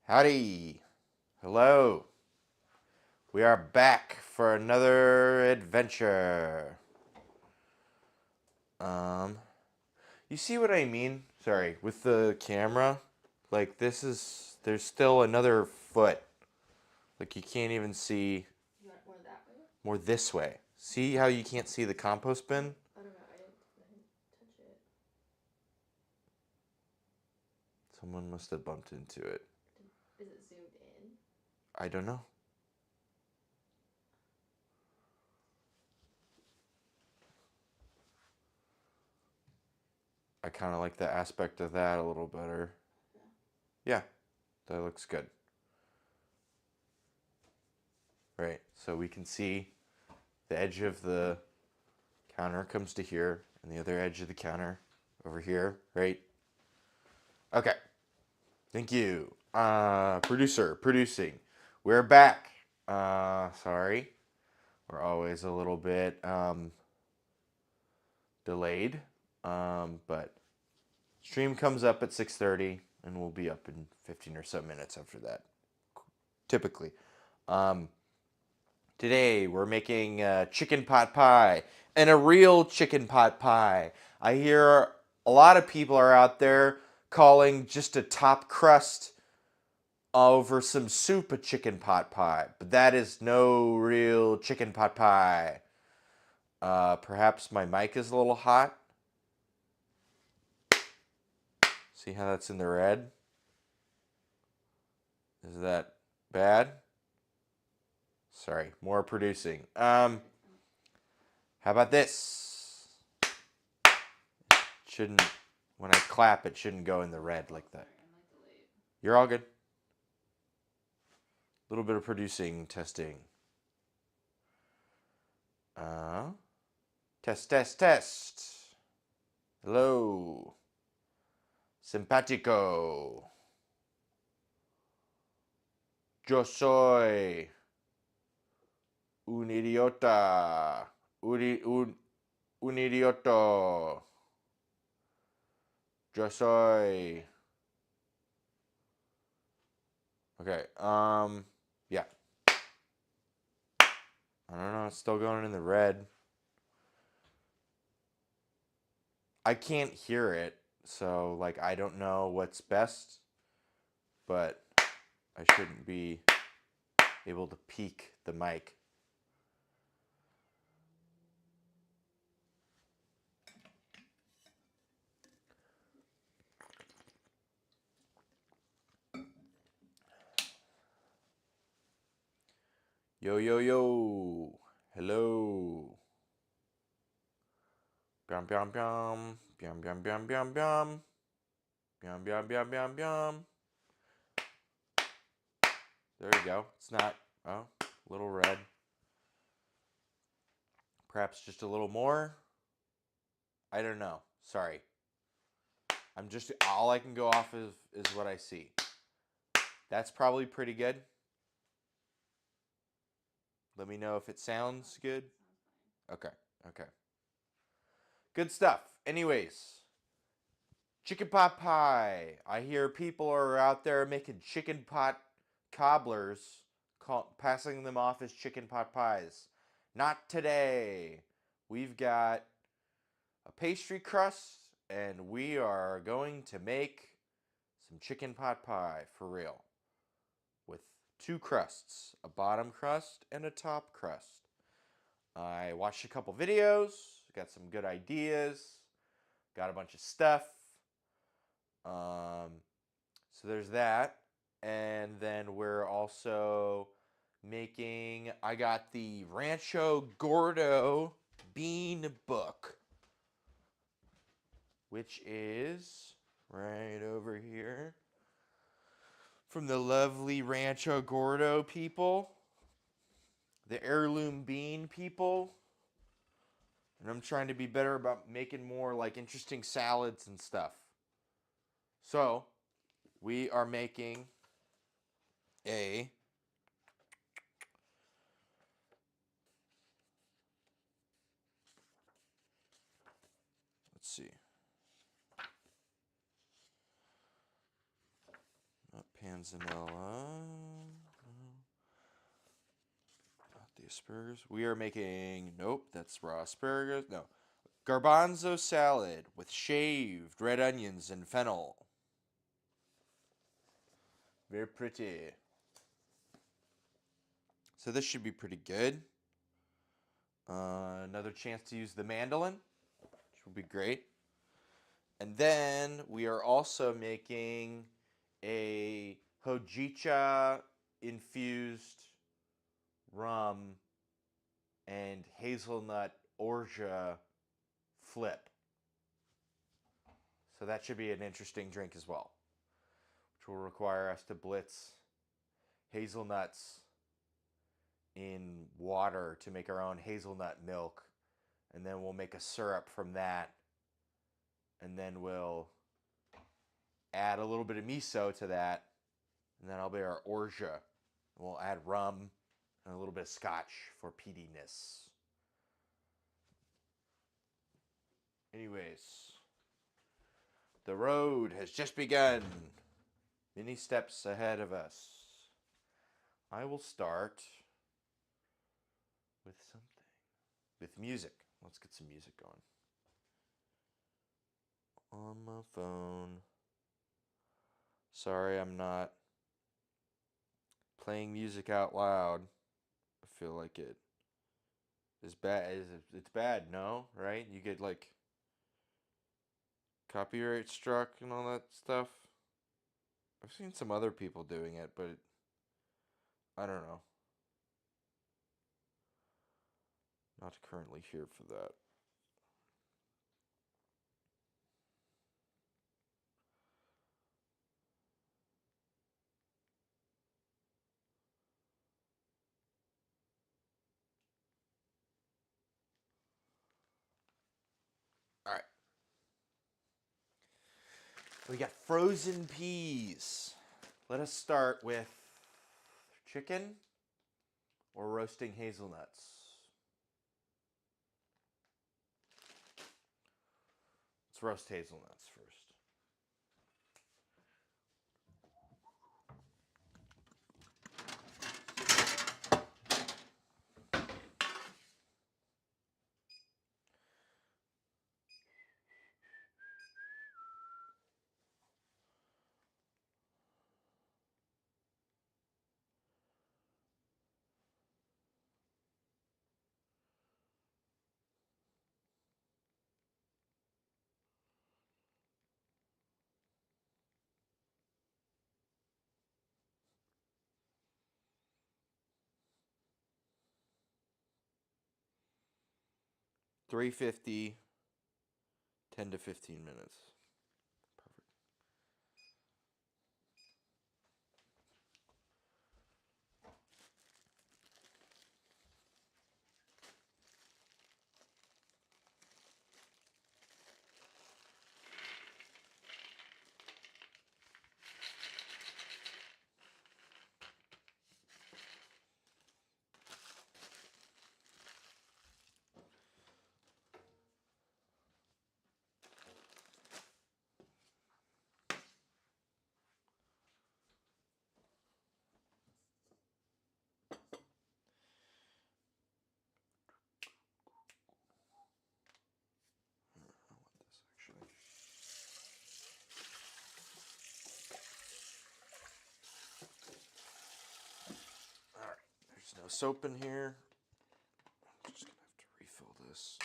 Howdy. Hello. We are back for another adventure. Um, you see what I mean? Sorry, with the camera, like there's still another foot. Like you can't even see You want more that way? more this way. See how you can't see the compost bin? I don't know. I didn't touch it. Someone must have bumped into it. Is it zoomed in? I don't know. I kind of like the aspect of that a little better. Yeah, that looks good. Right, so we can see the edge of the counter comes to here, and the other edge of the counter over here, right? Okay, thank you. Producing. We're back. Sorry. We're always a little bit delayed, but stream comes up at 6:30, and we'll be up in 15 or so minutes after that, typically. Um, Today we're making chicken pot pie, and a real chicken pot pie. I hear a lot of people are out there calling just a top crust over some soup a chicken pot pie, but that is no real chicken pot pie. Perhaps my mic is a little hot. See how that's in the red? Is that bad? Sorry, more producing. How about this? Shouldn't, when I clap, it shouldn't go in the red like that. You're all good. A little bit of producing, testing. Test. Hello. Simpatico. Yo soy un idiota. Un idioto. Yo soy. Okay, yeah. I don't know, it's still going in the red. I can't hear it, so, like, I don't know what's best, but I shouldn't be able to peek the mic. Yo. Hello. Biam biam biam. Biam. Biam. There you go. It's not, oh, a little red. Perhaps just a little more. I don't know. Sorry. All I can go off is what I see. That's probably pretty good. Let me know if it sounds good. Okay. Good stuff. Anyways, chicken pot pie. I hear people are out there making chicken pot cobblers, passing them off as chicken pot pies. Not today. We've got a pastry crust, and we are going to make some chicken pot pie for real. With two crusts, a bottom crust and a top crust. I watched a couple videos, got some good ideas, got a bunch of stuff. So there's that. And then we're also making, I got the Rancho Gordo bean book, which is right over here from the lovely Rancho Gordo people, the heirloom bean people. And I'm trying to be better about making more like interesting salads and stuff. So, we are making a let's see. That pan's panzanella. Not the asparagus. We are making, nope, that's raw asparagus. No. Garbanzo salad with shaved red onions and fennel. Very pretty. So this should be pretty good. Another chance to use the mandolin, which would be great. And then we are also making a hojicha infused rum and hazelnut orgeat flip. So that should be an interesting drink as well, which will require us to blitz hazelnuts in water to make our own hazelnut milk, and then we'll make a syrup from that, and then we'll add a little bit of miso to that, and then that'll be our orgeat. We'll add rum and a little bit of scotch for peatiness. Anyways, the road has just begun. Many steps ahead of us. I will start with something. With music. Let's get some music going. On my phone. Sorry, I'm not playing music out loud. I feel like it is bad. It's bad, no? Right? You get like copyright struck and all that stuff. I've seen some other people doing it, but I don't know. Not currently here for that. All right. We got frozen peas. Let us start with chicken or roasting hazelnuts. Let's roast hazelnuts first. $3.50, 10 to 15 minutes. Perfect. I want this actually. All right, there's no soap in here. I'm just gonna have to refill this.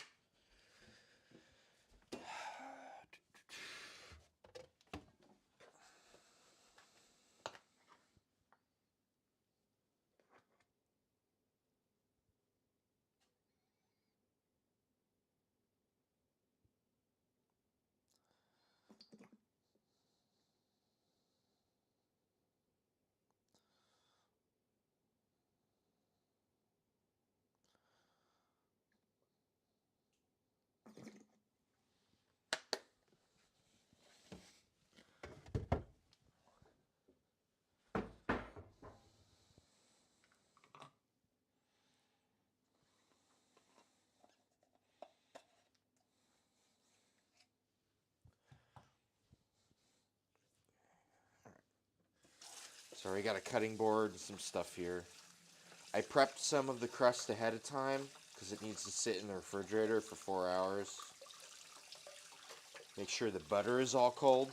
So we got a cutting board and some stuff here. I prepped some of the crust ahead of time because it needs to sit in the refrigerator for 4 hours. Make sure the butter is all cold.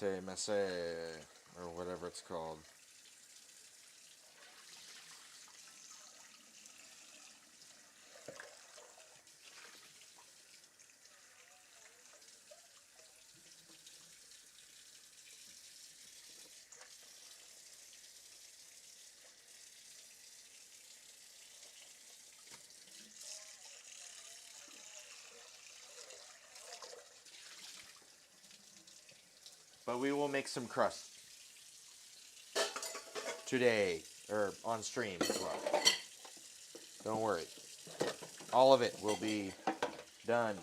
Pate messe, or whatever it's called. But we will make some crust today, or on stream as well. Don't worry. All of it will be done.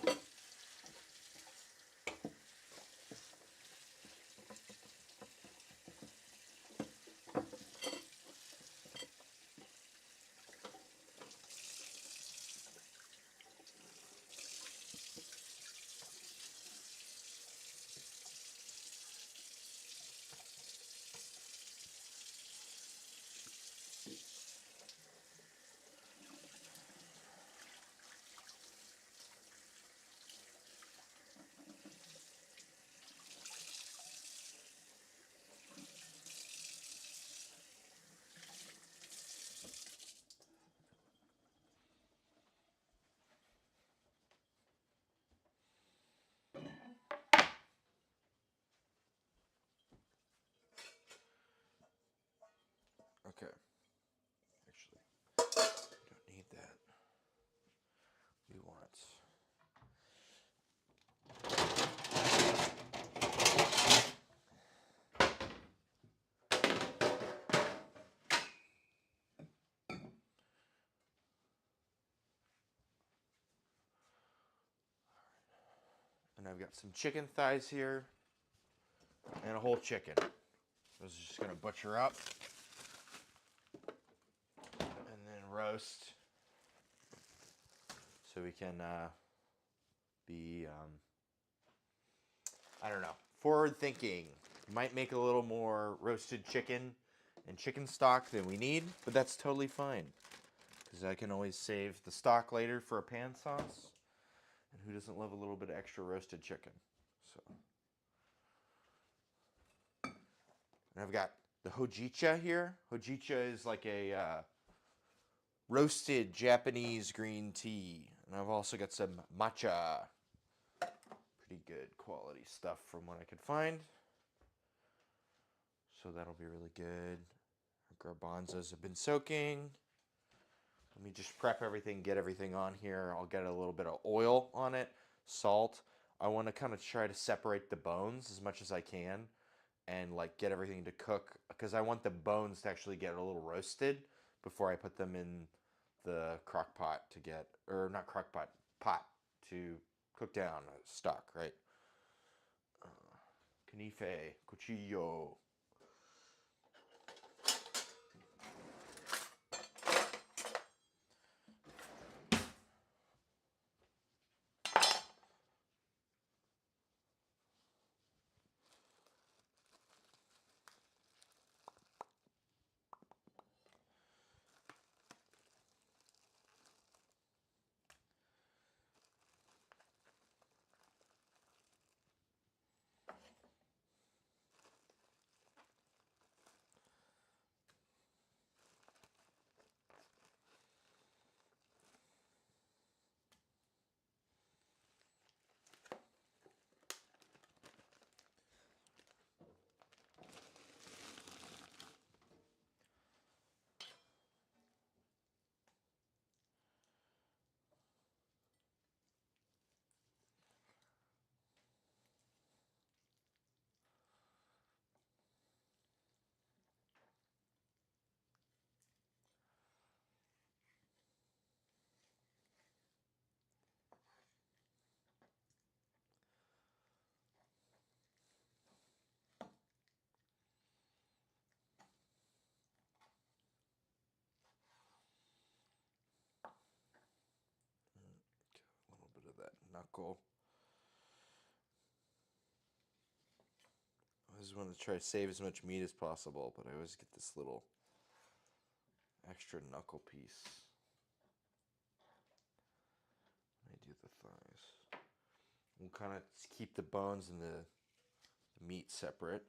Okay. Actually, don't need that. We want. And I've got some chicken thighs here and a whole chicken. This is just going to butcher up and then roast so we can be, I don't know, forward thinking. Might make a little more roasted chicken and chicken stock than we need, but that's totally fine because I can always save the stock later for a pan sauce. And who doesn't love a little bit of extra roasted chicken? So, and I've got the hojicha here. Hojicha is like a roasted Japanese green tea. And I've also got some matcha. Pretty good quality stuff from what I could find. So that'll be really good. Our garbanzos have been soaking. Let me just prep everything, get everything on here. I'll get a little bit of oil on it, salt. I want to kind of try to separate the bones as much as I can and like get everything to cook because I want the bones to actually get a little roasted before I put them in the crock pot to get, or not crock pot, pot to cook down stock, right? Canife, cuchillo. knuckle. I just want to try to save as much meat as possible, but I always get this little extra knuckle piece. I do the thighs. We'll kind of keep the bones and the meat separate.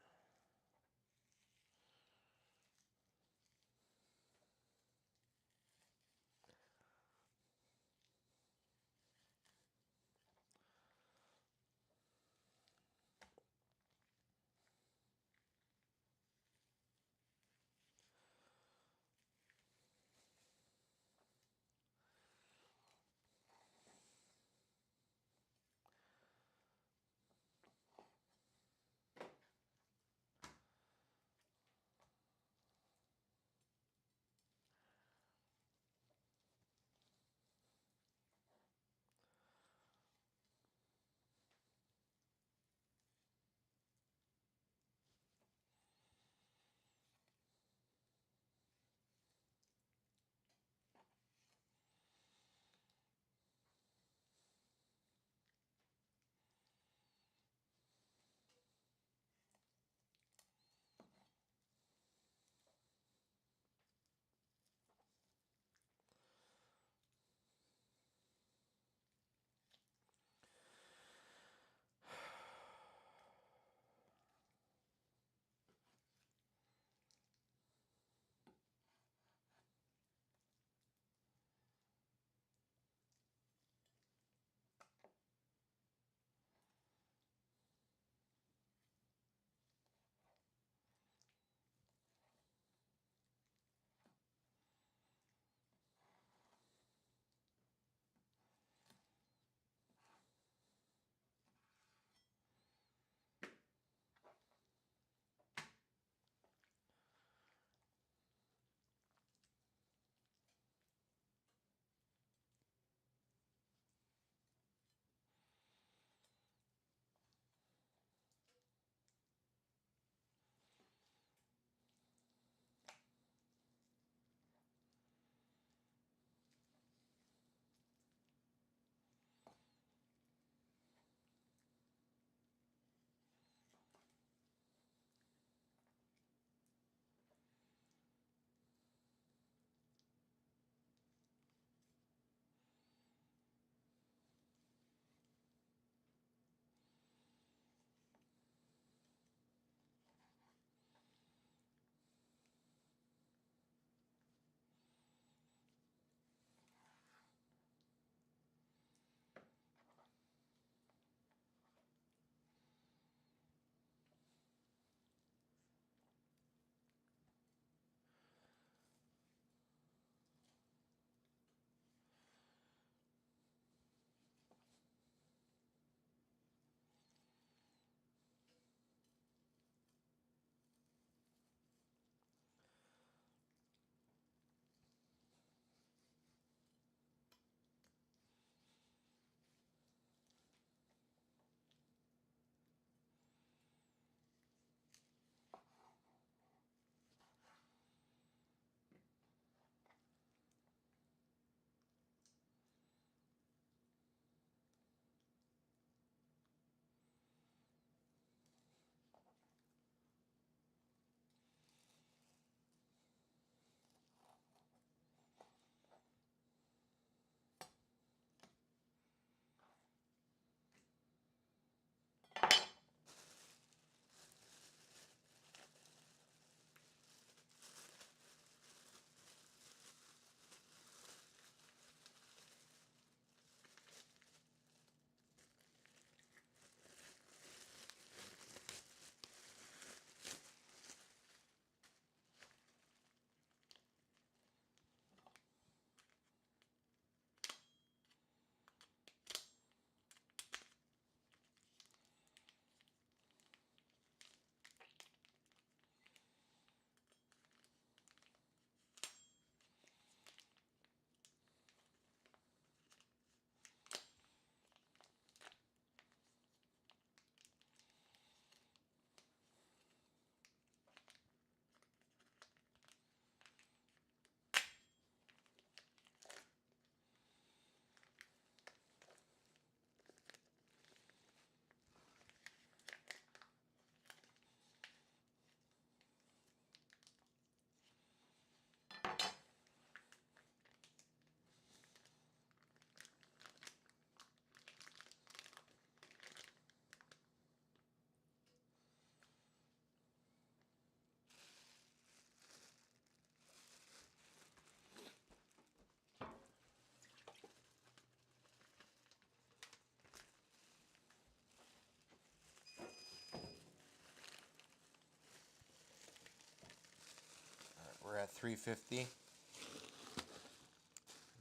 We're at 350.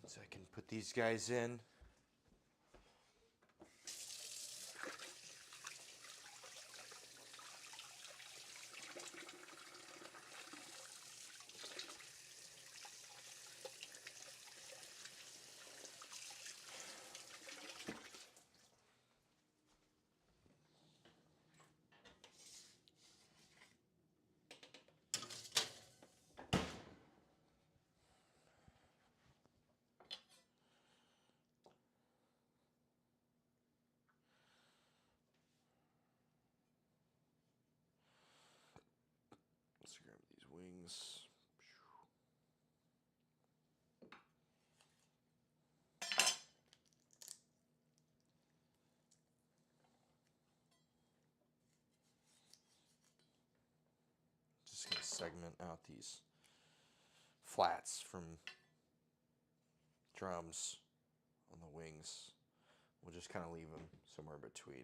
So I can put these guys in. Let's grab these wings. Just gonna segment out these flats from drums on the wings. We'll just kind of leave them somewhere between.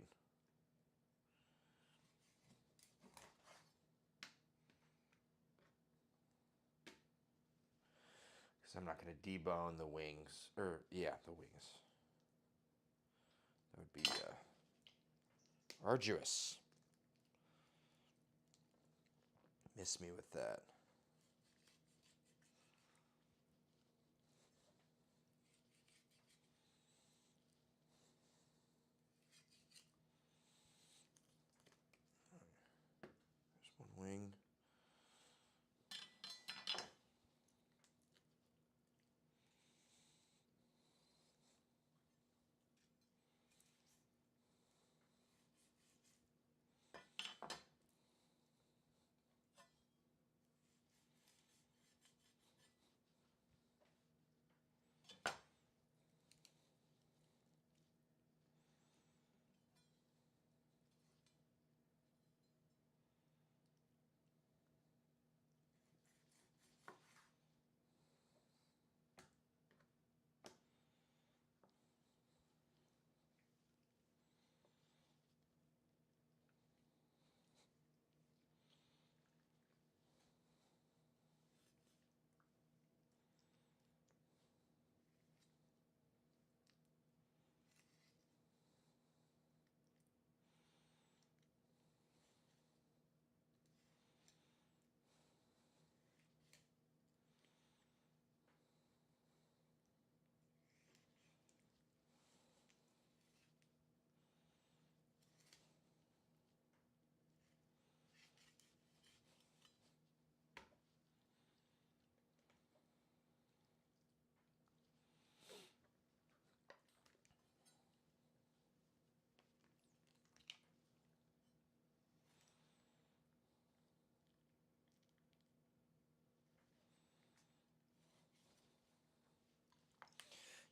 Because I'm not going to debone the wings. Or, yeah, the wings. That would be arduous. Miss me with that. There's one wing.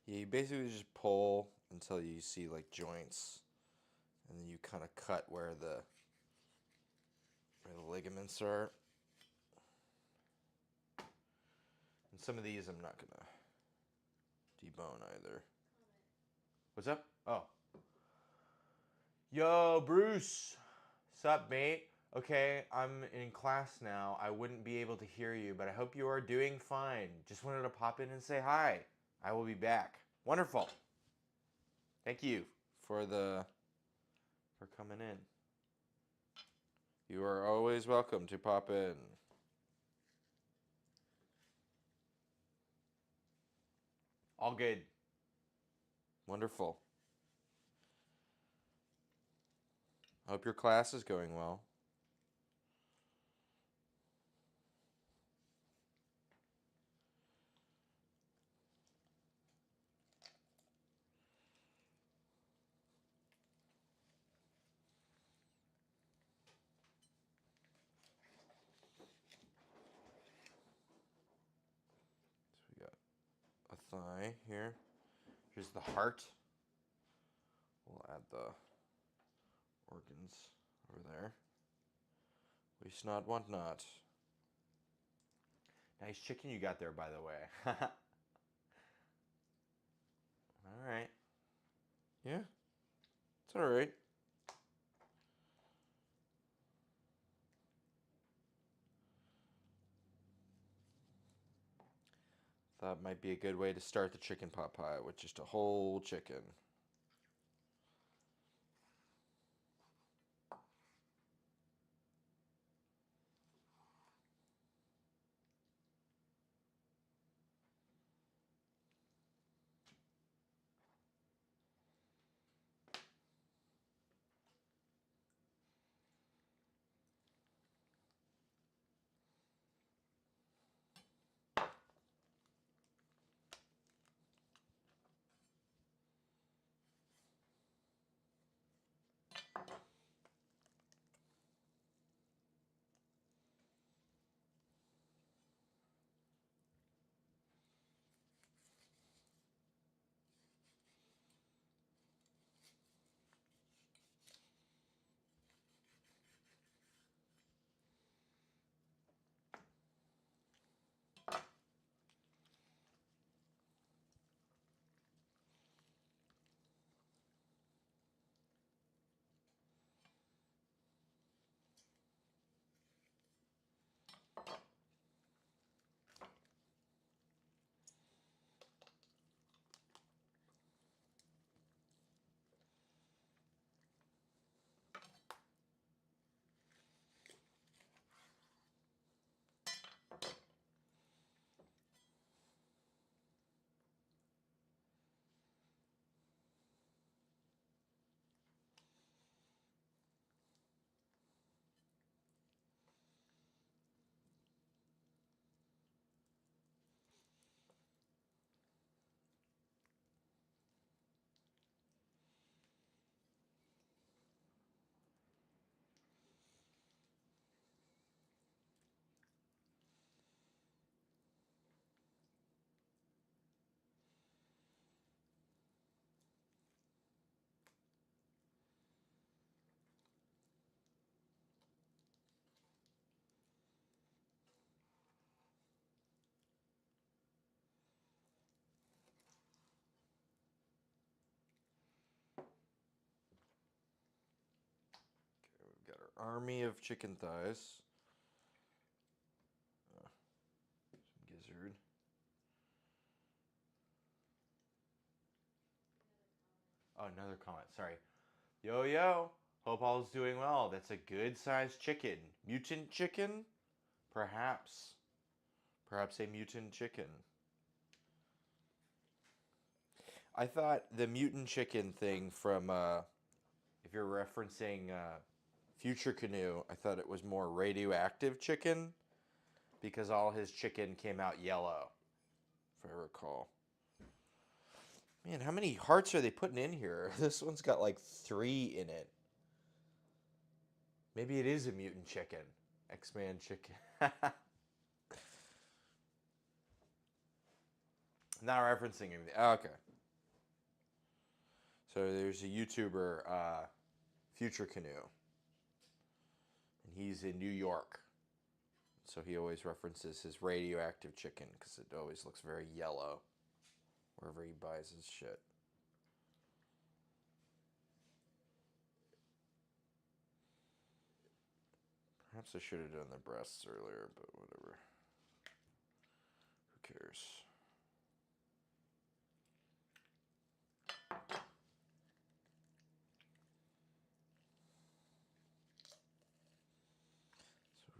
Yeah, you basically just pull until you see like joints, and then you kind of cut where the ligaments are. And some of these I'm not gonna debone either. What's up? Oh. Yo, Bruce. Sup, mate? Okay, I'm in class now. I wouldn't be able to hear you, but I hope you are doing fine. Just wanted to pop in and say hi. I will be back. Wonderful. Thank you for coming in. You are always welcome to pop in. All good. Wonderful. Hope your class is going well. thigh here. Here's the heart. We'll add the organs over there. Waste not, want not. Nice chicken you got there, by the way. Alright. Yeah. It's alright. That might be a good way to start the chicken pot pie with just a whole chicken. We've got our army of chicken thighs. Some gizzard. Oh, another comment. Sorry. Yo, yo. Hope all is doing well. That's a good sized chicken. Mutant chicken? Perhaps. Perhaps a mutant chicken. I thought the mutant chicken thing from, if you're referencing Future Canoe, I thought it was more radioactive chicken because all his chicken came out yellow, if I recall. Man, how many hearts are they putting in here? This one's got like 3 in it. Maybe it is a mutant chicken. X-Man chicken. Not referencing anything. Oh, okay. So there's a YouTuber, Future Canoe. And he's in New York. So he always references his radioactive chicken because it always looks very yellow wherever he buys his shit. Perhaps I should have done the breasts earlier, but whatever. Who cares?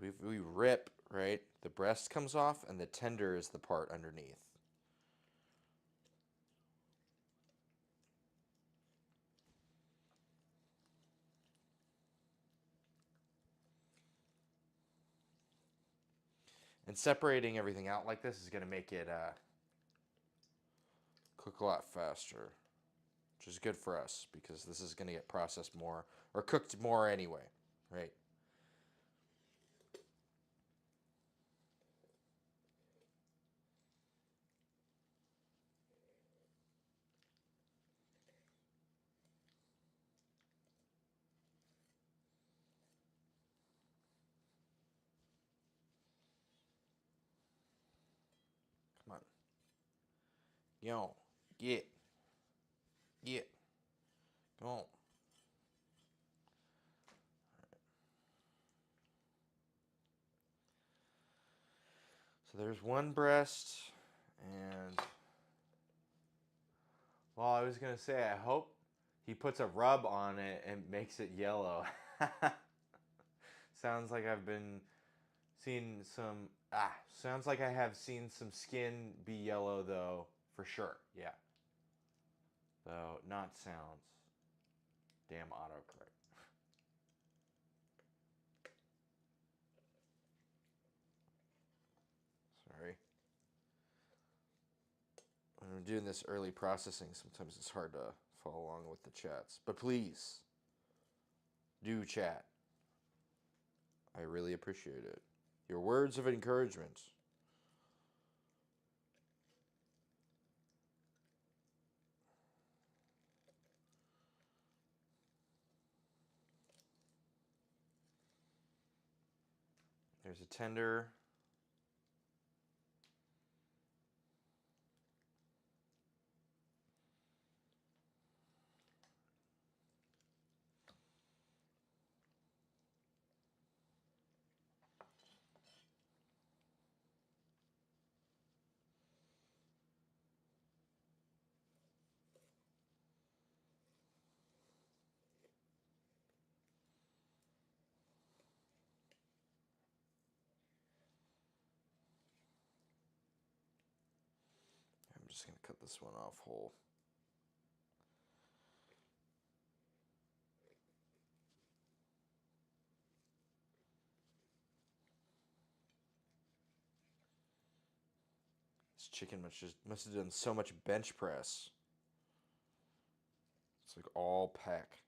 So we rip, right? The breast comes off and the tender is the part underneath. And separating everything out like this is going to make it cook a lot faster, which is good for us because this is going to get processed more or cooked more anyway, right? Yo, get. Get. Come on. So there's one breast, and well, I was gonna say I hope he puts a rub on it and makes it yellow. Sounds like I've been seeing some. Sounds like I have seen some skin be yellow though, for sure. Yeah. Though not sounds. Damn autocorrect. Sorry. When I'm doing this early processing, sometimes it's hard to follow along with the chats. But please, do chat. I really appreciate it. Your words of encouragement. There's a tender. I'm just going to cut this one off whole. This chicken must have done so much bench press. It's like all pack.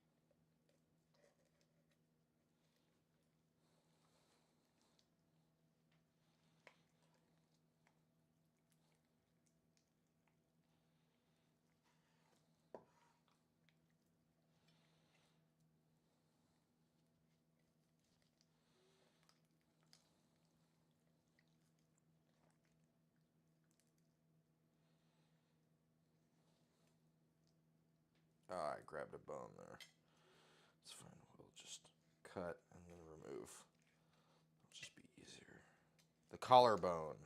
I grabbed a bone there. It's fine. We'll just cut and then remove. It'll just be easier. The collarbone.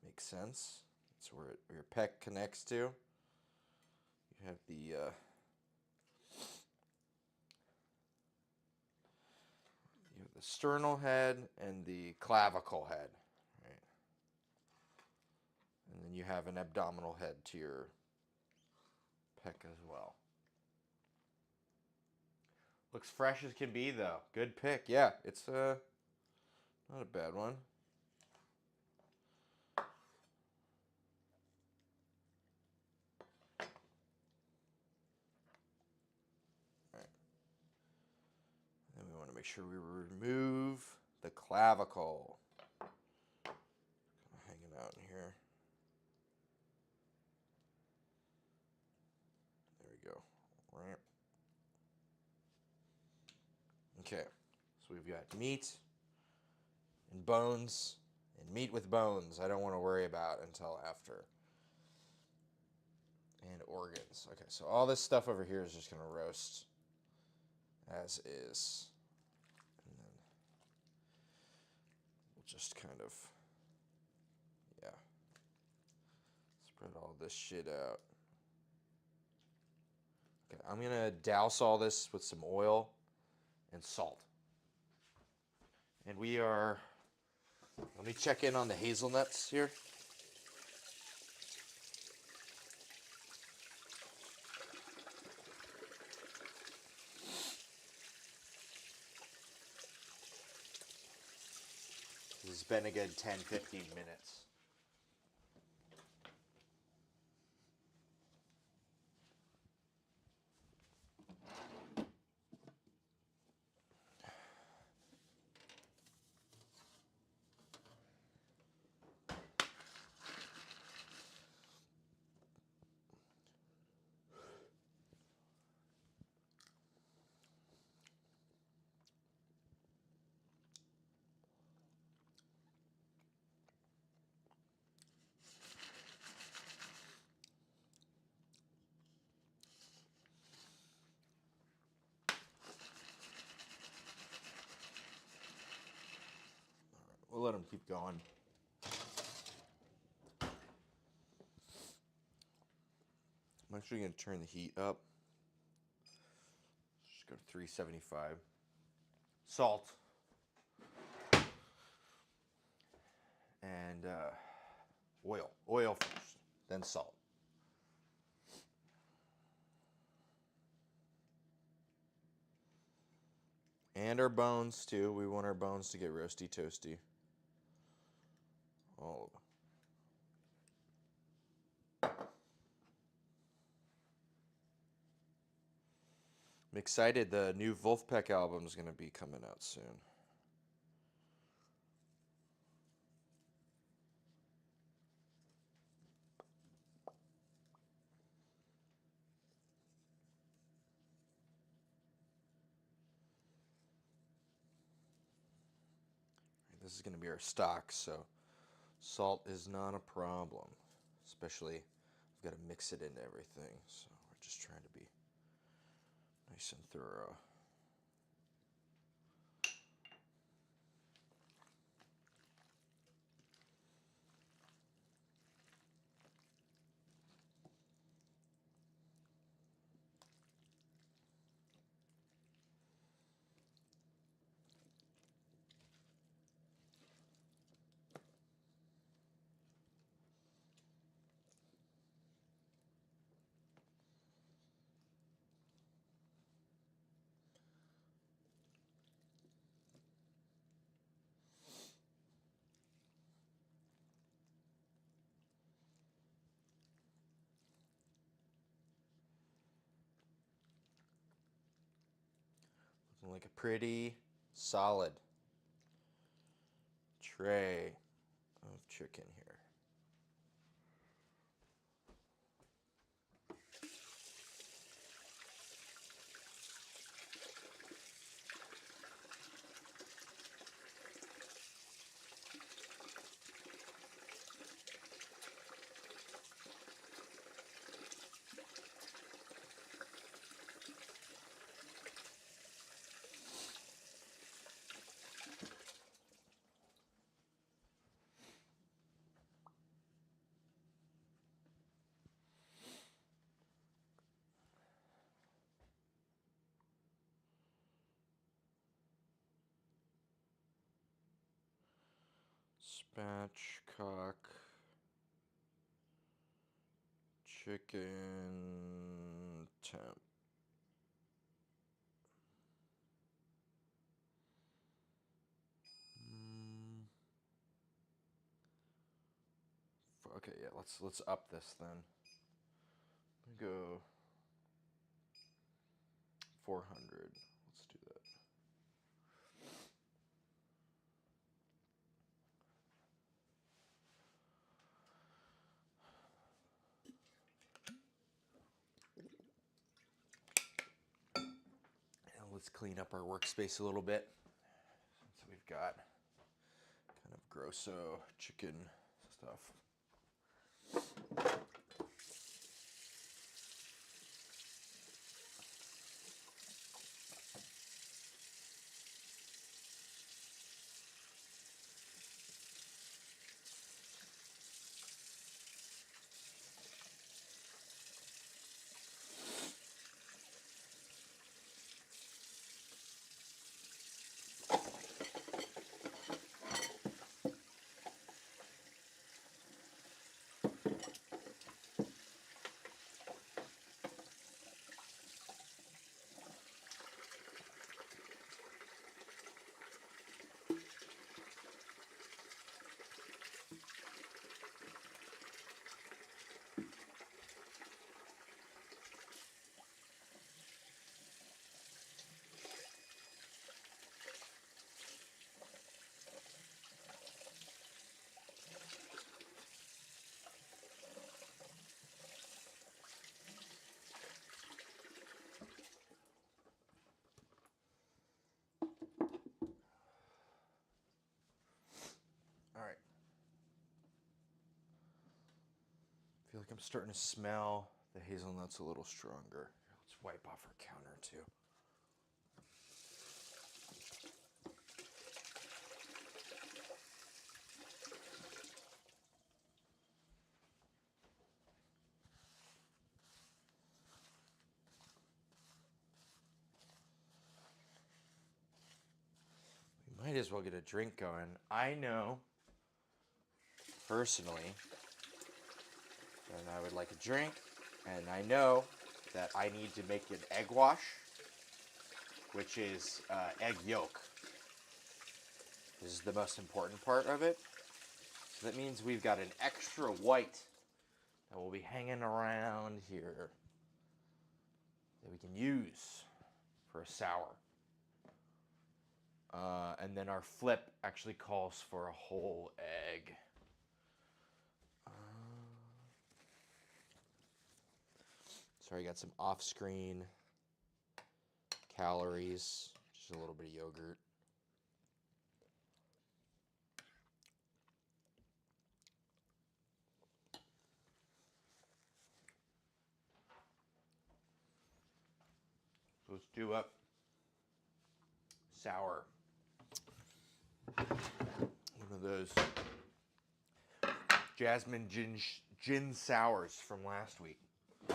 Makes sense. That's where your pec connects to. You have the sternal head and the clavicle head, right? And then you have an abdominal head to your pec as well. Looks fresh as can be though. Good pick. Yeah, it's not a bad one. Then we want to make sure we remove the clavicle. Kind of hanging out in here. There we go. Okay, so we've got meat and bones and meat with bones. I don't want to worry about until after. And organs. Okay, so all this stuff over here is just going to roast as is. And then we'll just kind of, yeah, spread all this shit out. Okay, I'm going to douse all this with some oil and salt. And we are, let me check in on the hazelnuts here. This has been a good 10-15 minutes. We'll let them keep going. I'm actually going to turn the heat up. Just go to 375. Salt. And oil. Oil first, then salt. And our bones too. We want our bones to get roasty toasty. All of them. I'm excited. The new Wolfpack album is going to be coming out soon. This is going to be our stock, so salt is not a problem. Especially, I've got to mix it into everything, so we're just trying to be nice and thorough. Looking like a pretty solid tray of chicken here. Spatchcock chicken temp. Okay, yeah, let's up this then. Go 400. Let's do that. Now let's clean up our workspace a little bit. So we've got kind of grosso chicken stuff. All right. I feel like I'm starting to smell the hazelnuts a little stronger. Let's wipe off our counter too. Might as well get a drink going. I know, personally, that I would like a drink, and I know that I need to make an egg wash, which is egg yolk. This is the most important part of it. So that means we've got an extra white that will be hanging around here that we can use for a sour. And then our flip actually calls for a whole egg. Sorry, I got some off-screen calories, just a little bit of yogurt. So let's do up sour. One of those jasmine gin sours from last week. I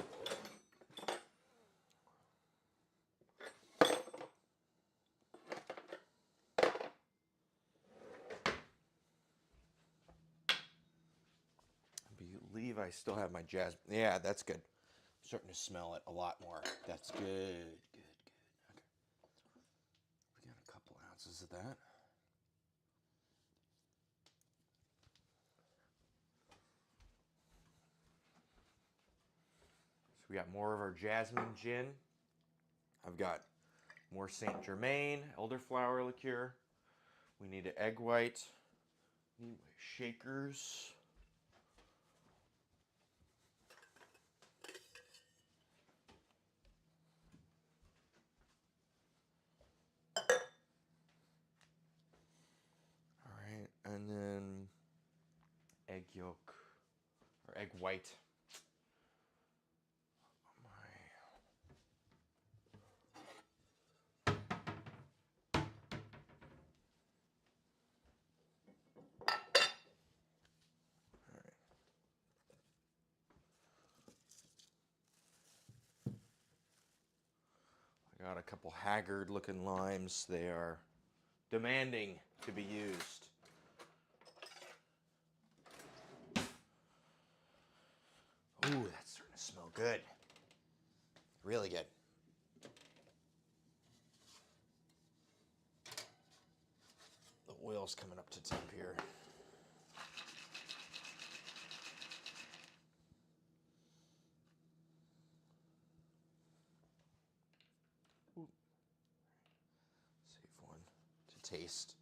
believe I still have my jasmine. Yeah, that's good. I'm starting to smell it a lot more. That's good, good, good. Okay. We got a couple ounces of that. So we got more of our jasmine gin. I've got more Saint Germain elderflower liqueur. We need an egg white. Need my shakers. All right, and then egg yolk or egg white. I got a couple haggard looking limes. They are demanding to be used. Ooh, that's starting to smell good. Really good. The oil's coming up to temp here. Ooh. Save one to taste.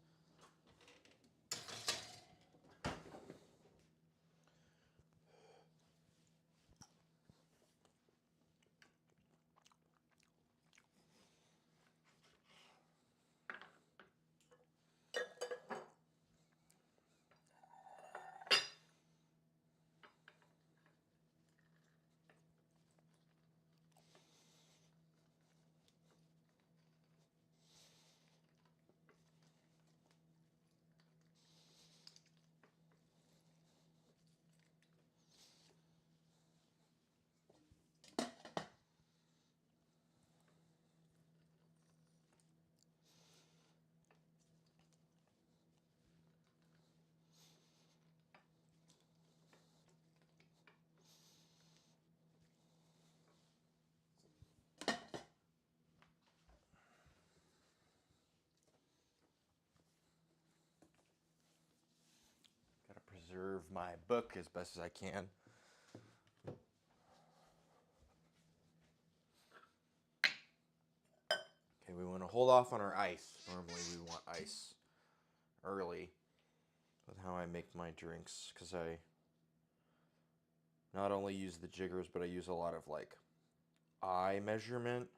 Gotta preserve my book as best as I can. Okay, we want to hold off on our ice. Normally we want ice early with how I make my drinks because I not only use the jiggers, but I use a lot of like eye measurement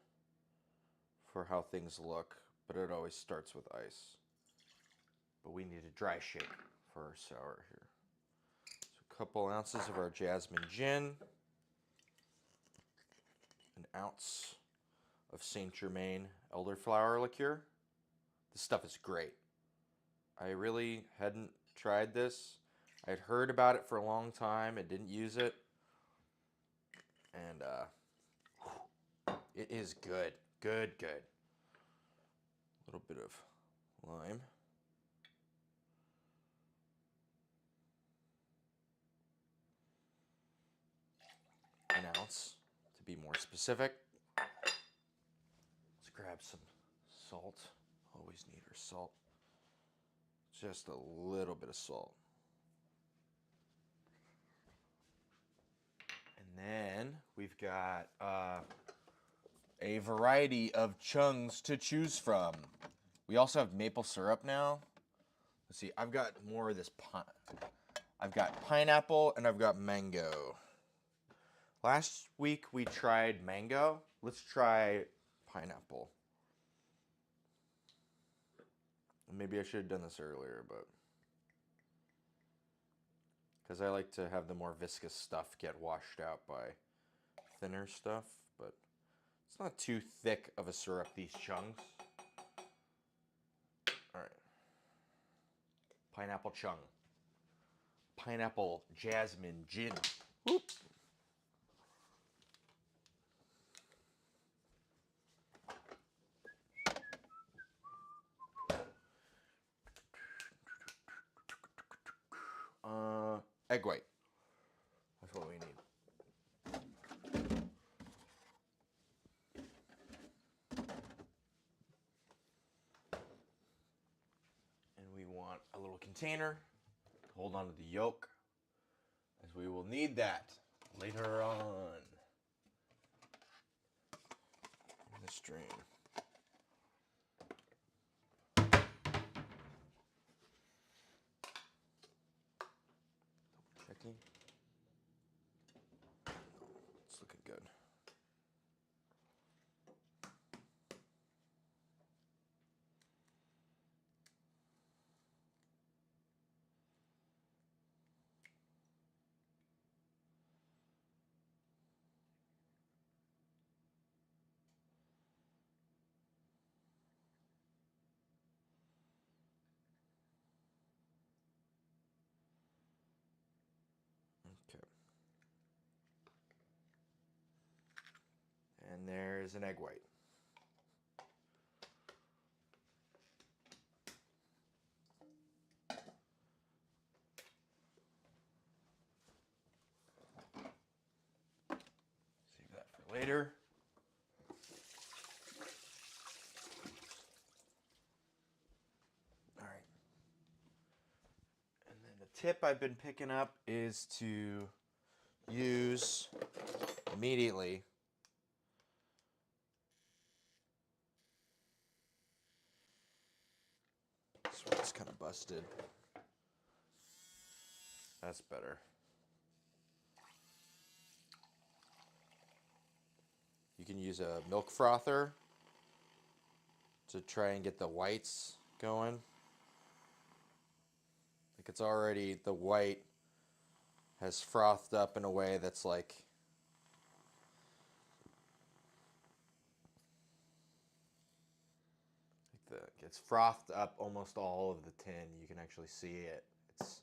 for how things look, but it always starts with ice. But we need a dry shake for our sour here. So a couple ounces of our jasmine gin, an ounce of Saint Germain elderflower liqueur. This stuff is great. I really hadn't tried this. I'd heard about it for a long time. I didn't use it. And it is good. Good, good. A little bit of lime. ounce to be more specific. Let's grab some salt. Always need our salt. Just a little bit of salt. And then we've got a variety of chunks to choose from. We also have maple syrup now. Let's see, I've got more of this I've got pineapple and I've got mango. Last week we tried mango. Let's try pineapple. Maybe I should have done this earlier, but because I like to have the more viscous stuff get washed out by thinner stuff, but it's not too thick of a syrup, these chunks. All right. Pineapple chung. Pineapple jasmine gin. Whoop. Egg white. That's what we need. And we want a little container to hold on to the yolk, as we will need that later on in the stream. Checking. It's looking good. Okay. And there's an egg white. Save that for later. All right. And then the tip I've been picking up is to use immediately this one's kind of busted. That's better. You can use a milk frother to try and get the whites going. Like it's already, the white has frothed up in a way that's like it's frothed up almost all of the tin. You can actually see it. It's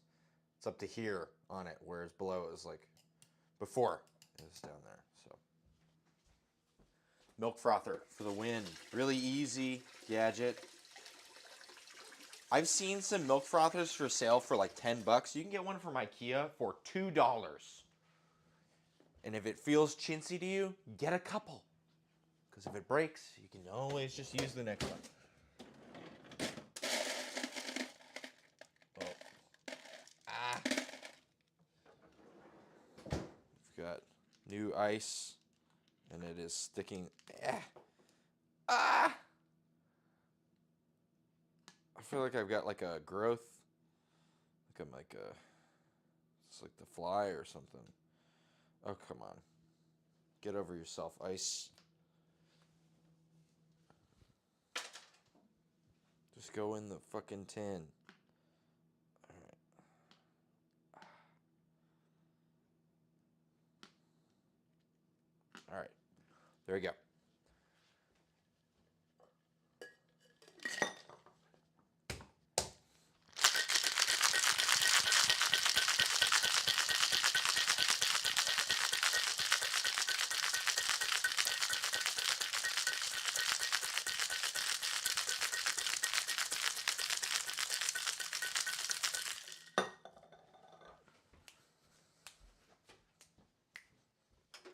up to here on it, whereas below it was like before it was down there. So milk frother for the win. Really easy gadget. I've seen some milk frothers for sale for like $10. You can get one from IKEA for $2. And if it feels chintzy to you, get a couple. Because if it breaks, you can always just use the next one. We've got new ice, and it is sticking. I feel like I've got like a growth. Like I'm like a. It's like the fly or something. Oh, come on. Get over yourself, ice. Just go in the fucking tin. All right, there we go.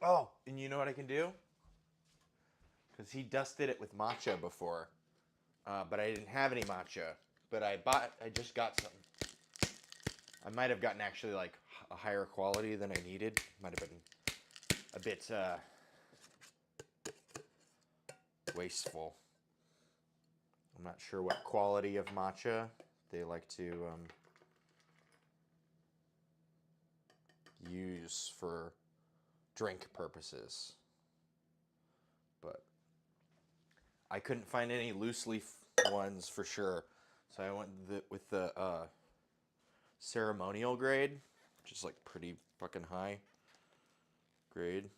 Oh, and you know what I can do? Because he dusted it with matcha before, but I didn't have any matcha. But I just got some. I might have gotten actually like a higher quality than I needed. Might have been a bit wasteful. I'm not sure what quality of matcha they like to use for drink purposes. But I couldn't find any loose leaf ones for sure. So I went with the ceremonial grade, which is like pretty fucking high grade.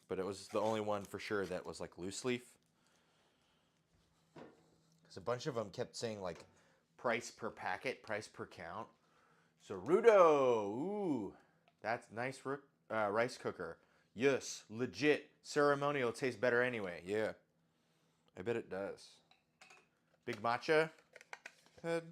But it was the only one for sure that was like loose leaf. Because a bunch of them kept saying like price per packet, price per count. So Rudo, ooh, that's nice rice cooker. Yes, legit. Ceremonial tastes better anyway. Yeah, I bet it does. Big matcha head.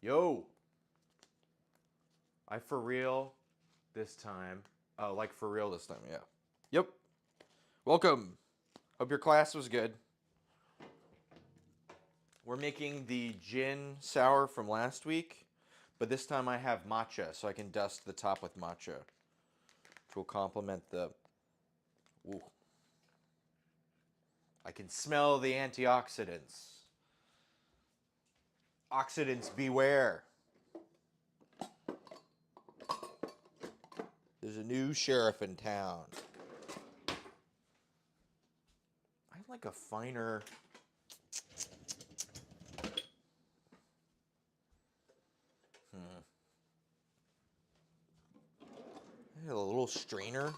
Yo, I for real this time. Oh, like for real this time, yeah. Yep. Welcome. Hope your class was good. We're making the gin sour from last week, but this time I have matcha, so I can dust the top with matcha, which will complement the... Ooh. I can smell the antioxidants. Oxidants beware. There's a new sheriff in town. I like a finer... I have a little strainer.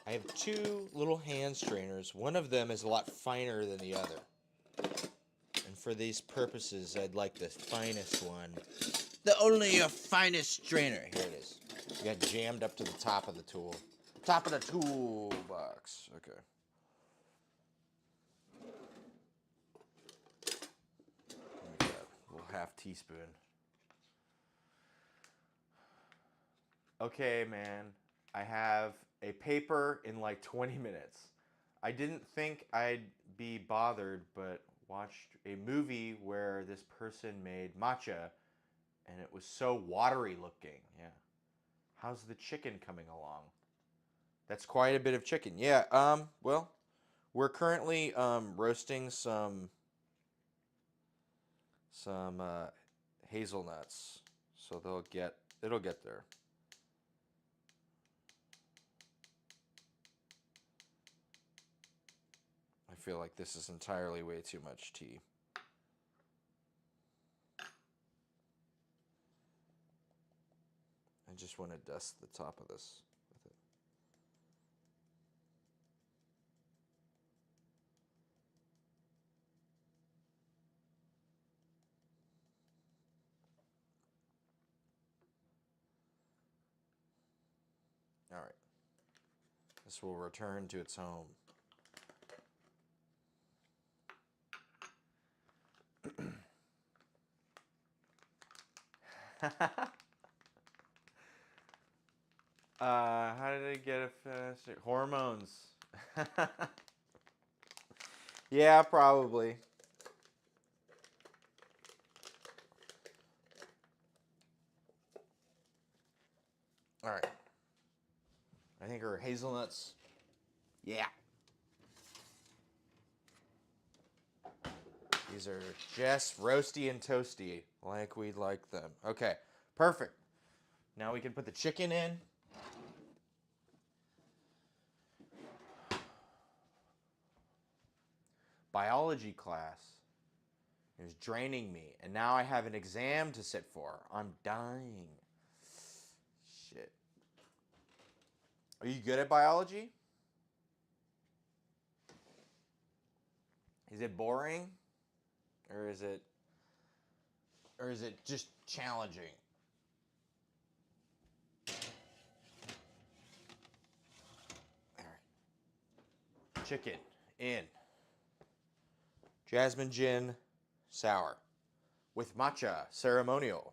I have two little hand strainers. One of them is a lot finer than the other. And for these purposes, I'd like the finest one. The only finest strainer. Here it is. It got jammed up to the top of the tool. Top of the toolbox. Okay. A little half teaspoon. Okay, man. I have a paper in like 20 minutes. I didn't think I'd be bothered, but watched a movie where this person made matcha and it was so watery looking. Yeah. How's the chicken coming along? That's quite a bit of chicken. Yeah, well, we're currently roasting some hazelnuts. So it'll get there. I feel like this is entirely way too much tea. I just want to dust the top of this with it. All right. This will return to its home. How did I get a faster? Hormones. Yeah, probably. All right. I think our hazelnuts. Yeah. These are just roasty and toasty, like we'd like them. Okay, perfect. Now we can put the chicken in. Biology class is draining me, and now I have an exam to sit for. I'm dying. Shit. Are you good at biology? Is it boring? Or is it just challenging. All right. Chicken in jasmine gin sour with matcha ceremonial.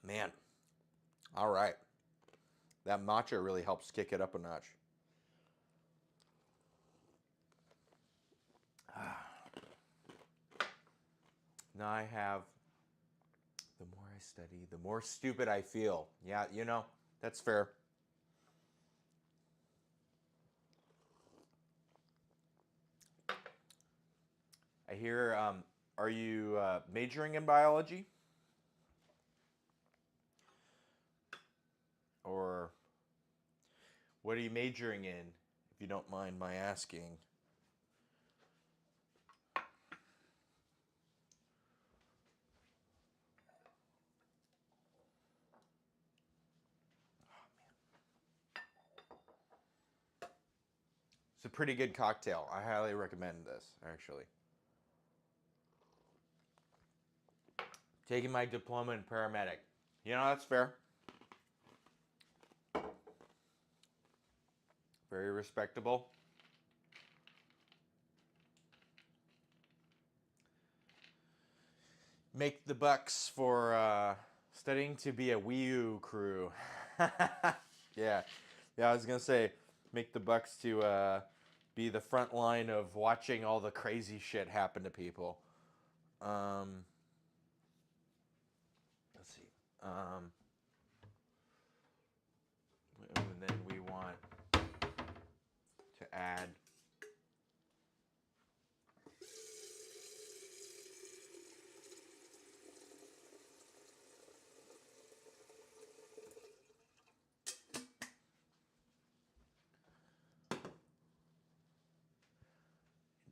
Man, all right. That matcha really helps kick it up a notch. Now I have, the more I study, the more stupid I feel. Yeah, you know, that's fair. I hear, are you majoring in biology? Or what are you majoring in, if you don't mind my asking? It's a pretty good cocktail. I highly recommend this, actually. Taking my diploma in paramedic. You know, that's fair. Very respectable. Make the bucks for studying to be a Wii U crew. Yeah. Yeah, I was going to say, make the bucks to be the front line of watching all the crazy shit happen to people. Let's see. And then we want to add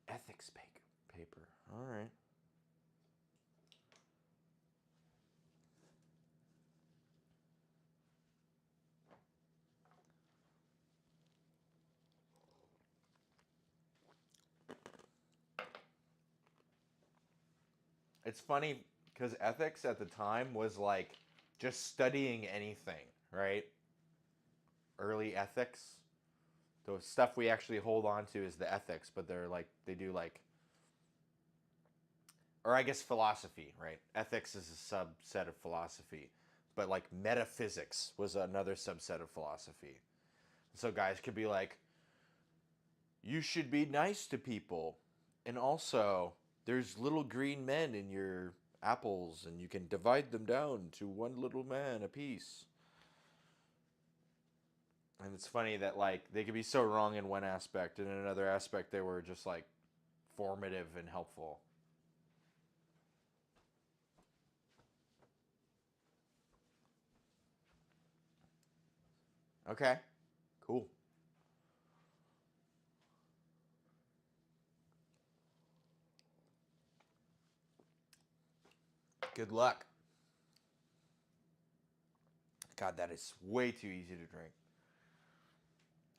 ethics paper. All right. It's funny because ethics at the time was like just studying anything, right? Early ethics. The stuff we actually hold on to is the ethics, but they're like, they do like, or I guess philosophy, right? Ethics is a subset of philosophy, but like metaphysics was another subset of philosophy. So guys could be like, you should be nice to people. And also, there's little green men in your apples, and you can divide them down to one little man apiece. And it's funny that like they could be so wrong in one aspect, and in another aspect they were just like formative and helpful. Okay, cool. Good luck. God, that is way too easy to drink.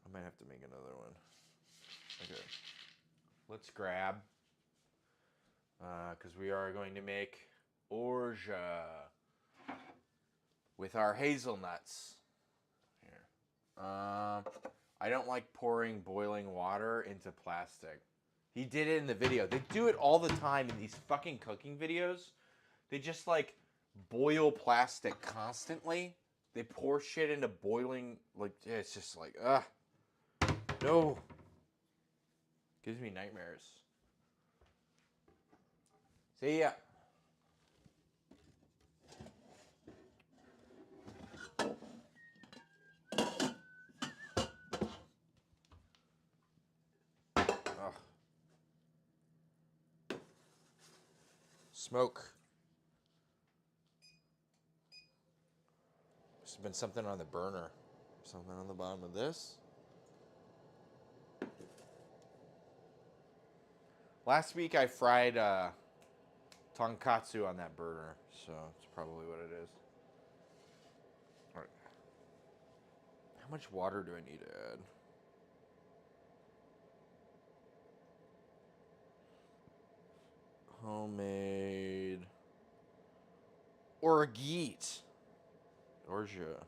I might have to make another one. Okay. Let's grab, because we are going to make orgeat with our hazelnuts. Here. I don't like pouring boiling water into plastic. He did it in the video. They do it all the time in these fucking cooking videos. They just like boil plastic constantly. They pour shit into boiling, like, it's just like, ugh. No. Gives me nightmares. See ya. Ugh. Smoke. Must have been something on the burner. Something on the bottom of this. Last week I fried tonkatsu on that burner, so it's probably what it is. All right. How much water do I need to add? Homemade orgeat. Orgeat.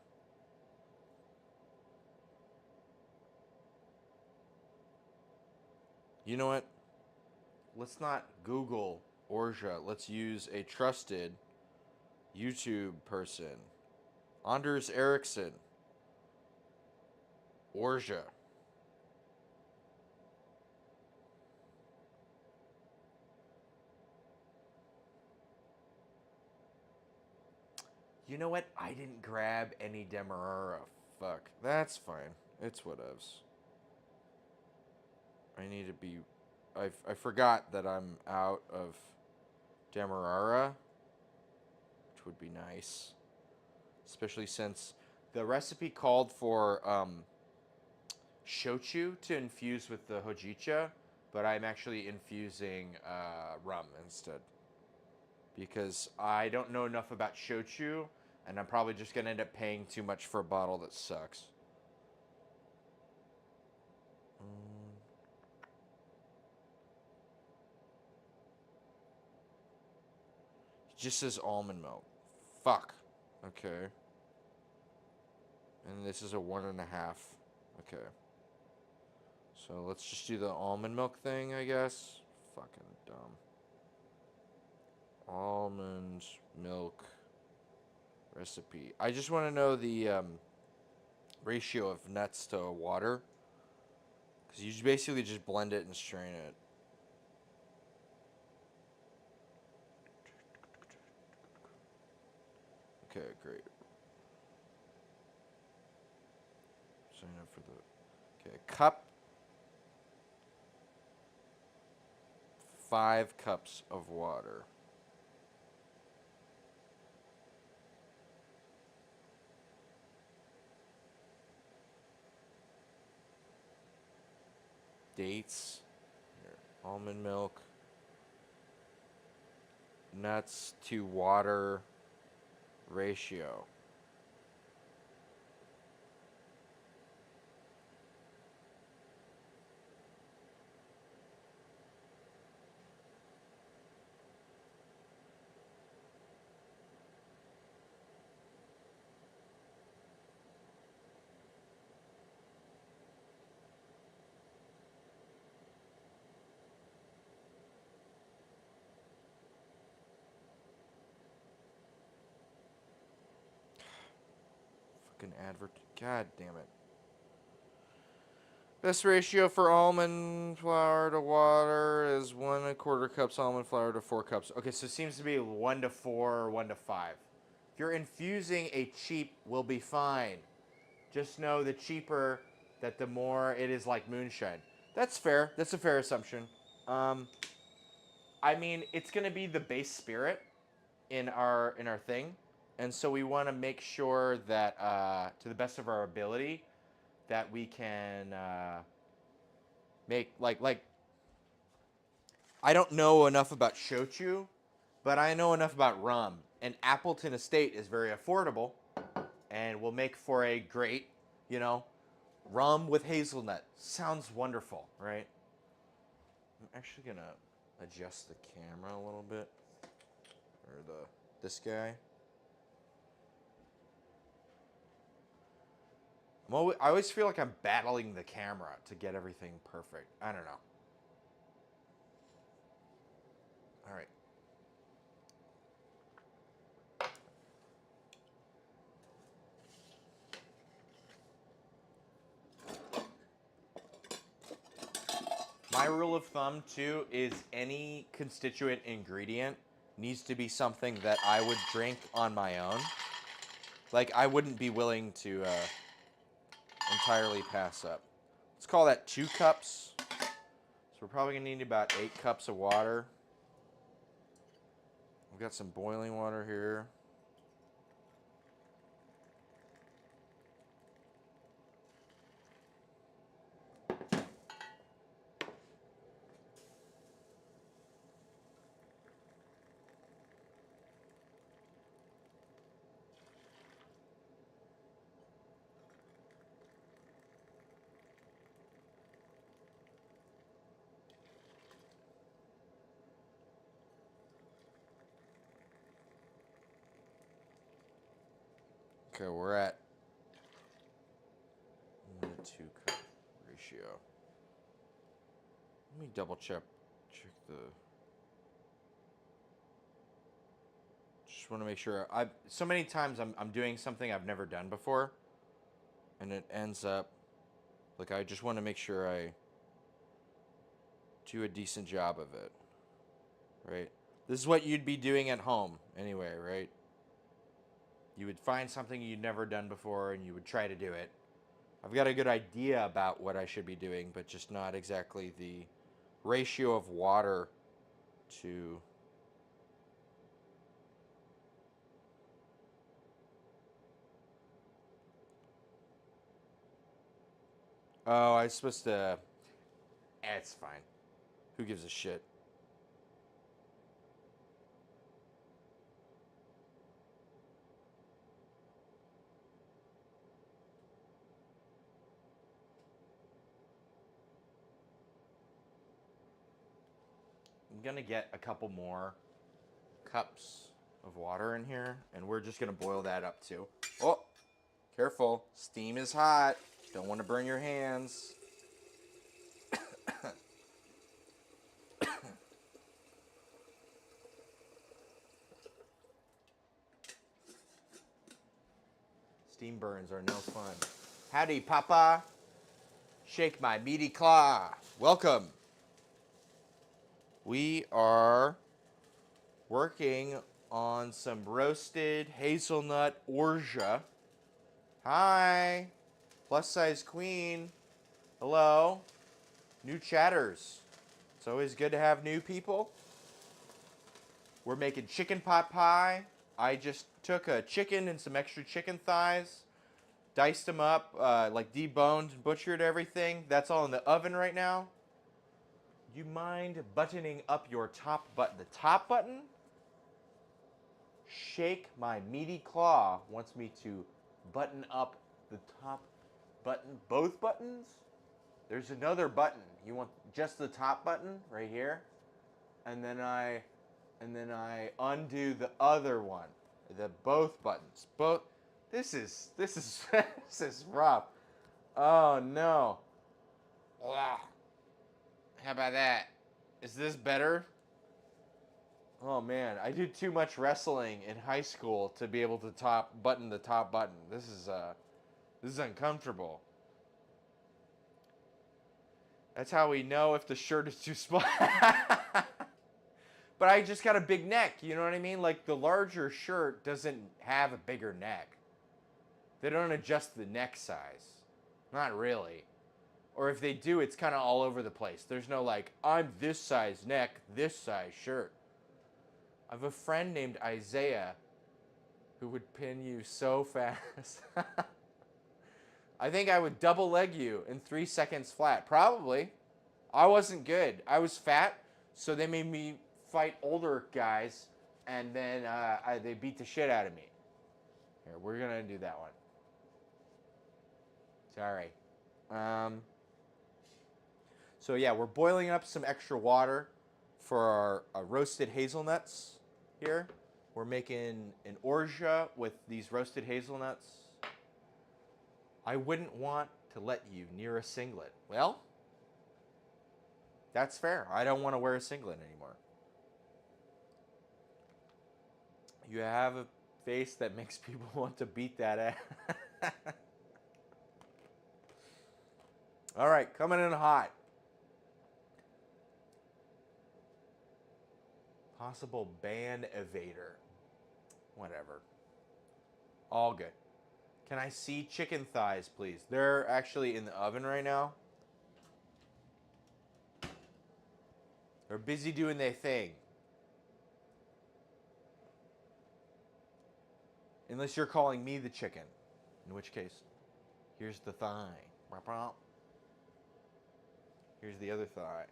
You know what? Let's not Google orgeat. Let's use a trusted YouTube person. Anders Ericsson. Orgeat. You know what? I didn't grab any Demerara. Fuck. That's fine. It's whatevs. I need to be... I forgot that I'm out of Demerara, which would be nice. Especially since the recipe called for shochu to infuse with the hojicha, but I'm actually infusing rum instead. Because I don't know enough about shochu, and I'm probably just going to end up paying too much for a bottle that sucks. It just says almond milk. Fuck. Okay. And this is a 1.5. Okay. So let's just do the almond milk thing, I guess. Fucking dumb. Almond milk recipe. I just want to know the ratio of nuts to water. Because you basically just blend it and strain it. Okay, great. Sign up for the... Okay, cup. 5 cups of water. Dates. Here. Almond milk. Nuts to water ratio. Fucking advert. God damn it. Best ratio for almond flour to water is 1.25 cups almond flour to 4 cups. Okay, so it seems to be 1 to 4 or 1 to 5. If you're infusing a cheap, will be fine. Just know the cheaper, that the more it is like moonshine. That's fair. That's a fair assumption. I mean, it's gonna be the base spirit in our thing, and so we want to make sure that, to the best of our ability, that we can make like. I don't know enough about shochu, but I know enough about rum, and Appleton Estate is very affordable, and will make for a great, you know, rum with hazelnut. Sounds wonderful, right? I'm actually gonna adjust the camera a little bit, or this guy. I always feel like I'm battling the camera to get everything perfect. I don't know. All right. My rule of thumb, too, is any constituent ingredient needs to be something that I would drink on my own. Like, I wouldn't be willing to entirely pass up. Let's call that 2 cups. So we're probably going to need about 8 cups of water. We've got some boiling water here. Okay, we're at 1-2 cup ratio. Let me double check the. Just want to make sure. So many times I'm doing something I've never done before, and it ends up like I just want to make sure I do a decent job of it. Right? This is what you'd be doing at home anyway, right? You would find something you'd never done before and you would try to do it. I've got a good idea about what I should be doing, but just not exactly the ratio of water to. Oh, I was supposed to. It's fine. Who gives a shit? I'm gonna get a couple more cups of water in here, and we're just gonna boil that up too. Oh, careful. Steam is hot. Don't want to burn your hands. Steam burns are no fun. Howdy, Papa. Shake my meaty claw. Welcome. We are working on some roasted hazelnut orgeat. Hi. Plus size queen. Hello. New chatters. It's always good to have new people. We're making chicken pot pie. I just took a chicken and some extra chicken thighs, diced them up, like deboned and butchered everything. That's all in the oven right now. You mind buttoning up your top button? The top button? Shake my meaty claw wants me to button up the top button. Both buttons? There's another button. You want just the top button right here? And then I undo the other one. The both buttons. Both. This is this is rough. Oh no. Ugh. How about that? Is this better? Oh man, I did too much wrestling in high school to be able to button the top button. This is uncomfortable. That's how we know if the shirt is too small. But I just got a big neck, you know what I mean? Like the larger shirt doesn't have a bigger neck. They don't adjust the neck size. Not really. Or if they do, it's kind of all over the place. There's no like, I'm this size neck, this size shirt. I have a friend named Isaiah who would pin you so fast. I think I would double leg you in 3 seconds flat. Probably. I wasn't good. I was fat, so they made me fight older guys, and then they beat the shit out of me. Here, we're going to do that one. Sorry. So yeah, we're boiling up some extra water for our roasted hazelnuts here. We're making an orgeat with these roasted hazelnuts. I wouldn't want to let you near a singlet. Well, that's fair. I don't want to wear a singlet anymore. You have a face that makes people want to beat that ass. All right, coming in hot. Possible ban evader. Whatever. All good. Can I see chicken thighs, please? They're actually in the oven right now. They're busy doing their thing. Unless you're calling me the chicken. In which case, here's the thigh. Here's the other thigh.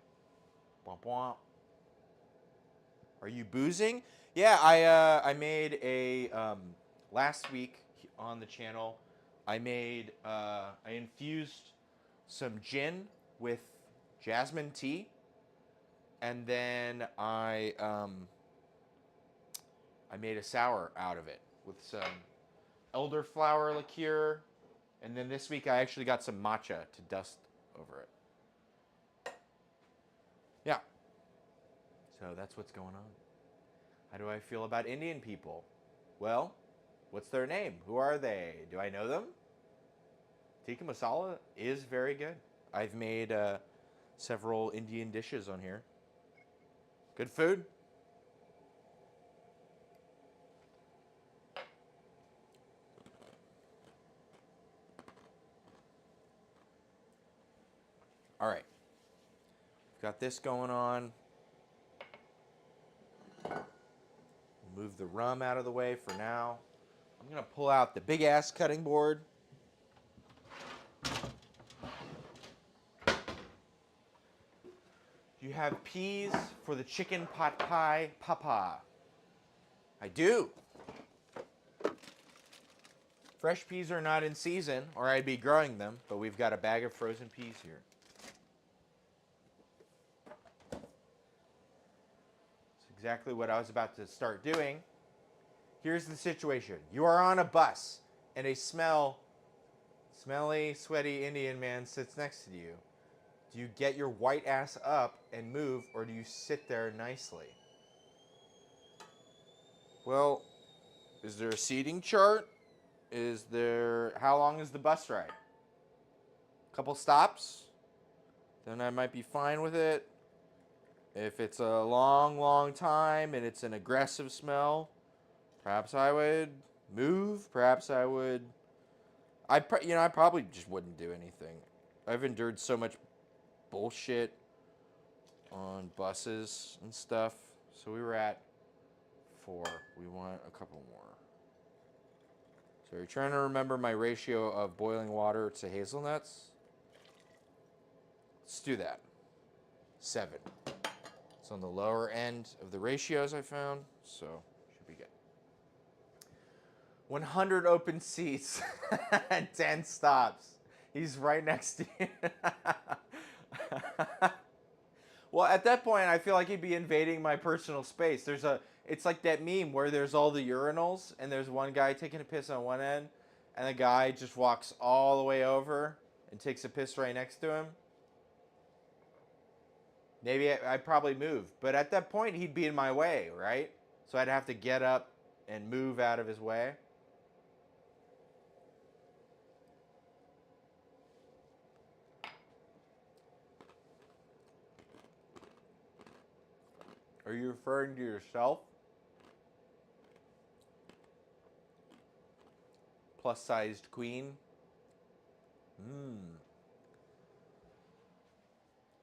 Are you boozing? Yeah, I made a last week on the channel. I infused some gin with jasmine tea, and then I made a sour out of it with some elderflower liqueur. And then this week I actually got some matcha to dust over it. Yeah. So that's what's going on. How do I feel about Indian people? Well, what's their name? Who are they? Do I know them? Tikka masala is very good. I've made several Indian dishes on here. Good food. All right. Got this going on. Move the rum out of the way for now. I'm going to pull out the big ass cutting board. Do you have peas for the chicken pot pie, papa? I do. Fresh peas are not in season, or I'd be growing them, but we've got a bag of frozen peas here. It's exactly what I was about to start doing. Here's the situation. You are on a bus, and a smelly, sweaty Indian man sits next to you. Do you get your white ass up and move, or do you sit there nicely? Well, is there a seating chart? How long is the bus ride? A couple stops? Then I might be fine with it. If it's a long, long time and it's an aggressive smell, perhaps I would move. Perhaps I would. I probably just wouldn't do anything. I've endured so much bullshit on buses and stuff. So we were at 4. We want a couple more. So you're trying to remember my ratio of boiling water to hazelnuts? Let's do that. 7. It's on the lower end of the ratios I found, so should be good. 100 open seats, 10 stops. He's right next to you. Well, at that point, I feel like he'd be invading my personal space. It's like that meme where there's all the urinals, and there's one guy taking a piss on one end, and the guy just walks all the way over and takes a piss right next to him. Maybe I'd probably move, but at that point, he'd be in my way, right? So I'd have to get up and move out of his way. Are you referring to yourself? Plus-sized queen?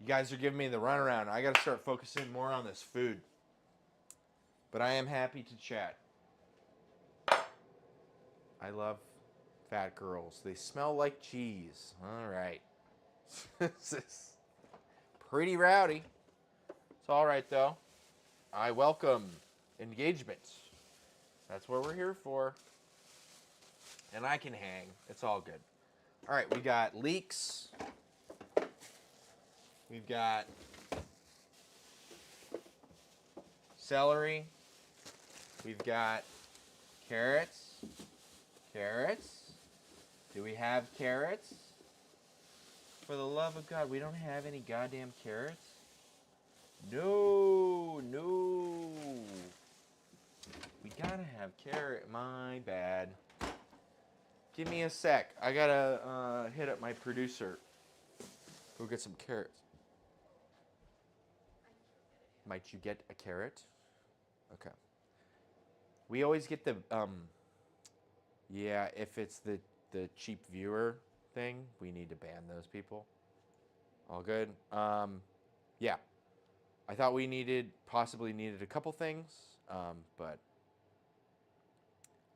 You guys are giving me the runaround. I gotta start focusing more on this food. But I am happy to chat. I love fat girls. They smell like cheese. All right. This is pretty rowdy. It's all right, though. I welcome engagement. That's what we're here for. And I can hang. It's all good. All right, we got leeks. We've got celery. We've got carrots. Carrots. Do we have carrots? For the love of God, we don't have any goddamn carrots? No. We gotta have carrot. My bad. Give me a sec. I gotta hit up my producer. Go get some carrots. Might you get a carrot? Okay. We always get the yeah, if it's the cheap viewer thing, we need to ban those people. All good. Yeah. I thought we possibly needed a couple things, but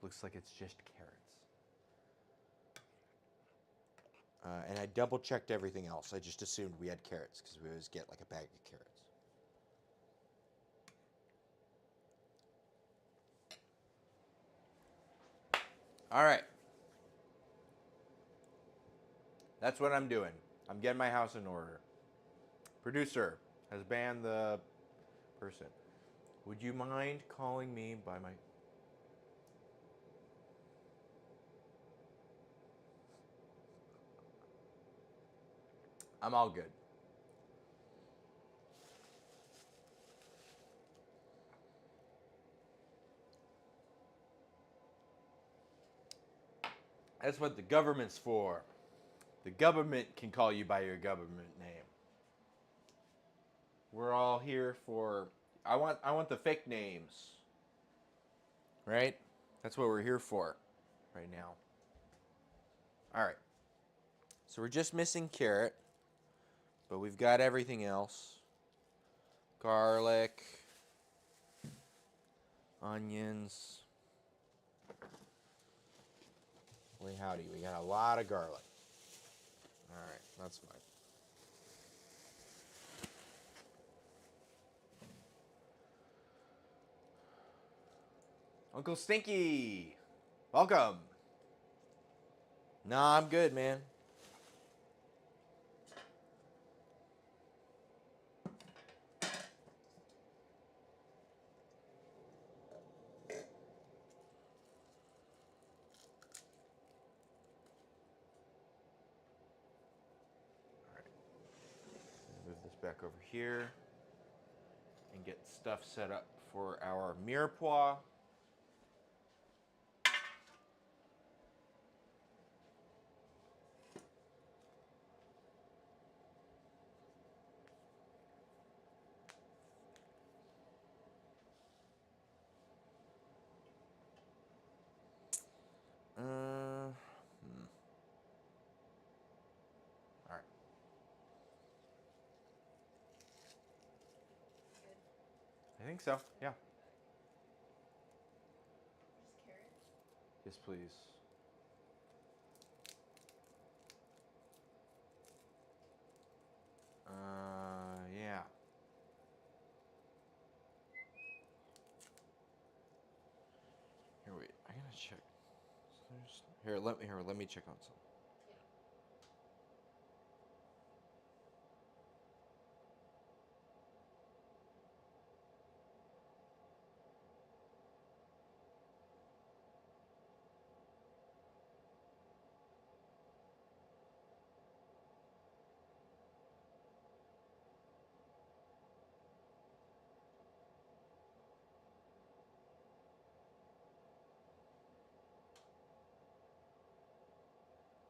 looks like it's just carrots. And I double checked everything else. I just assumed we had carrots because we always get like a bag of carrots. All right. That's what I'm doing. I'm getting my house in order. Producer has banned the person. Would you mind calling me by my... I'm all good. That's what the government's for. The government can call you by your government name. We're all here for I want the fake names. Right? That's what we're here for right now. All right. So we're just missing carrot, but we've got everything else. Garlic, onions. Holy howdy, we got a lot of garlic. All right, that's fine. Uncle Stinky, welcome. Nah, I'm good, man. All right, move this back over here and get stuff set up for our mirepoix. All right. I think so. Yeah. Just carrots. Yes, please. Yeah. Here, wait. I gotta check. Let me check on some. Yeah.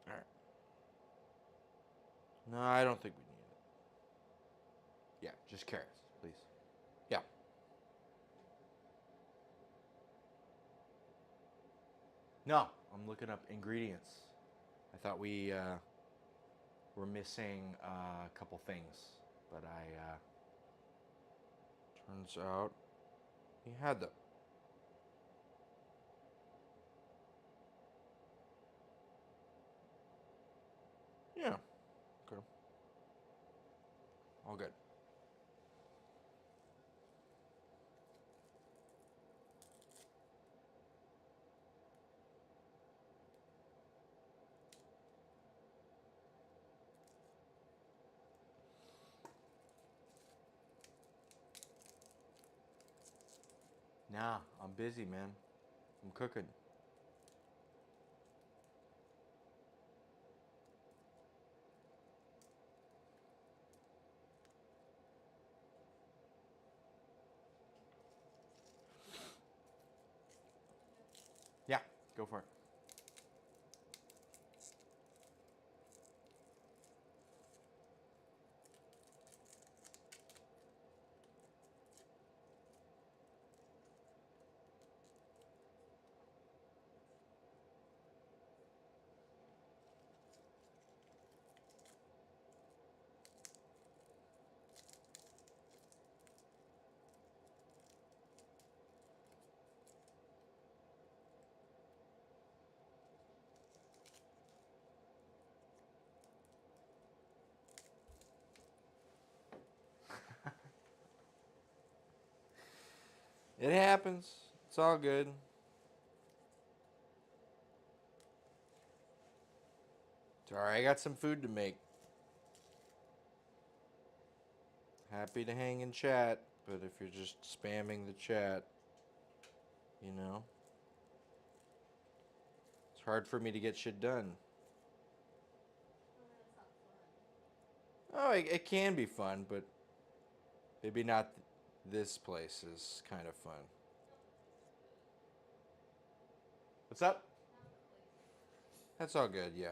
All right. No, I don't think we need it. Yeah, just carrots, please. Yeah. No, I'm looking up ingredients. I thought we were missing a couple things, but turns out we had them. Yeah. Okay. All good. Nah, I'm busy, man. I'm cooking. Yeah, go for it. It happens. It's all good. It's all right. I got some food to make. Happy to hang and chat, but if you're just spamming the chat, you know, it's hard for me to get shit done. Oh, that's not fun. No, it can be fun, but maybe not this place is kind of fun. What's up? That's all good, yeah.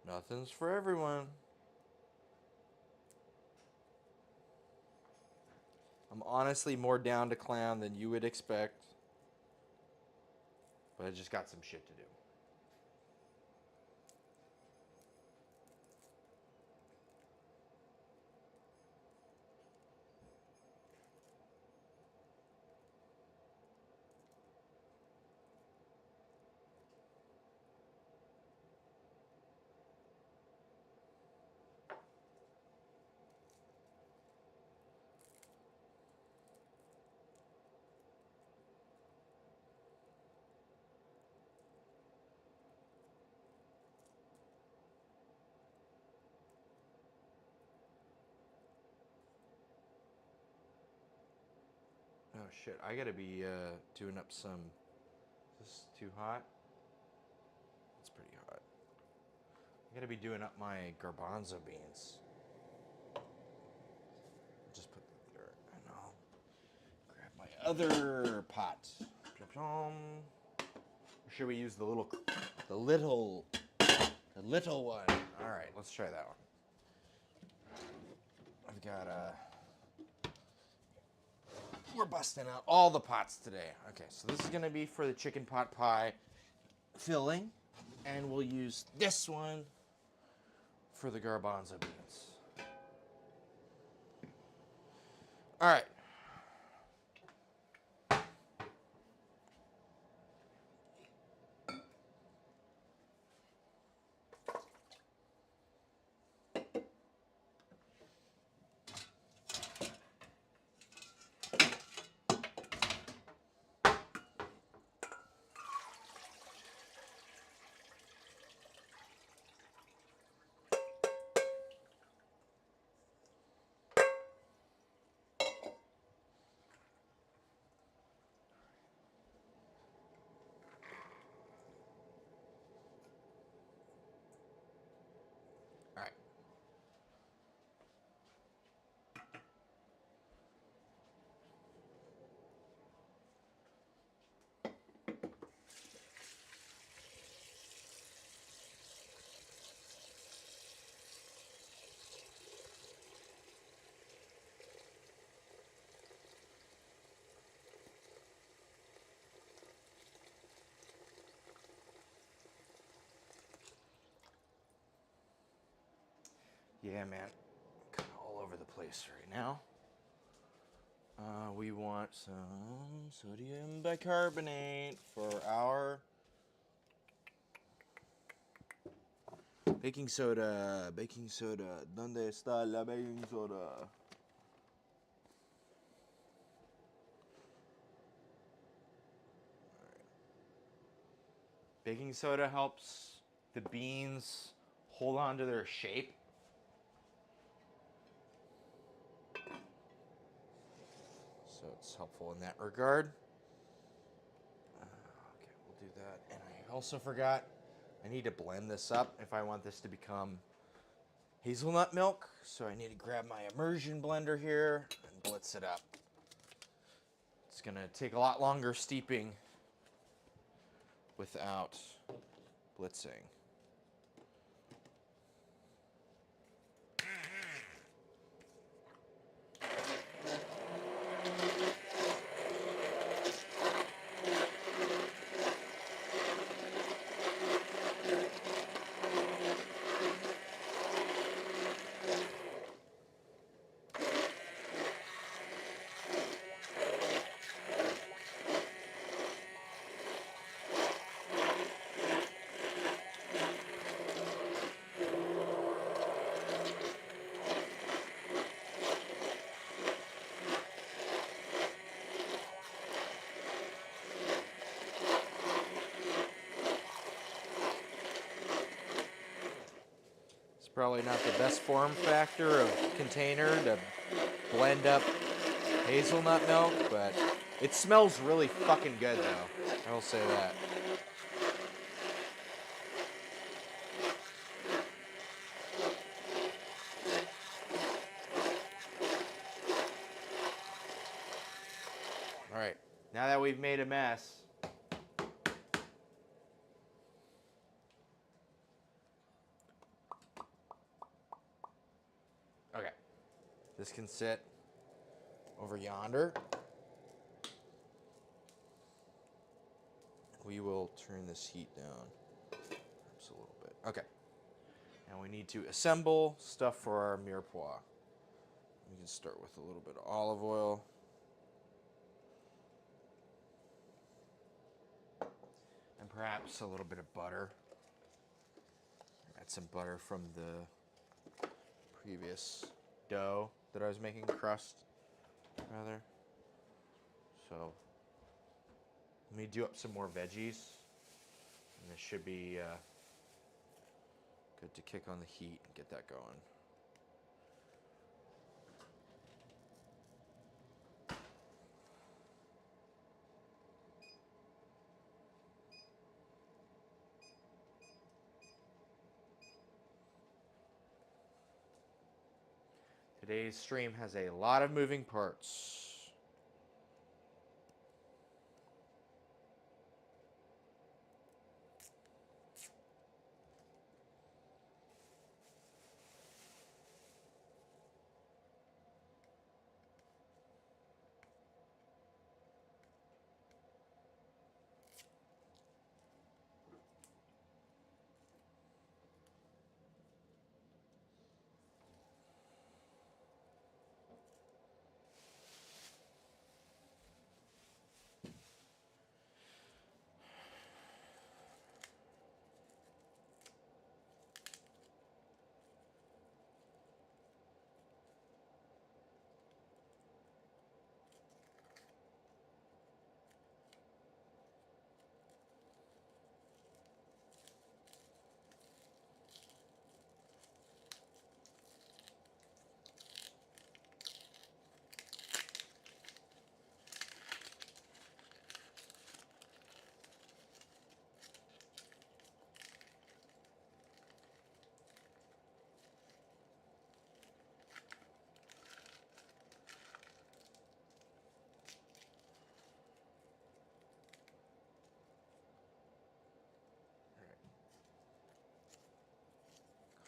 Nothing's for everyone. I'm honestly more down to clown than you would expect. But I just got some shit to do. Oh shit, I gotta be doing up some. Is this too hot? It's pretty hot. I gotta be doing up my garbanzo beans. Just put that there, and I'll grab my other pot. Or should we use the little one? All right, let's try that one. I've got we're busting out all the pots today. Okay, so this is gonna be for the chicken pot pie filling, and we'll use this one for the garbanzo beans. All right. All right. Yeah, man. Kind of all over the place right now. We want some sodium bicarbonate for our baking soda. Baking soda. ¿Dónde está la baking soda? Baking soda helps the beans hold on to their shape. So it's helpful in that regard. Okay, we'll do that. And I also forgot, I need to blend this up if I want this to become hazelnut milk. So I need to grab my immersion blender here and blitz it up. It's going to take a lot longer steeping without blitzing. Probably not the best form factor of container to blend up hazelnut milk, but it smells really fucking good though. I will say that. we've made a mess. Okay. This can sit over yonder. We will turn this heat down perhaps a little bit. Okay. And we need to assemble stuff for our mirepoix. We can start with a little bit of olive oil. And perhaps a little bit of butter. Add some butter from the previous dough that I was making, crust, rather. So, let me do up some more veggies. And this should be good to kick on the heat and get that going. Today's stream has a lot of moving parts.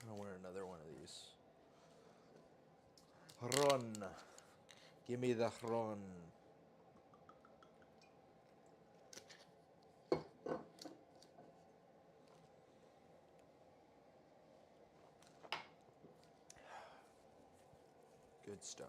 I want another one of these. Ron. Give me the ron. Good stuff.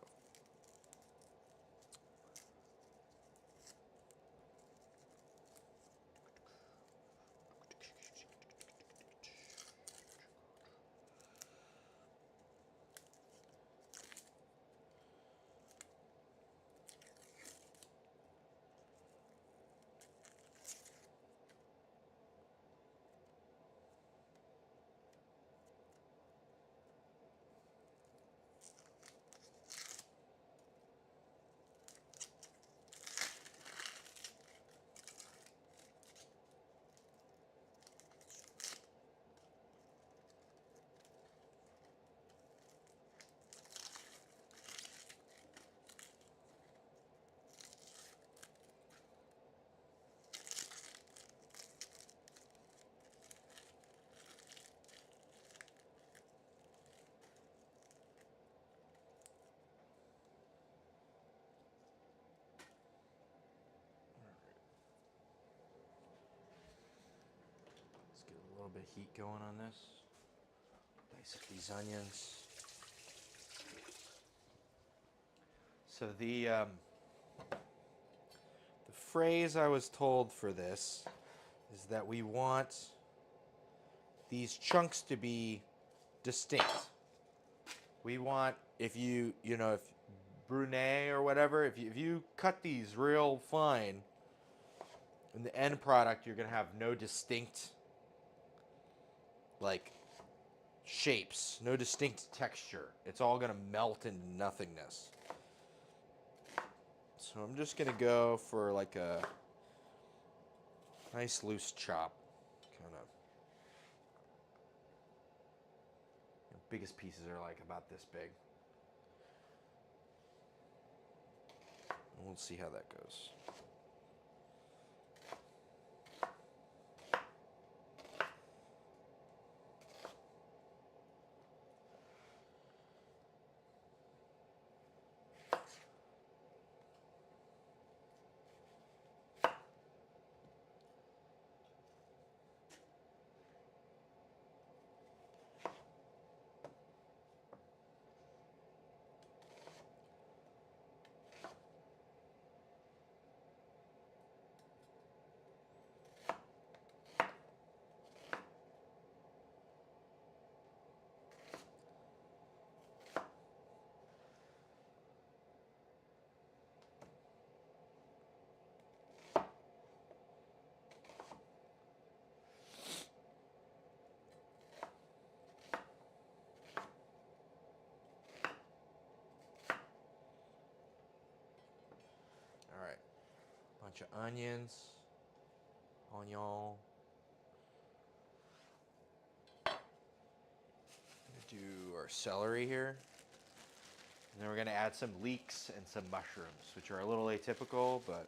Let's get a little bit of heat going on this. Dice up these onions. So the phrase I was told for this is that we want these chunks to be distinct. We want, if if brunet or whatever, if you cut these real fine, in the end product, you're going to have no distinct, like, shapes, no distinct texture. It's all going to melt into nothingness. So I'm just going to go for, like, a nice loose chop, kind of. The biggest pieces are, like, about this big. And we'll see how that goes. Bunch of onions. Onion. Do our celery here. And then we're going to add some leeks and some mushrooms, which are a little atypical, but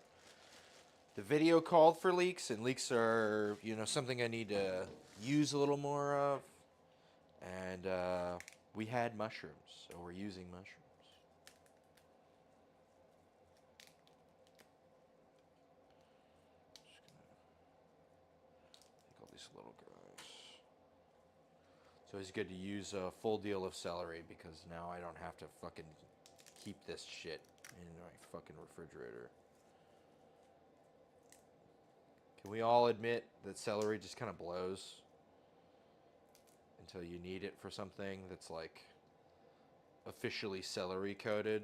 the video called for leeks, and leeks are, something I need to use a little more of. And we had mushrooms, so we're using mushrooms. Just gonna take all these little guys. It's always good to use a full deal of celery because now I don't have to fucking keep this shit in my fucking refrigerator. Can we all admit that celery just kind of blows until you need it for something that's like officially celery coated?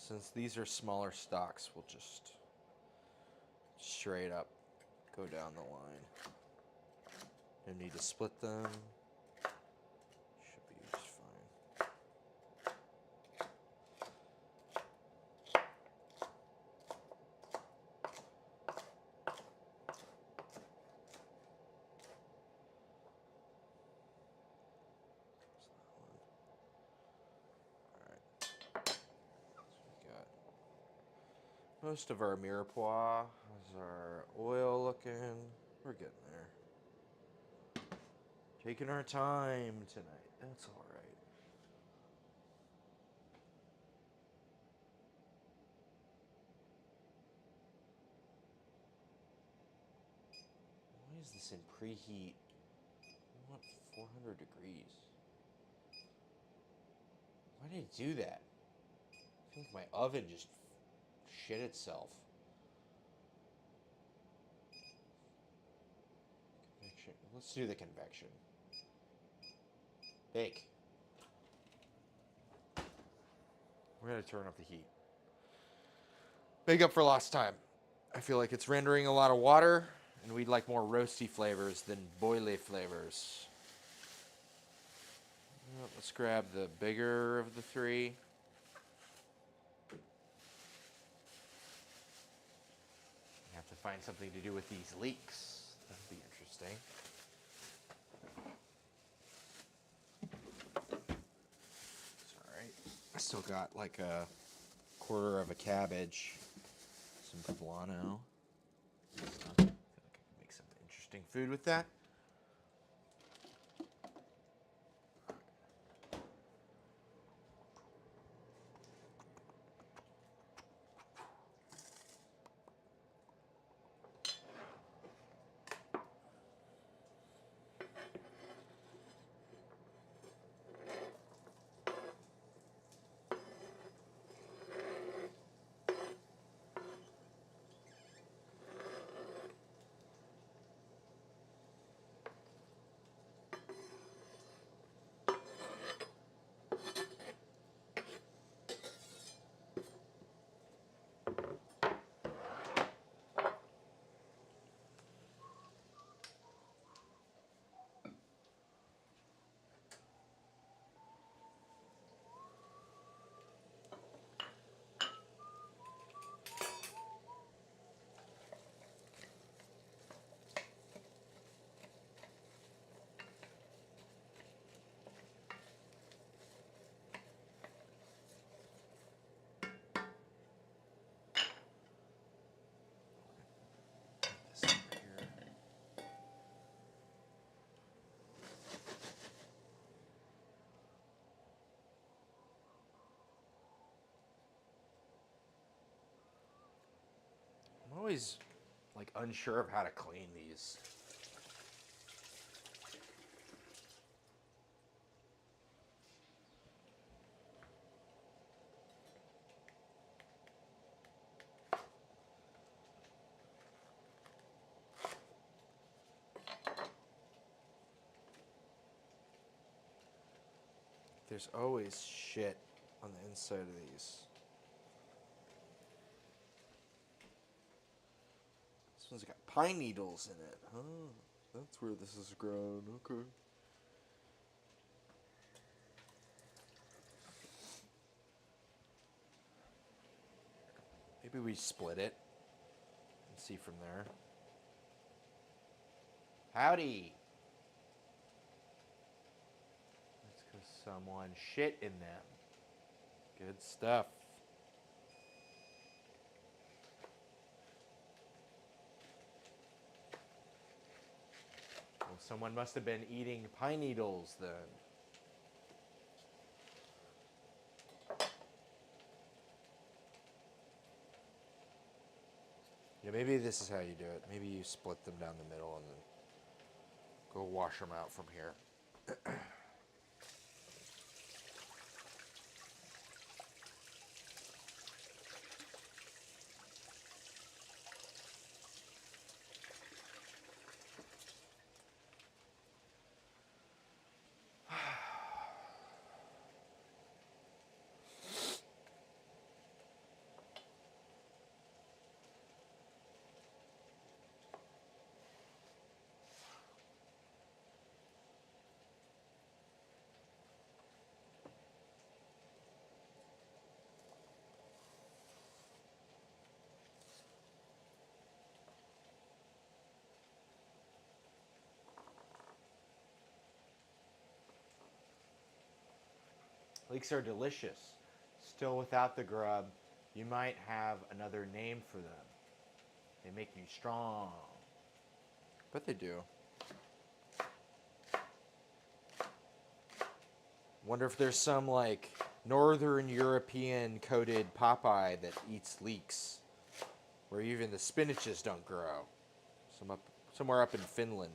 Since these are smaller stalks, we'll just straight up go down the line. No need to split them. Should be just fine. Most of our mirepoix is our oil looking. We're getting there. Taking our time tonight. That's all right. Why is this in preheat? I want 400 degrees. Why did it do that? I feel like my oven just shit itself. Convection. Let's do the convection. Bake. We're gonna turn up the heat. Make up for lost time. I feel like it's rendering a lot of water, and we'd like more roasty flavors than boily flavors. Let's grab the bigger of the three. I have to find something to do with these leeks. That'll be interesting. It's alright. I still got like a quarter of a cabbage. Some poblano. I feel like I can make some interesting food with that. always like unsure of how to clean these. There's always shit on the inside of these. This one's got pine needles in it. Oh, that's where this is grown. Okay. Maybe we split it and see from there. Howdy. That's because someone shit in them. Good stuff. Well, someone must have been eating pine needles then. Yeah, maybe this is how you do it. Maybe you split them down the middle and then go wash them out from here. Leeks are delicious. Still without the grub, you might have another name for them. They make you strong. But they do. Wonder if there's some like Northern European coated Popeye that eats leeks, where even the spinaches don't grow. Somewhere up in Finland.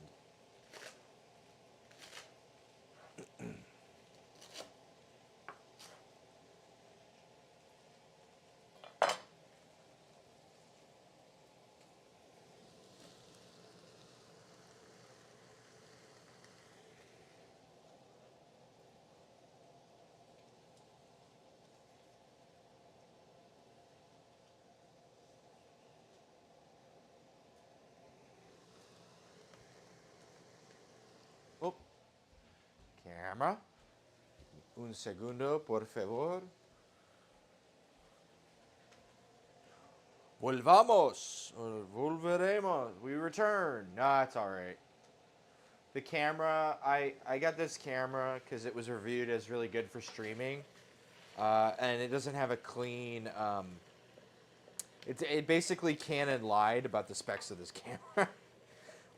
Oh, camera. Un segundo, por favor. Volvamos. Volveremos. We return. Nah, it's alright. The camera, I got this camera because it was reviewed as really good for streaming. And it doesn't have a clean... It basically Canon lied about the specs of this camera.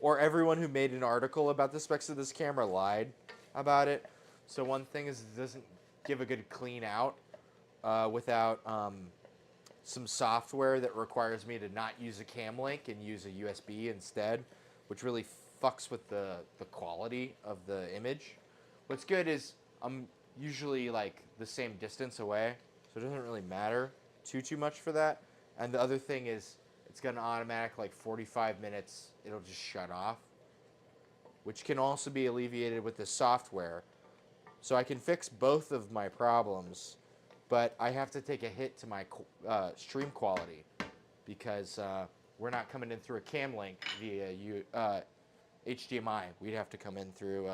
Or everyone who made an article about the specs of this camera lied about it. So one thing is it doesn't give a good clean out without some software that requires me to not use a cam link and use a USB instead, which really fucks with the quality of the image. What's good is I'm usually like the same distance away, so it doesn't really matter too much for that. And the other thing is it's got an automatic like 45 minutes, it'll just shut off, which can also be alleviated with the software. So I can fix both of my problems, but I have to take a hit to my stream quality because we're not coming in through a cam link via HDMI. We'd have to come in through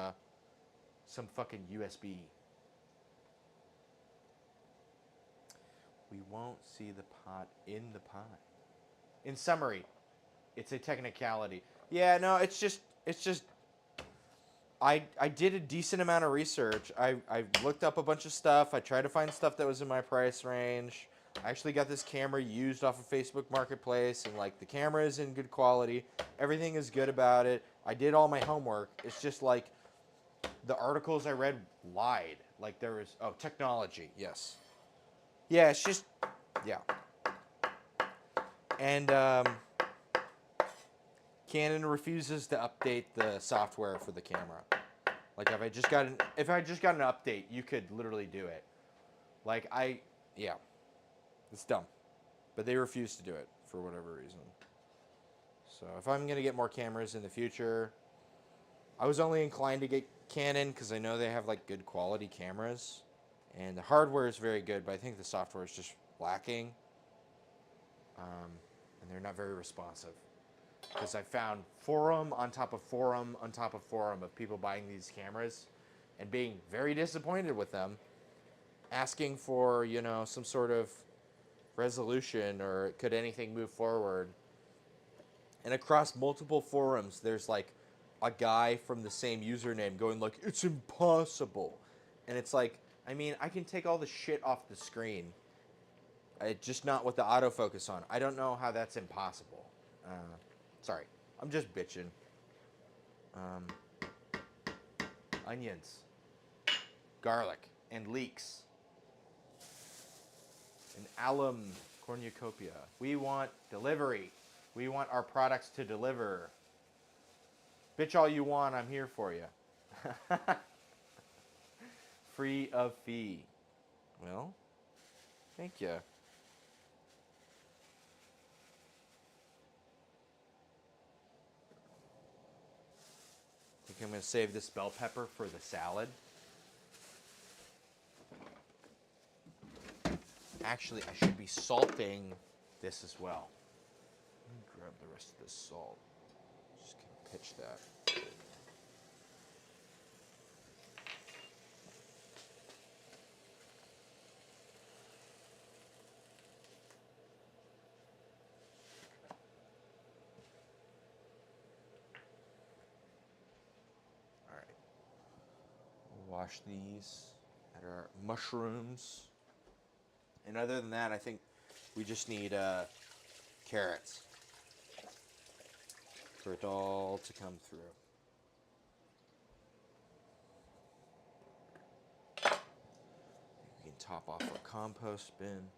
some fucking USB. We won't see the pot in the pie. In summary, it's a technicality. Yeah, no, it's just I did a decent amount of research. I looked up a bunch of stuff. I tried to find stuff that was in my price range. I actually got this camera used off of Facebook Marketplace, and like the camera is in good quality. Everything is good about it. I did all my homework. It's just like the articles I read lied. Like there was technology, yes. Yeah, it's just yeah. And Canon refuses to update the software for the camera. Like if I just got an update, you could literally do it. Yeah, it's dumb, but they refuse to do it for whatever reason. So if I'm gonna get more cameras in the future, I was only inclined to get Canon because I know they have like good quality cameras, and the hardware is very good, but I think the software is just lacking, and they're not very responsive. Because I found forum on top of forum on top of forum of people buying these cameras and being very disappointed with them, asking for, some sort of resolution or could anything move forward. And across multiple forums, there's like a guy from the same username going like, it's impossible. And it's like, I mean, I can take all the shit off the screen. Just not with the autofocus on. I don't know how that's impossible. Sorry, I'm just bitching. Onions, garlic, and leeks. An alum cornucopia. We want delivery. We want our products to deliver. Bitch all you want, I'm here for you. Free of fee. Well, thank you. I think I'm going to save this bell pepper for the salad. Actually, I should be salting this as well. Let me grab the rest of this salt. Just gonna pitch that. All right. We'll wash these. Add our mushrooms. And other than that, I think we just need carrots for it all to come through. We can top off our compost bin.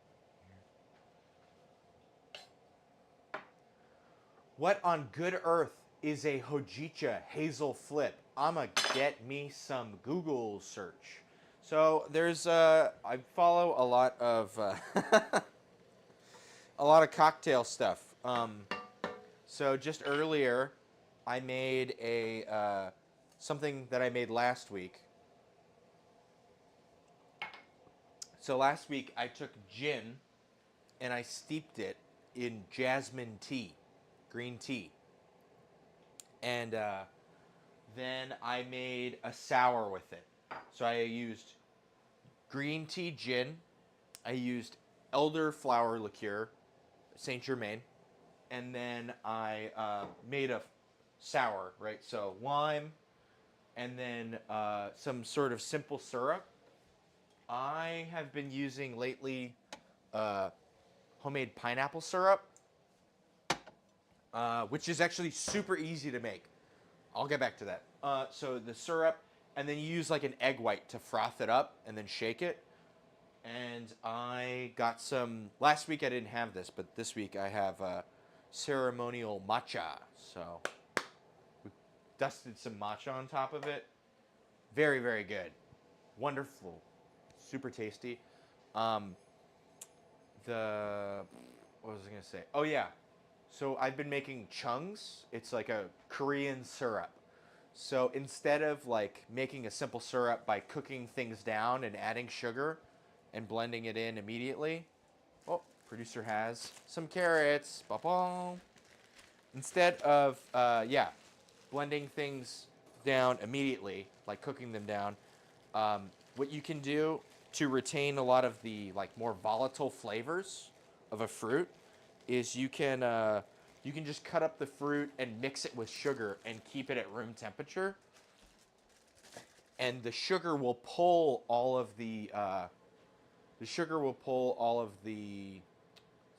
What on good earth is a hojicha hazel flip? I'ma get me some Google search. So there's I follow a lot of a lot of cocktail stuff. So just earlier, I made a something that I made last week. So last week I took gin and I steeped it in jasmine tea, green tea, and then I made a sour with it. So I used green tea gin, I used elderflower liqueur, Saint Germain, and then I made a sour, right? So lime, and then some sort of simple syrup. I have been using lately homemade pineapple syrup, which is actually super easy to make. I'll get back to that. So the syrup, and then you use like an egg white to froth it up and then shake it. And I got some, last week I didn't have this, but this week I have ceremonial matcha. So we dusted some matcha on top of it. Very, very good. Wonderful. Super tasty. What was I going to say? Oh, yeah. So I've been making chungs. It's like a Korean syrup. So instead of like making a simple syrup by cooking things down and adding sugar and blending it in immediately. Oh, producer has some carrots. Ba-bom. Instead of, blending things down immediately, like cooking them down, what you can do to retain a lot of the like more volatile flavors of a fruit is you can just cut up the fruit and mix it with sugar and keep it at room temperature, and the sugar will pull all of the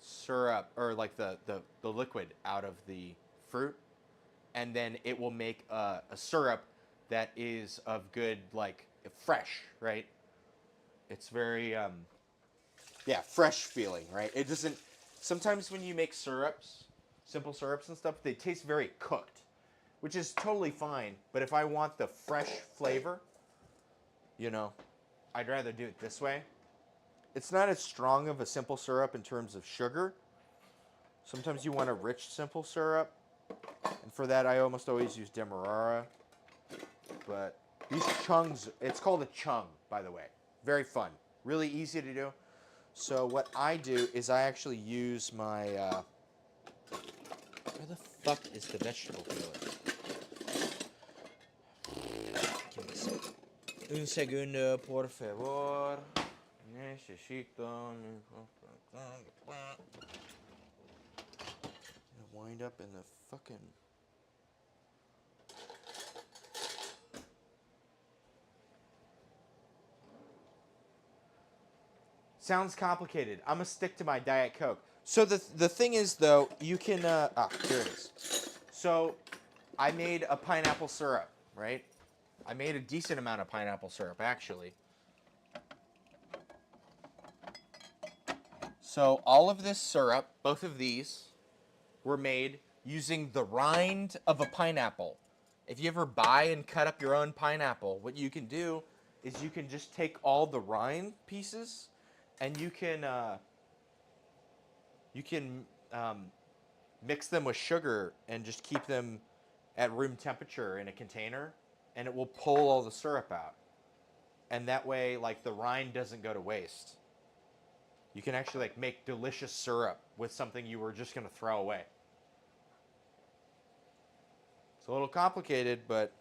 syrup or like the liquid out of the fruit, and then it will make a syrup that is of good, like fresh, right? It's very fresh feeling, right? It doesn't. Sometimes when you make syrups, simple syrups and stuff, they taste very cooked, which is totally fine. But if I want the fresh flavor, you know, I'd rather do it this way. It's not as strong of a simple syrup in terms of sugar. Sometimes you want a rich simple syrup, and for that I almost always use Demerara. But these chungs, it's called a chung, by the way. Very fun, really easy to do. So what I do is I actually use my, where the fuck is the vegetable peeler? Give me a second. Un segundo, por favor. Necesito. Wind up in the fucking. Sounds complicated. I'm gonna stick to my Diet Coke. So the thing is though, you can here it is. So I made a pineapple syrup, right? I made a decent amount of pineapple syrup actually. So all of this syrup, both of these, were made using the rind of a pineapple. If you ever buy and cut up your own pineapple, what you can do is you can just take all the rind pieces and you can mix them with sugar and just keep them at room temperature in a container, and it will pull all the syrup out. And that way, like, the rind doesn't go to waste. You can actually like make delicious syrup with something you were just gonna throw away. It's a little complicated, but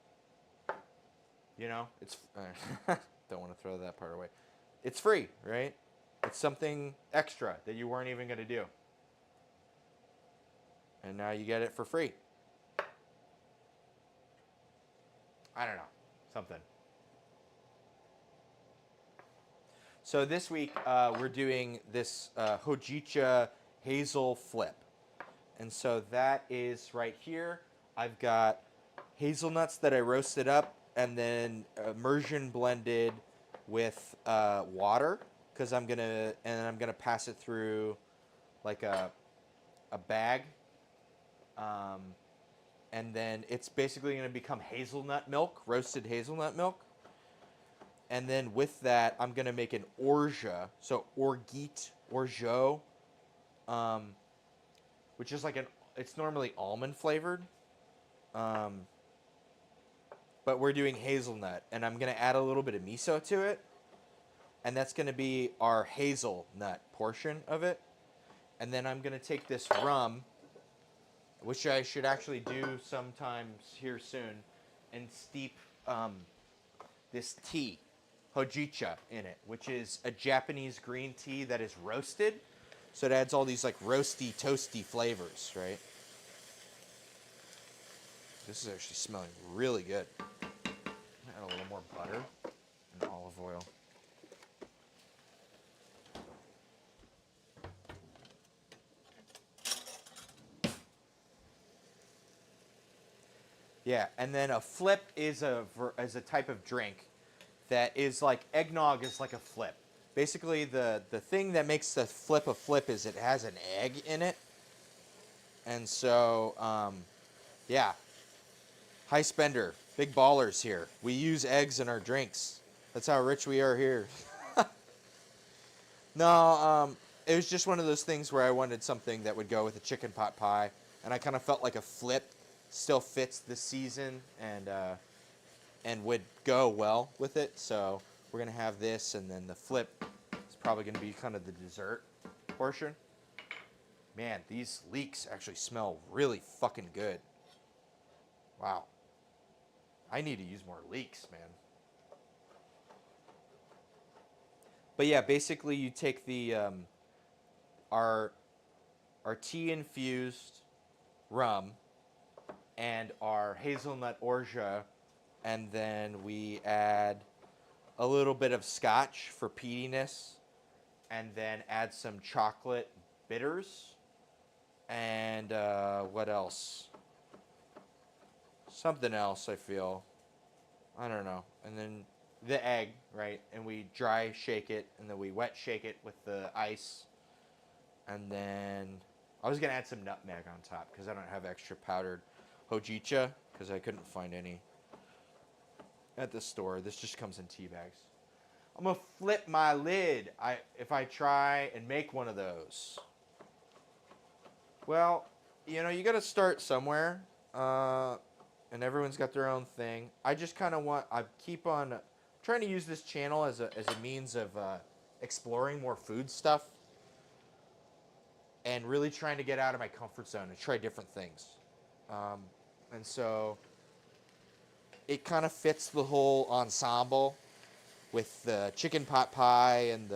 you know, it's don't want to throw that part away. It's free, right? It's something extra that you weren't even gonna do, and now you get it for free. I don't know, something. So this week we're doing this hojicha hazel flip. And so that is right here. I've got hazelnuts that I roasted up and then immersion blended with water, because I'm gonna pass it through like a bag, and then it's basically gonna become hazelnut milk, roasted hazelnut milk. And then with that, I'm going to make an orgeat, so orgeat, which is like it's normally almond flavored. But we're doing hazelnut, and I'm going to add a little bit of miso to it. And that's going to be our hazelnut portion of it. And then I'm going to take this rum, which I should actually do sometimes here soon, and steep this tea, hojicha, in it, which is a Japanese green tea that is roasted. So it adds all these like roasty, toasty flavors, right? This is actually smelling really good. Add a little more butter and olive oil. Yeah, and then a flip is a type of drink that is like eggnog is like a flip. Basically, the thing that makes the flip a flip is it has an egg in it. And so, yeah, high spender, big ballers here. We use eggs in our drinks. That's how rich we are here. No, it was just one of those things where I wanted something that would go with a chicken pot pie, and I kind of felt like a flip still fits the season and would go well with it. So we're gonna have this, and then the flip is probably gonna be kind of the dessert portion. Man, these leeks actually smell really fucking good. Wow. I need to use more leeks, man. But yeah, basically you take the our tea infused rum and our hazelnut orgeat, and then we add a little bit of scotch for peatiness, and then add some chocolate bitters, and what else? Something else, I feel. I don't know. And then the egg, right? And we dry shake it, and then we wet shake it with the ice, and then I was gonna add some nutmeg on top because I don't have extra powdered hojicha because I couldn't find any at the store. This just comes in tea bags. I'm gonna flip my lid. If I try and make one of those. Well, you got to start somewhere, and everyone's got their own thing. I just kind of I keep on trying to use this channel as a means of exploring more food stuff, and really trying to get out of my comfort zone and try different things. And so it kind of fits the whole ensemble with the chicken pot pie and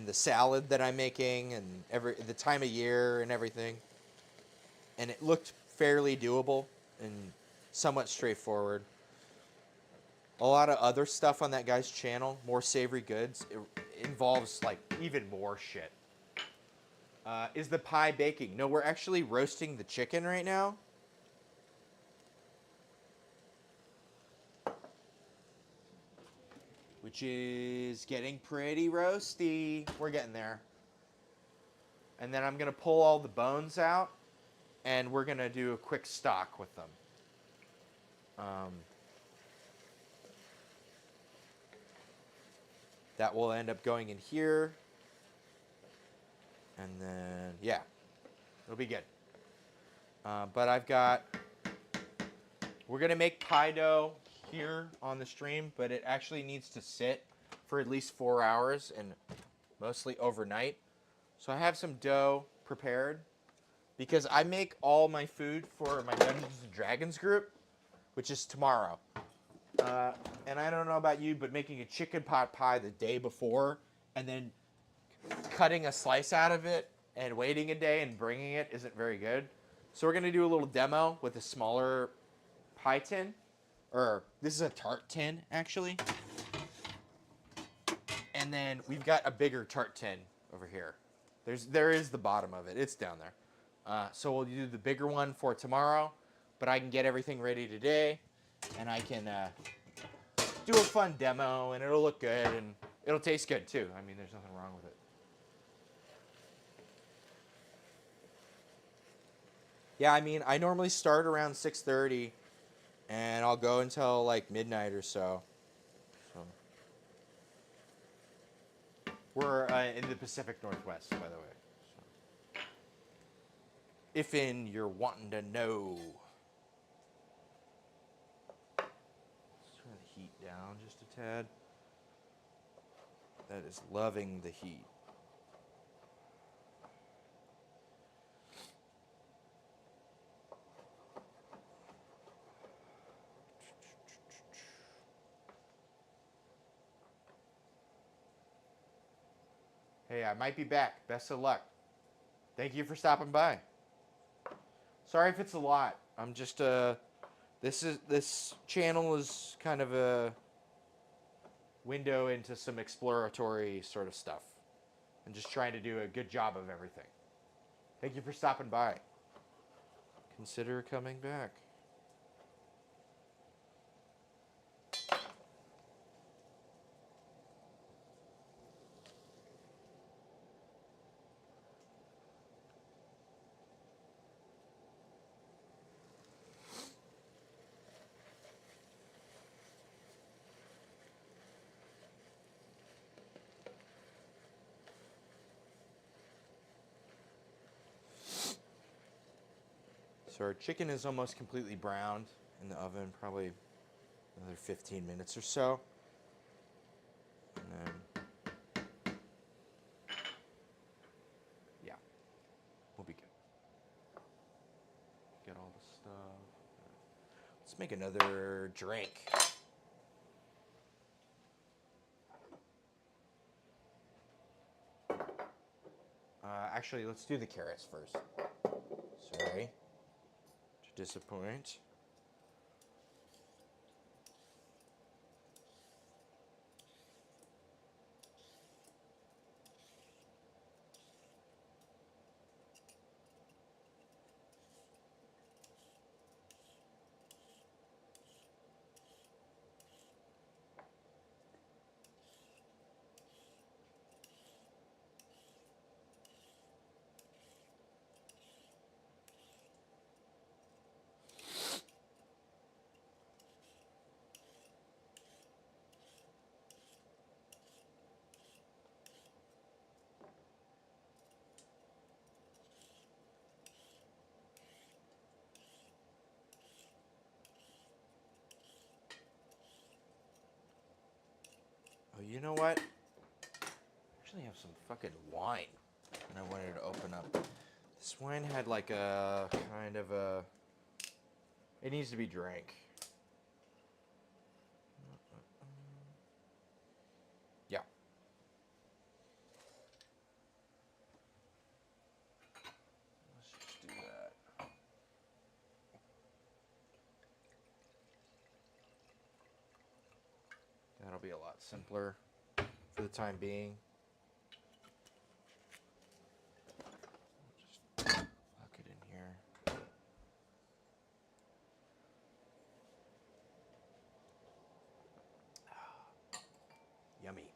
the salad that I'm making and the time of year and everything. And it looked fairly doable and somewhat straightforward. A lot of other stuff on that guy's channel, more savory goods, it involves like even more shit. Is the pie baking? No, we're actually roasting the chicken right now. Which is getting pretty roasty. We're getting there. And then I'm going to pull all the bones out, and we're going to do a quick stock with them. That will end up going in here. And then, yeah, it'll be good. But we're going to make pie dough here on the stream, but it actually needs to sit for at least 4 hours and mostly overnight. So I have some dough prepared because I make all my food for my Dungeons and Dragons group, which is tomorrow. And I don't know about you, but making a chicken pot pie the day before and then cutting a slice out of it and waiting a day and bringing it isn't very good. So we're going to do a little demo with a smaller pie tin. Or this is a tart tin, actually. And then we've got a bigger tart tin over here. There is the bottom of it. It's down there. So we'll do the bigger one for tomorrow. But I can get everything ready today. And I can do a fun demo. And it'll look good. And it'll taste good, too. I mean, there's nothing wrong with it. Yeah, I mean, I normally start around 6:30. And I'll go until like midnight or so. We're in the Pacific Northwest, by the way. So. If you're wanting to know. Let's turn the heat down just a tad. That is loving the heat. Hey, I might be back. Best of luck. Thank you for stopping by. Sorry if it's a lot. I'm just this channel is kind of a window into some exploratory sort of stuff. I'm just trying to do a good job of everything. Thank you for stopping by. Consider coming back. So our chicken is almost completely browned in the oven, probably another 15 minutes or so. And then, yeah, we'll be good. Get all the stuff. Let's make another drink. Actually, let's do the carrots first. Sorry to disappoint. you know what? I actually have some fucking wine. And I wanted to open up. This wine had like a kind of a. It needs to be drank. Yeah. Let's just do that. That'll be a lot simpler for the time being. Just lock it in here. Yummy.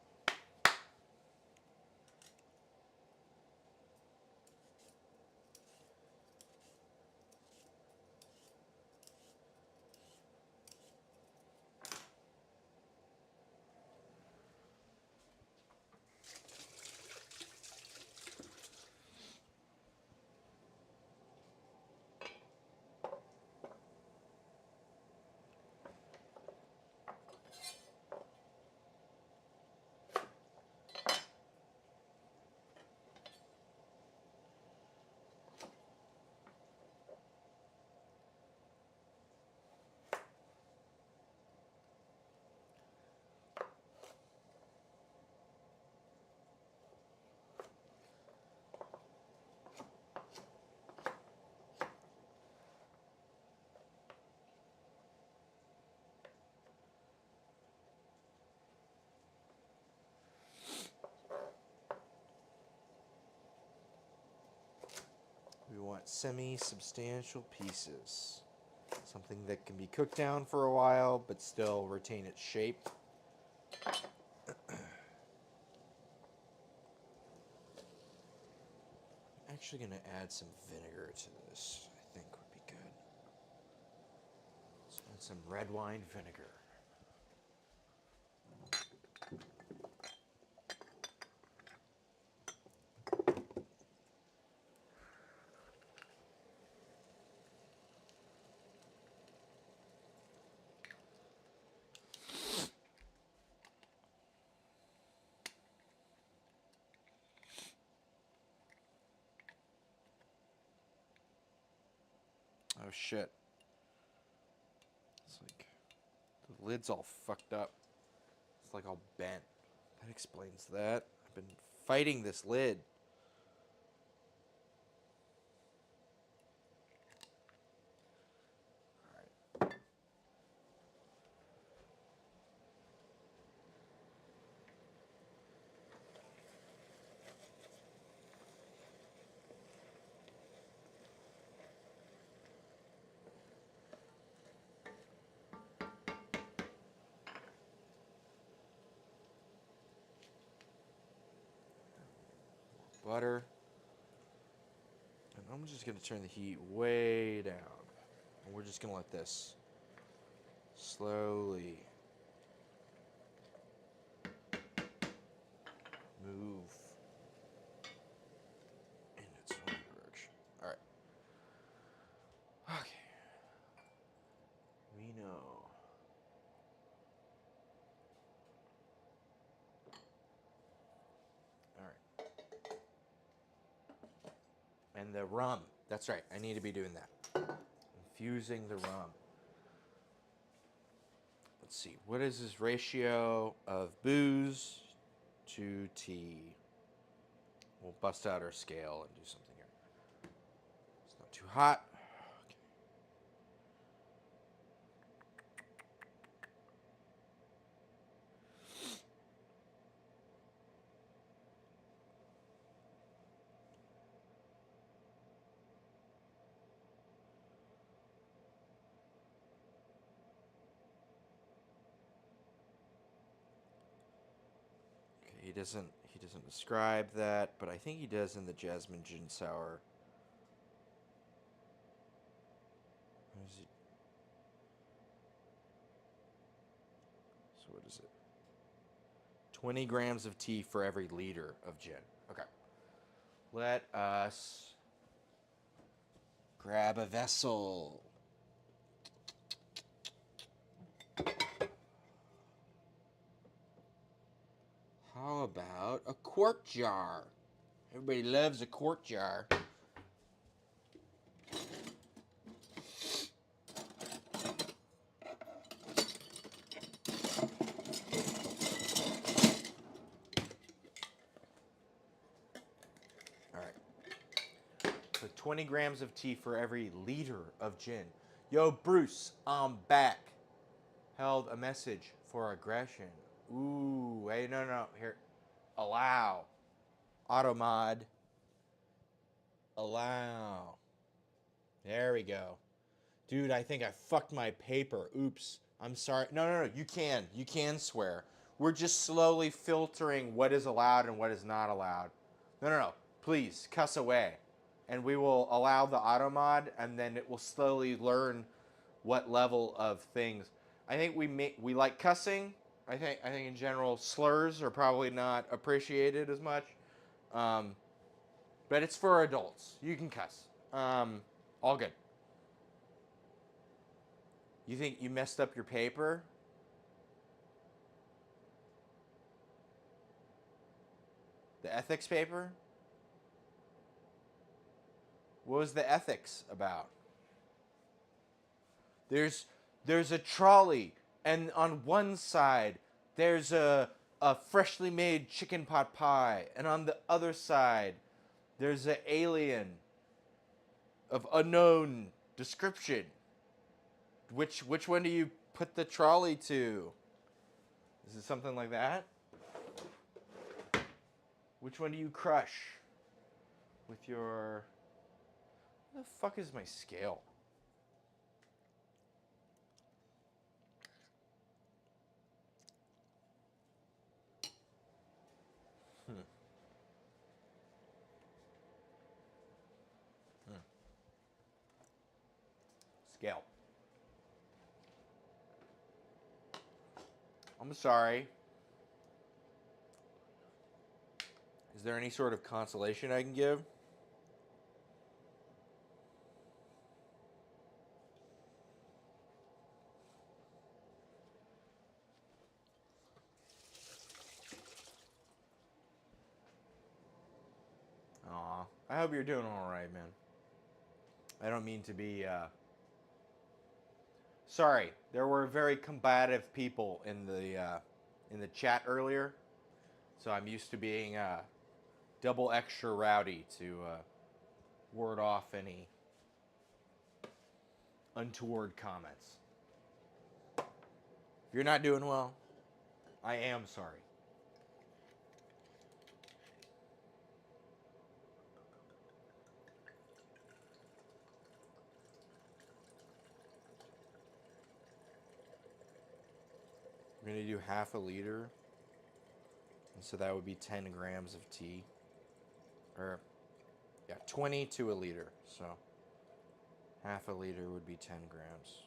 We want semi-substantial pieces. Something that can be cooked down for a while, but still retain its shape. I'm actually going to add some vinegar to this, I think would be good. Let's add some red wine vinegar. Oh shit. It's like the lid's all fucked up. It's like all bent. That explains that. I've been fighting this lid. Alright. Butter. And I'm just going to turn the heat way down. And we're just going to let this slowly move in its own direction. Alright. Okay. We know. Alright. And the rum. That's right. I need to be doing that. Infusing the rum. Let's see. What is this ratio of booze to tea? We'll bust out our scale and do something here. It's not too hot. He doesn't describe that, but I think he does in the Jasmine Gin Sour. What is it? So what is it? 20 grams of tea for every liter of gin. Okay. Let us grab a vessel. about a quart jar? Everybody loves a quart jar. All right. So 20 grams of tea for every liter of gin. Yo, Bruce, I'm back. Held a message for aggression. Ooh, wait, no. Here. Allow. Auto mod. Allow. There we go. Dude, I think I fucked my paper. Oops. I'm sorry. No. You can swear. We're just slowly filtering what is allowed and what is not allowed. No. Please, cuss away. And we will allow the auto mod, and then it will slowly learn what level of things. I think we like cussing. I think in general slurs are probably not appreciated as much. But it's for adults. You can cuss. All good. You think you messed up your paper? The ethics paper? What was the ethics about? There's a trolley, and on one side there's a freshly made chicken pot pie, and on the other side there's an alien of unknown description. Which one do you put the trolley to? Is it something like that? Which one do you crush with your... Where the fuck is my scale? Scale. I'm sorry. Is there any sort of consolation I can give? Aw, I hope you're doing all right, man. I don't mean to be, Sorry, there were very combative people in the chat earlier, so I'm used to being double extra rowdy to ward off any untoward comments. If you're not doing well, I am sorry. We're going to do half a liter. And so that would be 10 grams of tea. Or, yeah, 20 to a liter. So half a liter would be 10 grams.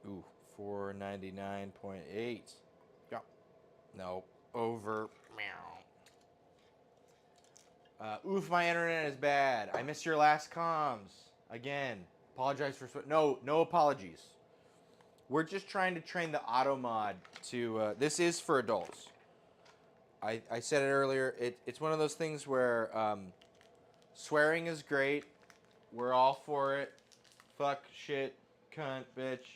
Ooh, 499.8. Yeah. No, over. Meow. Oof, my internet is bad. I missed your last comms. Again, apologize for... No apologies. We're just trying to train the auto mod to... this is for adults. I said it earlier. It's one of those things where swearing is great. We're all for it. Fuck, shit, cunt, bitch.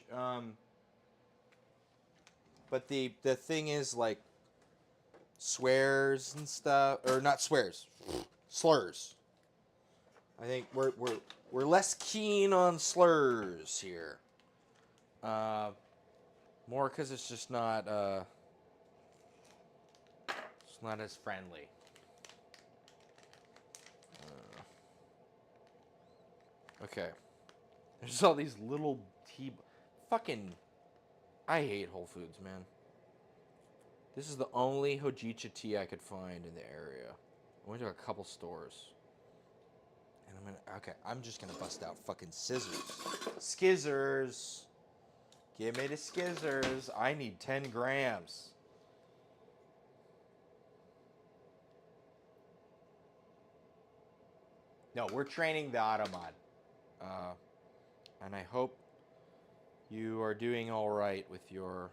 But the thing is, like, swears and stuff... Or not swears. Slurs. I think we're less keen on slurs here. More because it's just not it's not as friendly. Okay. There's all these little tea. Fucking. I hate Whole Foods, man. This is the only hojicha tea I could find in the area. I went to a couple stores. And I'm just gonna bust out fucking scissors. Skizzers. Give me the skizzers. I need 10 grams. No, we're training the auto mod. And I hope you are doing all right with your.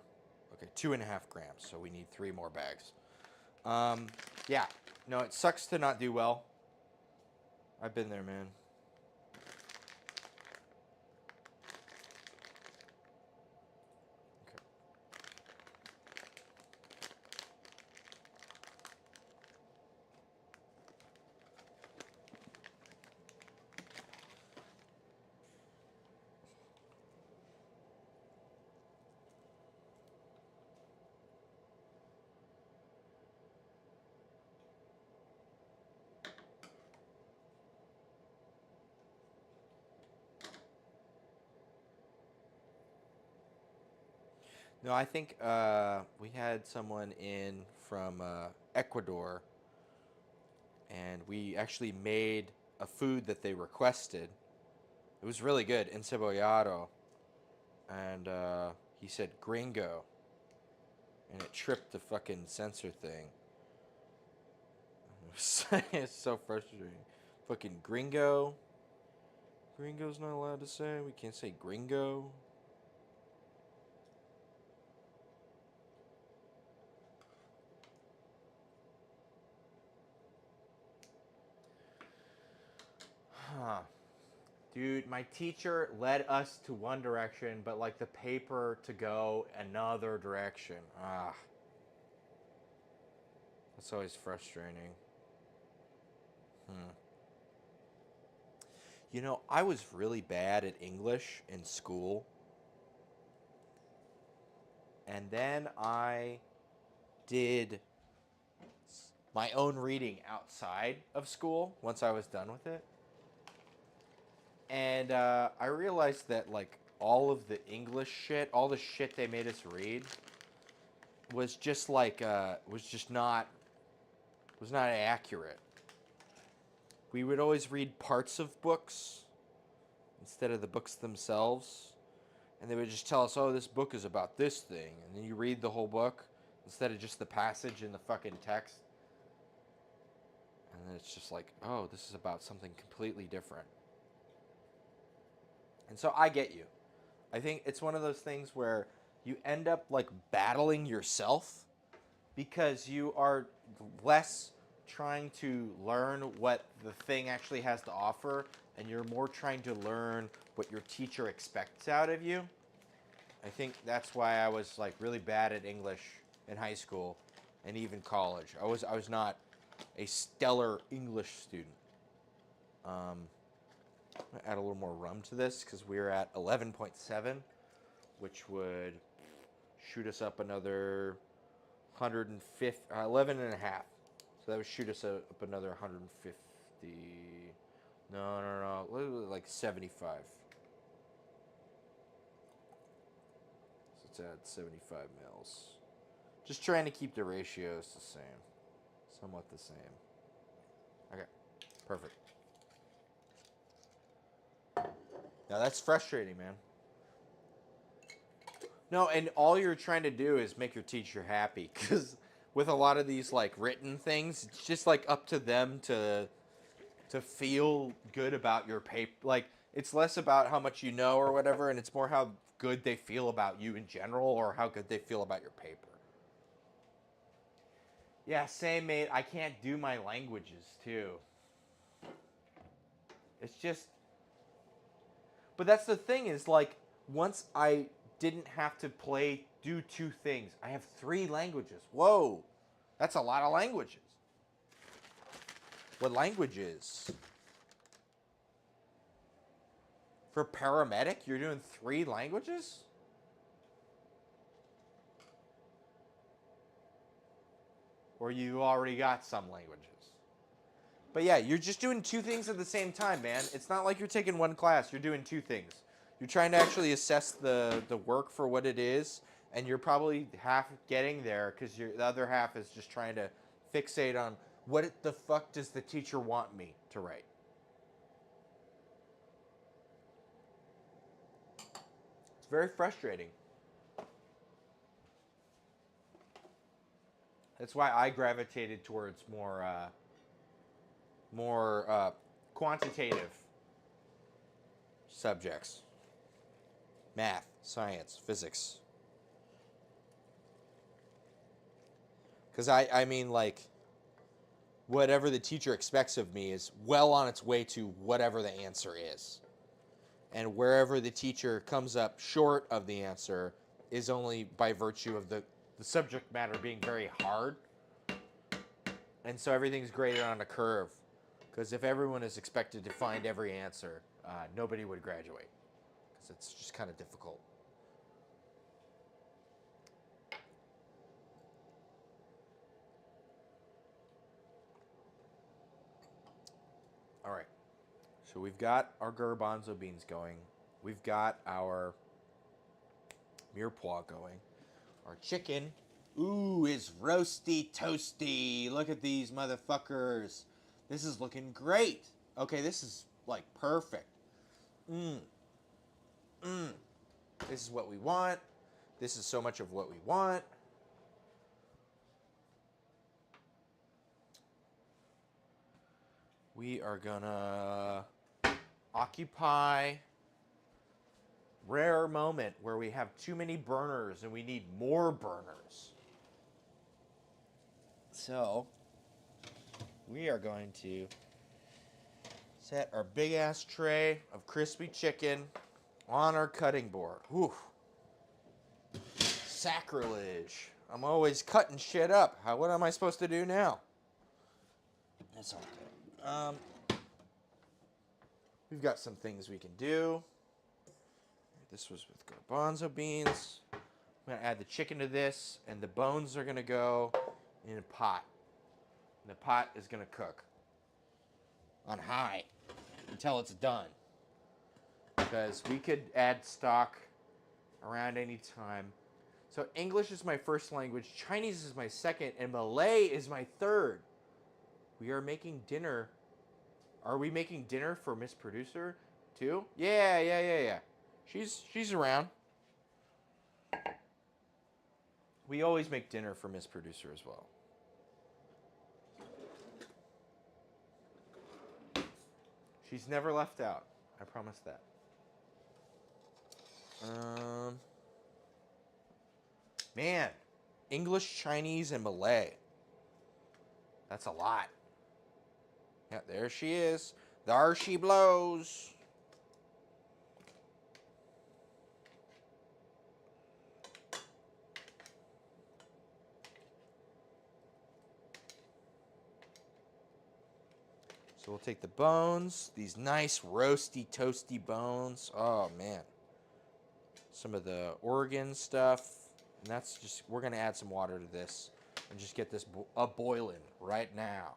Okay, 2.5 grams. So we need 3 more bags. Yeah. No, it sucks to not do well. I've been there, man. Okay. No, I think we had someone in from Ecuador, and we actually made a food that they requested. It was really good, encebollado, and he said gringo, and it tripped the fucking sensor thing. It's so frustrating. Fucking gringo. Gringo's not allowed to say. We can't say gringo. Huh. Dude, my teacher led us to one direction, but like the paper to go another direction. Ah. That's always frustrating. Hmm. You know, I was really bad at English in school. And then I did my own reading outside of school once I was done with it. And I realized that like all of the English shit, all the shit they made us read was just like was not accurate. We would always read parts of books instead of the books themselves. And they would just tell us, oh, this book is about this thing. And then you read the whole book instead of just the passage in the fucking text. And then it's just like, oh, this is about something completely different. And so I get you. I think it's one of those things where you end up like battling yourself because you are less trying to learn what the thing actually has to offer, and you're more trying to learn what your teacher expects out of you. I think that's why I was like really bad at English in high school and even college. I was not a stellar English student. I'm gonna add a little more rum to this because we're at 11.7, which would shoot us up another 150, 11 and a half. So that would shoot us up another 150. No, like 75. So let's add 75 mils. Just trying to keep the ratios the same. Somewhat the same. Okay, perfect. Now that's frustrating, man. No, and all you're trying to do is make your teacher happy, because with a lot of these like written things, it's just like up to them to feel good about your paper. Like it's less about how much you know or whatever, and it's more how good they feel about you in general or how good they feel about your paper. Yeah, same, mate. I can't do my languages too. It's just, but that's the thing is like once I didn't have to do 2 things. I have 3 languages. Whoa, that's a lot of languages. What languages? For paramedic, you're doing 3 languages? Or you already got some languages? But yeah, you're just doing 2 things at the same time, man. It's not like you're taking one class. You're doing 2 things. You're trying to actually assess the work for what it is, and you're probably half getting there because the other half is just trying to fixate on what the fuck does the teacher want me to write. It's very frustrating. That's why I gravitated towards more quantitative subjects. Math, science, physics. Because I mean, like, whatever the teacher expects of me is well on its way to whatever the answer is. And wherever the teacher comes up short of the answer is only by virtue of the subject matter being very hard. And so everything's graded on a curve. Because if everyone is expected to find every answer, nobody would graduate. Because it's just kind of difficult. All right. So we've got our garbanzo beans going. We've got our mirepoix going. Our chicken, ooh, is roasty toasty. Look at these motherfuckers. This is looking great. Okay, this is like perfect. This is what we want. This is so much of what we want. We are gonna occupy rare moment where we have too many burners and we need more burners. So we are going to set our big ass tray of crispy chicken on our cutting board. Whew. Sacrilege. I'm always cutting shit up. What am I supposed to do now? That's all good. We've got some things we can do. This was with garbanzo beans. I'm going to add the chicken to this, and the bones are going to go in a pot. And the pot is going to cook on high until it's done. Because we could add stock around any time. So English is my first language, Chinese is my second, and Malay is my third. We are making dinner. Are we making dinner for Miss Producer too? Yeah. She's around. We always make dinner for Miss Producer as well. She's never left out. I promise that. Man, English, Chinese, and Malay. That's a lot. Yeah, there she is. There she blows. So we'll take the bones, these nice roasty, toasty bones. Oh, man. Some of the organ stuff. And that's just, we're going to add some water to this and just get this boiling right now.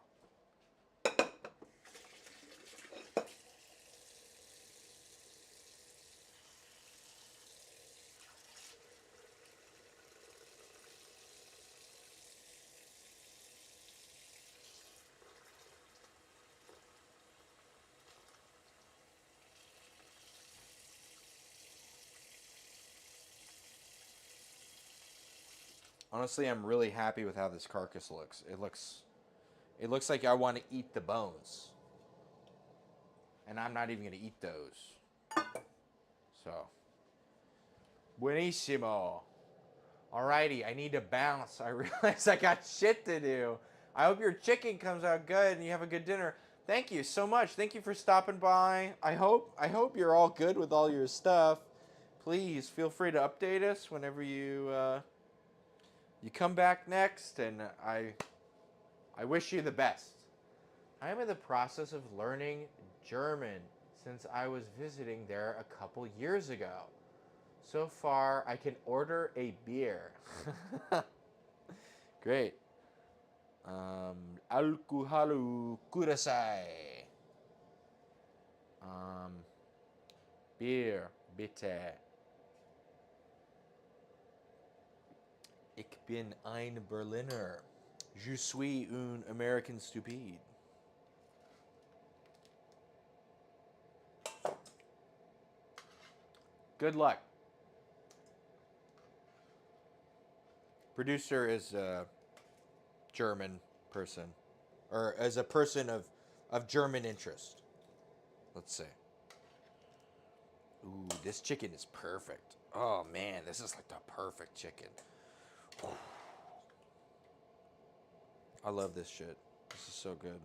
Honestly, I'm really happy with how this carcass looks. It looks like I want to eat the bones. And I'm not even going to eat those. So, buenissimo. Alrighty, I need to bounce. I realize I got shit to do. I hope your chicken comes out good and you have a good dinner. Thank you so much. Thank you for stopping by. I hope you're all good with all your stuff. Please feel free to update us whenever you come back next, and I wish you the best. I am in the process of learning German since I was visiting there a couple years ago. So far, I can order a beer. Great. Alkoholu kudasai. Beer, bitte. Ich bin ein Berliner. Je suis un American stupide. Good luck. Producer is a German person, or as a person of German interest, let's say. this chicken is perfect. Oh man, this is like the perfect chicken. I love this shit. This is so good.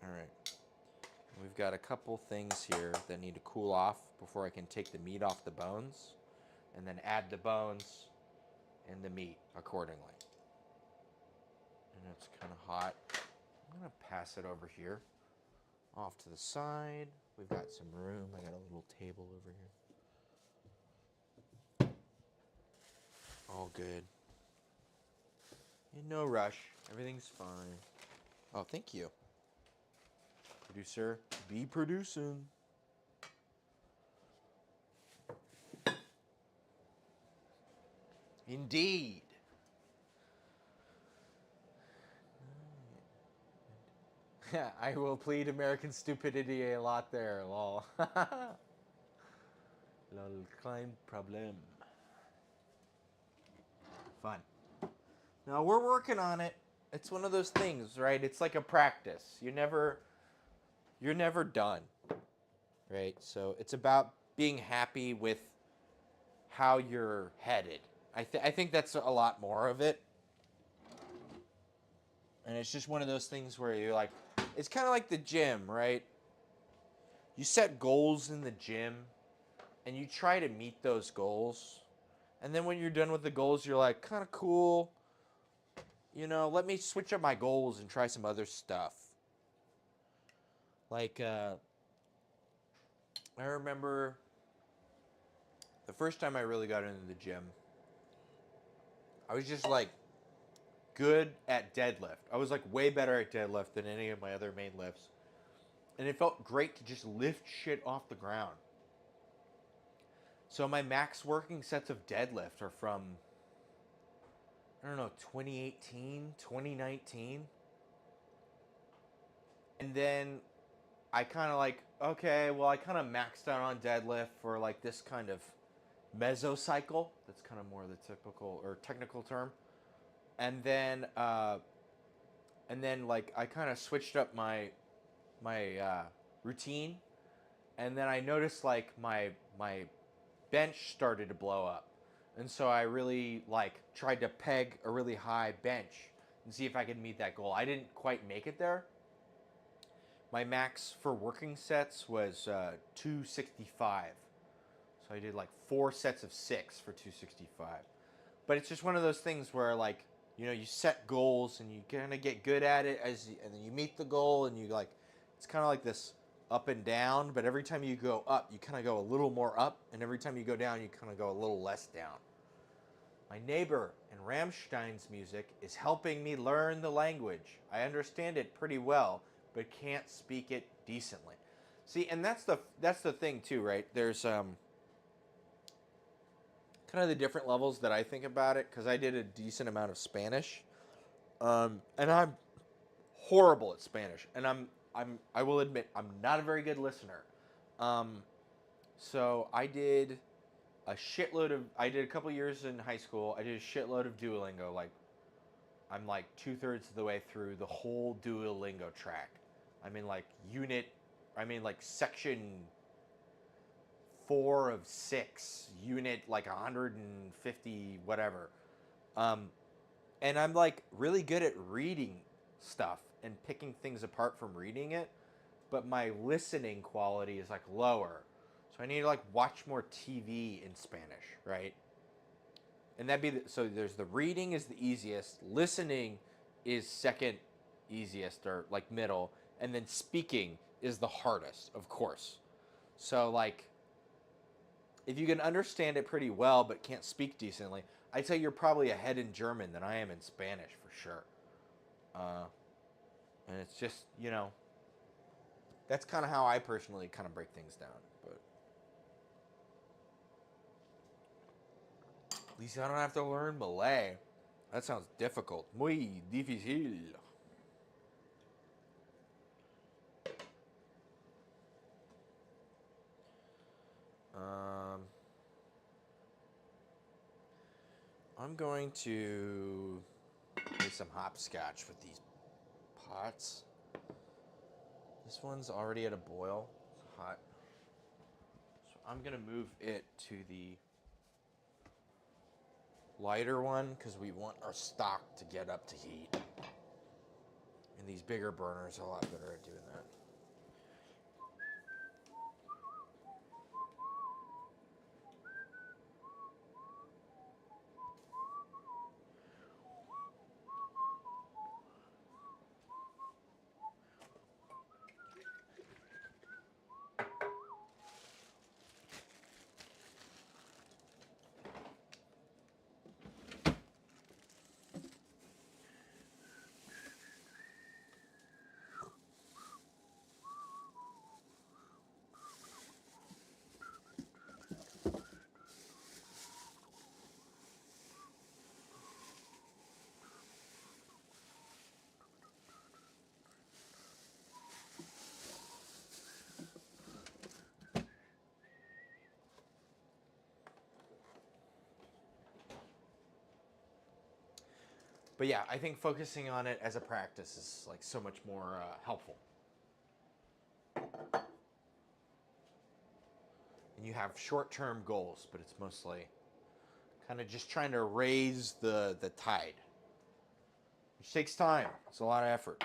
All right. We've got a couple things here that need to cool off before I can take the meat off the bones and then add the bones and the meat accordingly. And it's kind of hot. I'm going to pass it over here off to the side. We've got some room. I got a little table over here. All good. In no rush. Everything's fine. Oh, thank you. Producer, be producing. Indeed. I will plead American stupidity a lot there, lol. Lol, crime problem. Fun. Now we're working on it. It's one of those things, right? It's like a practice. You're never done, right? So it's about being happy with how you're headed. I think that's a lot more of it. And it's just one of those things where you're like, it's kind of like the gym, right? You set goals in the gym and you try to meet those goals. And then when you're done with the goals, you're like, kind of cool. You know, let me switch up my goals and try some other stuff. Like, I remember the first time I really got into the gym, I was just like good at deadlift. I was like way better at deadlift than any of my other main lifts. And it felt great to just lift shit off the ground. So my max working sets of deadlift are from, I don't know, 2018, 2019. And then I kind of like, okay, well, I kind of maxed out on deadlift for like this kind of mesocycle. That's kind of more the typical or technical term. And then like I kind of switched up my routine, and then I noticed like my bench started to blow up, and so I really like tried to peg a really high bench and see if I could meet that goal. I didn't quite make it there. My max for working sets was 265, so I did like 4 sets of 6 for 265. But it's just one of those things where like, you know, you set goals and you kind of get good at it and then you meet the goal and you like, it's kind of like this up and down, but every time you go up, you kind of go a little more up, and every time you go down, you kind of go a little less down. My neighbor and Rammstein's music is helping me learn the language. I understand it pretty well, but can't speak it decently. See, and that's the thing too, right? There's kind of the different levels that I think about it, because I did a decent amount of Spanish, and I'm horrible at Spanish, and I will admit I'm not a very good listener. So I did a couple years in high school. I did a shitload of Duolingo. Like, I'm like 2/3 of the way through the whole Duolingo track. I'm in like section 4 of 6, unit like 150 whatever. And I'm like really good at reading stuff and picking things apart from reading it, but my listening quality is like lower. So I need to like watch more TV in Spanish, right? And so there's the reading is the easiest, listening is second easiest or like middle, and then speaking is the hardest, of course. So like, if you can understand it pretty well but can't speak decently, I'd say you're probably ahead in German than I am in Spanish for sure. And it's just, you know, that's kind of how I personally kind of break things down. But at least I don't have to learn Malay. That sounds difficult. Muy difícil. I'm going to make some hopscotch with these pots. This one's already at a boil. It's hot. So I'm going to move it to the lighter one because we want our stock to get up to heat. And these bigger burners are a lot better at doing that. But yeah, I think focusing on it as a practice is like so much more helpful. And you have short-term goals, but it's mostly kind of just trying to raise the tide, which takes time. It's a lot of effort.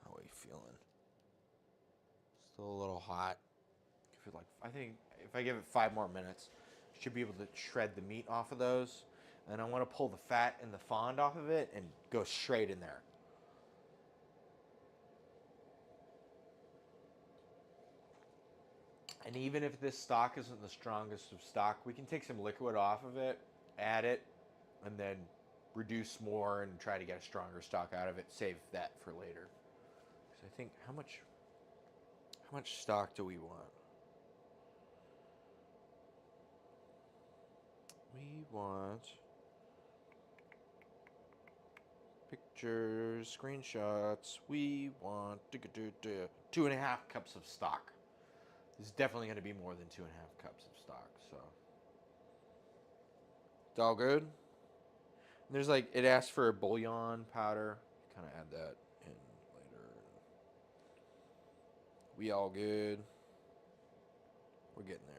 How are you feeling? Still a little hot. I think if I give it 5 more minutes, I should be able to shred the meat off of those. And I want to pull the fat and the fond off of it and go straight in there. And even if this stock isn't the strongest of stock, we can take some liquid off of it, add it, and then reduce more and try to get a stronger stock out of it. Save that for later. So I think how much stock do we want? We want pictures, screenshots. We want 2.5 cups of stock. This is definitely going to be more than 2.5 cups of stock. So it's all good. And there's like it asks for a bouillon powder. Kind of add that in later. We all good. We're getting there.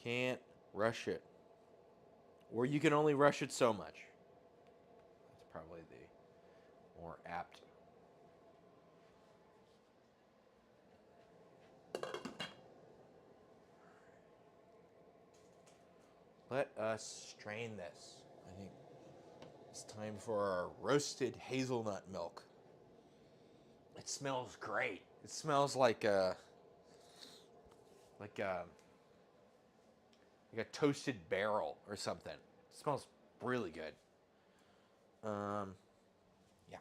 Can't rush it. Or you can only rush it so much. That's probably the more apt. Let us strain this. I think it's time for our roasted hazelnut milk. It smells great. It smells like a toasted barrel or something. It smells really good. Yeah.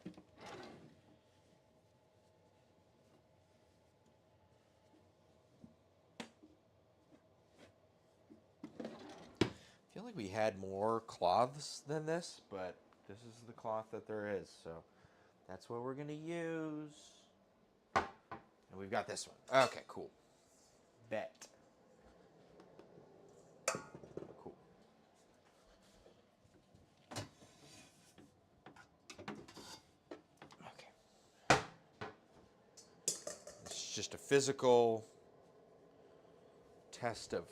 I feel like we had more cloths than this, but this is the cloth that there is, so that's what we're gonna use. And we've got this one. Okay, cool. Bet. Cool. Okay. It's just a physical test of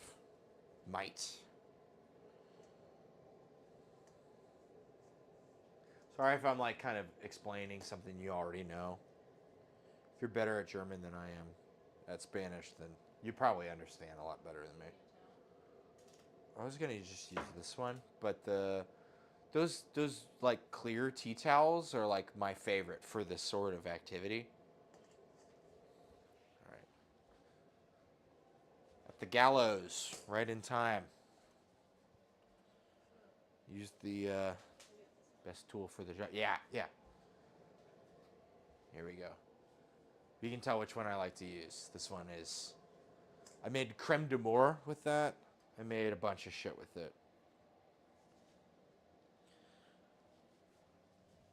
might. Sorry if I'm like kind of explaining something you already know. If you're better at German than I am at Spanish, then you probably understand a lot better than me. I was gonna just use this one, but those like clear tea towels are like my favorite for this sort of activity. the gallows right in time. Use the best tool for the job. Yeah, yeah. Here we go. You can tell which one I like to use. This one is... I made creme de moire with that. I made a bunch of shit with it.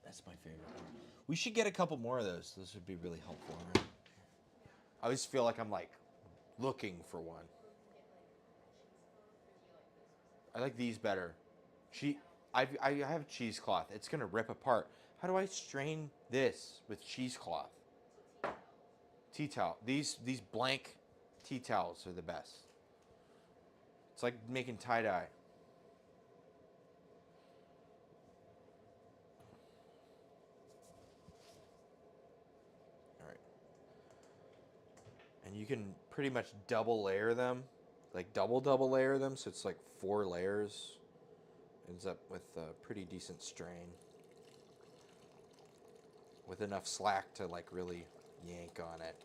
That's my favorite one. We should get a couple more of those. Those would be really helpful. Right? I always feel like I'm like looking for one. I like these better. I have cheesecloth. It's gonna rip apart. How do I strain this with cheesecloth? Tea towel. These blank tea towels are the best. It's like making tie-dye. All right. And you can pretty much double layer them. Like double layer them, so it's like 4 layers. Ends up with a pretty decent strain. With enough slack to like really yank on it.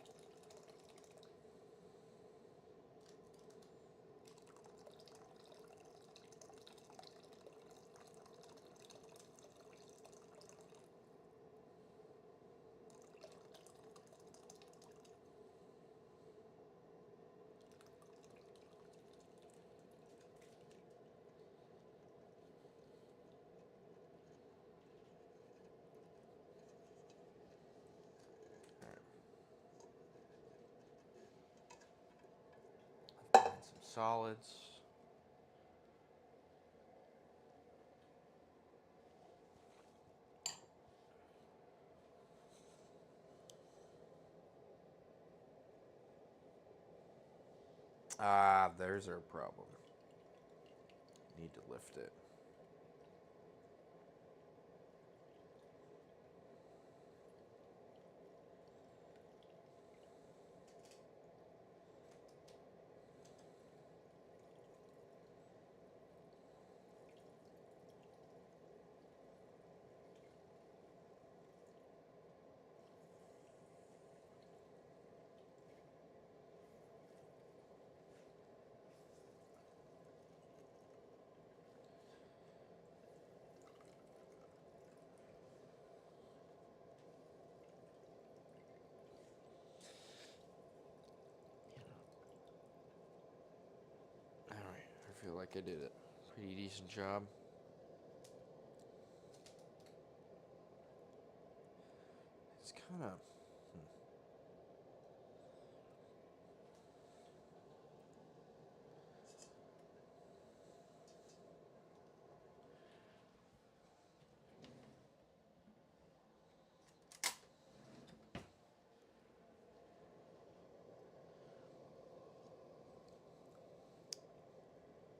Add some solids. Ah, there's our problem. Need to lift it. All right, I feel like I did a pretty decent job. It's kind of...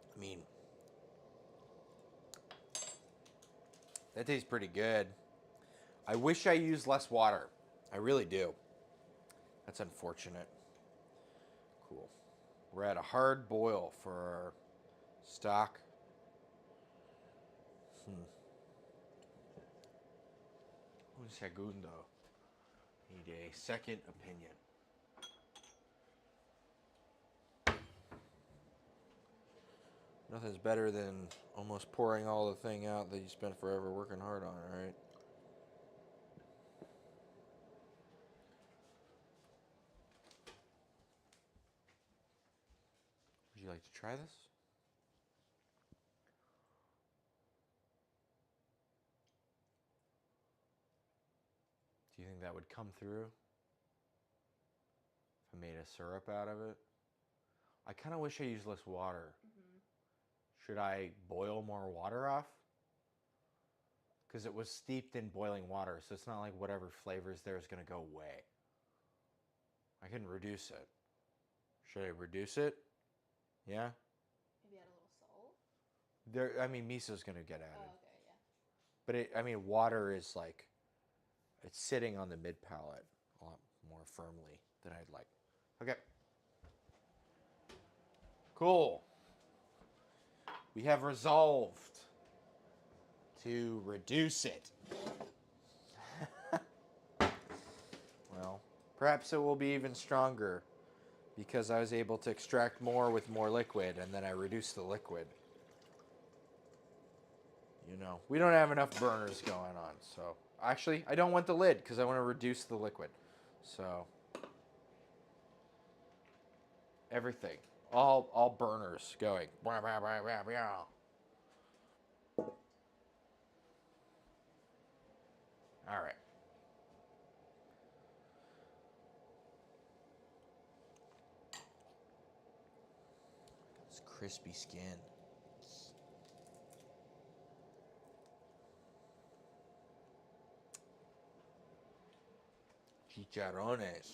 I mean, that tastes pretty good. I wish I used less water. I really do. That's unfortunate. Cool. We're at a hard boil for our stock. Un segundo. Need a second opinion. Nothing's better than almost pouring all the thing out that you spent forever working hard on, right? Would you like to try this? Do you think that would come through? If I made a syrup out of it? I kind of wish I used less water. Should I boil more water off? Because it was steeped in boiling water, so it's not like whatever flavor's there is going to go away. I can reduce it. Should I reduce it? Yeah? Maybe add a little salt. I mean, miso's going to get added. Oh, okay, yeah. But water is like, it's sitting on the mid palate a lot more firmly than I'd like. Okay. Cool. We have resolved to reduce it. Well, perhaps it will be even stronger because I was able to extract more with more liquid, and then I reduced the liquid. You know, we don't have enough burners going on, so actually, I don't want the lid because I want to reduce the liquid. So everything, all burners going. All right. It's crispy skin. Chicharrones.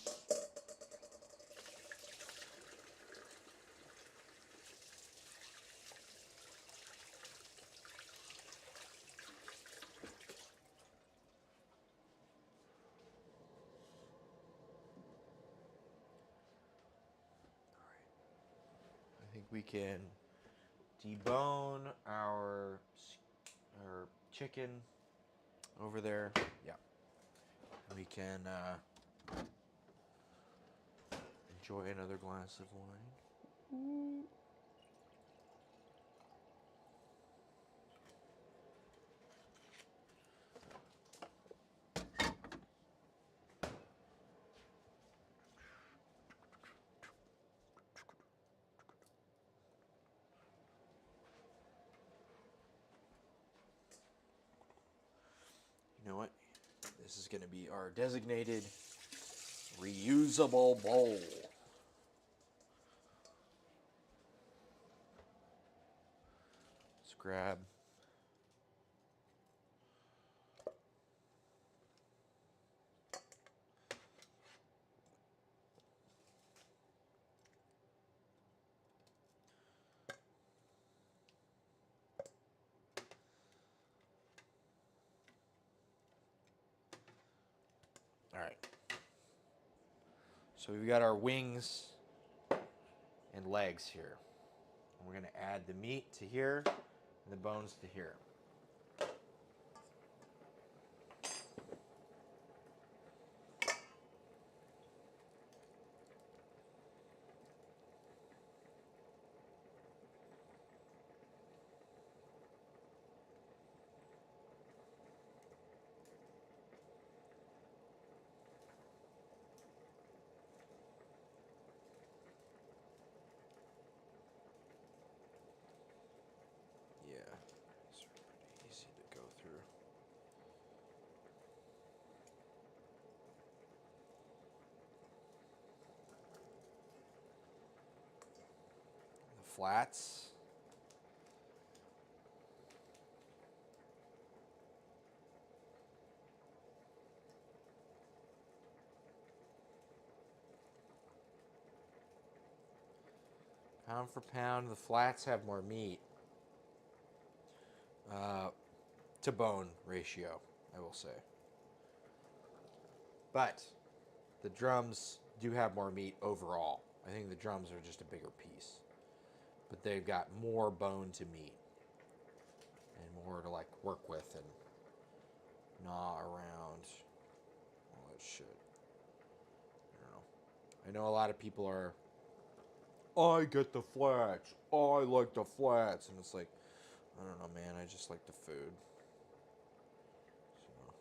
I think we can debone our chicken over there. Yeah. We can enjoy another glass of wine. You know what? This is going to be our designated reusable bowl. Let's grab. All right. So we've got our wings and legs here. And we're going to add the meat to here and the bones to here. Yeah, it's pretty easy to go through. The flats. Pound for pound, the flats have more meat. To bone ratio, I will say. But the drums do have more meat overall. I think the drums are just a bigger piece. But they've got more bone to meat and more to like work with and gnaw around. All that shit. I don't know. I know a lot of people are, I get the flats. I like the flats. And it's like, I don't know, man. I just like the food. So.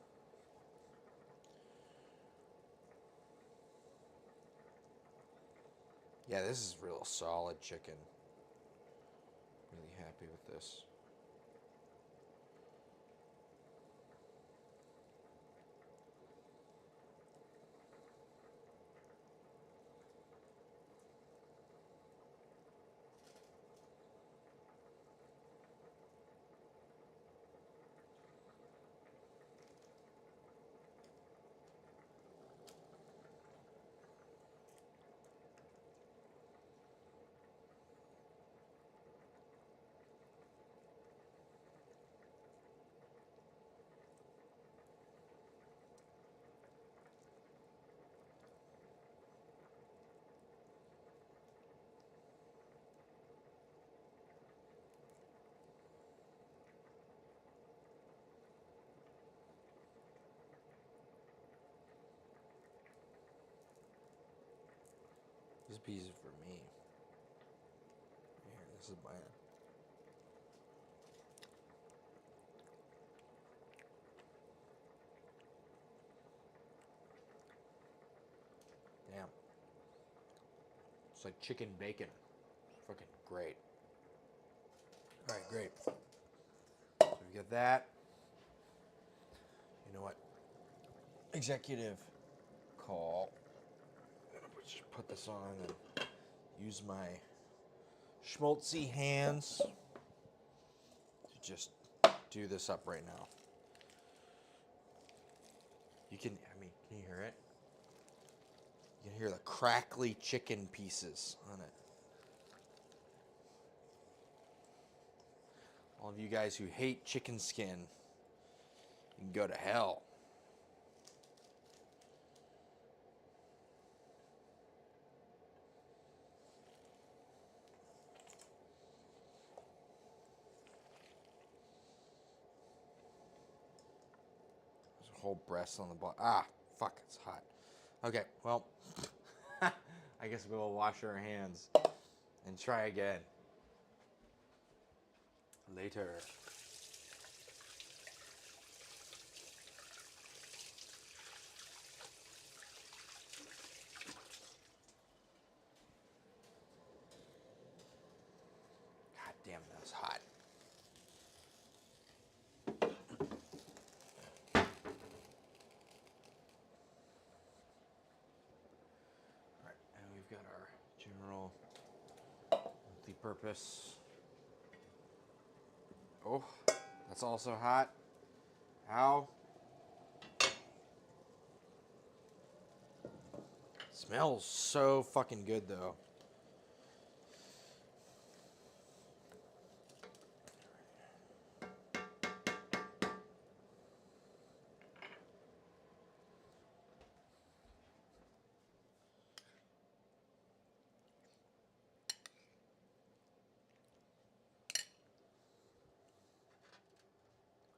Yeah, this is real solid chicken. Really happy with this. piece for me. Here, this is mine. Damn. It's like chicken bacon. It's fucking great. All right, great. So we get that. You know what? Executive call. I'm gonna just put this on and use my schmaltzy hands to just do this up right now. You can, can you hear it? You can hear the crackly chicken pieces on it. All of you guys who hate chicken skin, you can go to hell. There's a whole breast on the bottom. Ah, fuck, it's hot. Okay, well, I guess we'll wash our hands and try again later. God damn, that was hot. Alright, and we've got our general multi-purpose. Oh, that's also hot. Ow. Smells so fucking good though.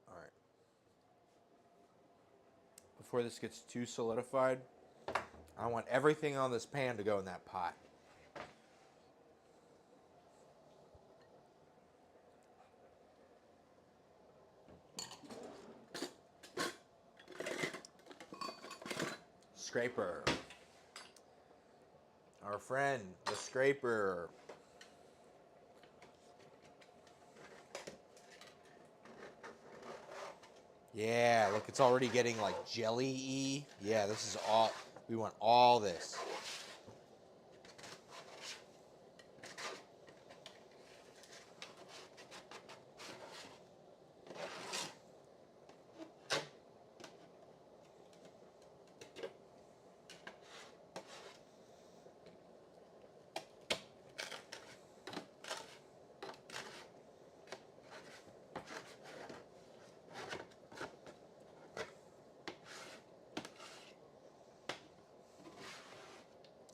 Alright. Before this gets too solidified, I want everything on this pan to go in that pot. Scraper. Our friend, the scraper. Yeah, look, it's already getting like jelly-y. Yeah, this is all, we want all this.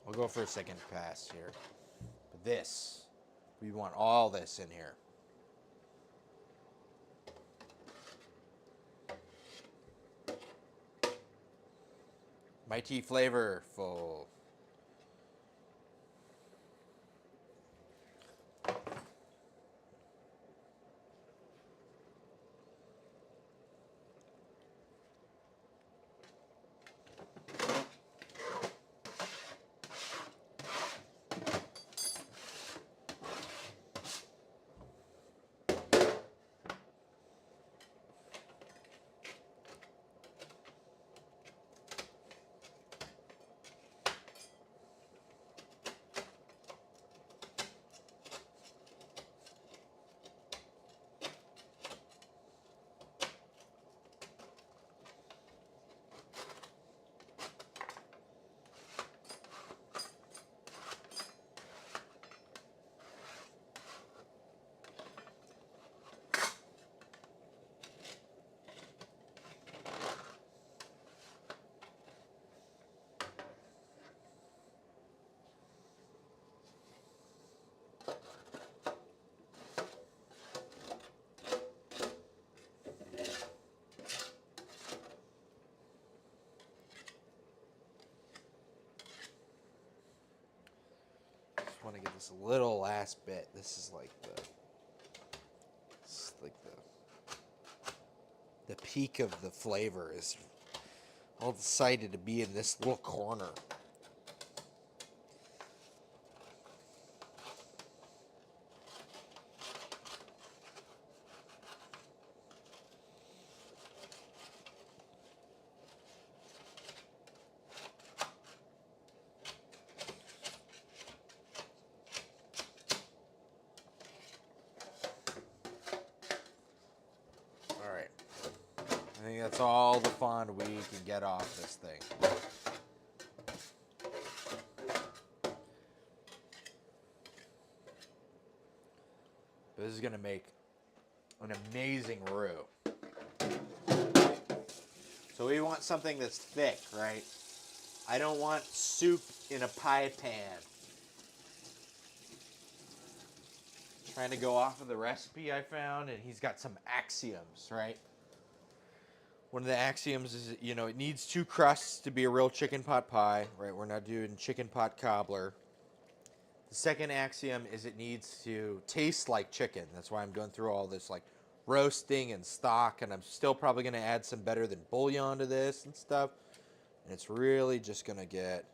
We'll go for a second pass here. But this, we want all this in here. Mighty flavorful. to get this little last bit. This is like the peak of the flavor is all decided to be in this little corner. All right. I think that's all the fond we can get off this thing. This is going to make an amazing roux. So we want something that's thick, right? I don't want soup in a pie pan. Trying to go off of the recipe I found, and he's got some axioms, right? One of the axioms is, you know, it needs 2 crusts to be a real chicken pot pie, right? We're not doing chicken pot cobbler. The second axiom is it needs to taste like chicken. That's why I'm going through all this like roasting and stock, and I'm still probably going to add some better than bouillon to this and stuff. And it's really just going to get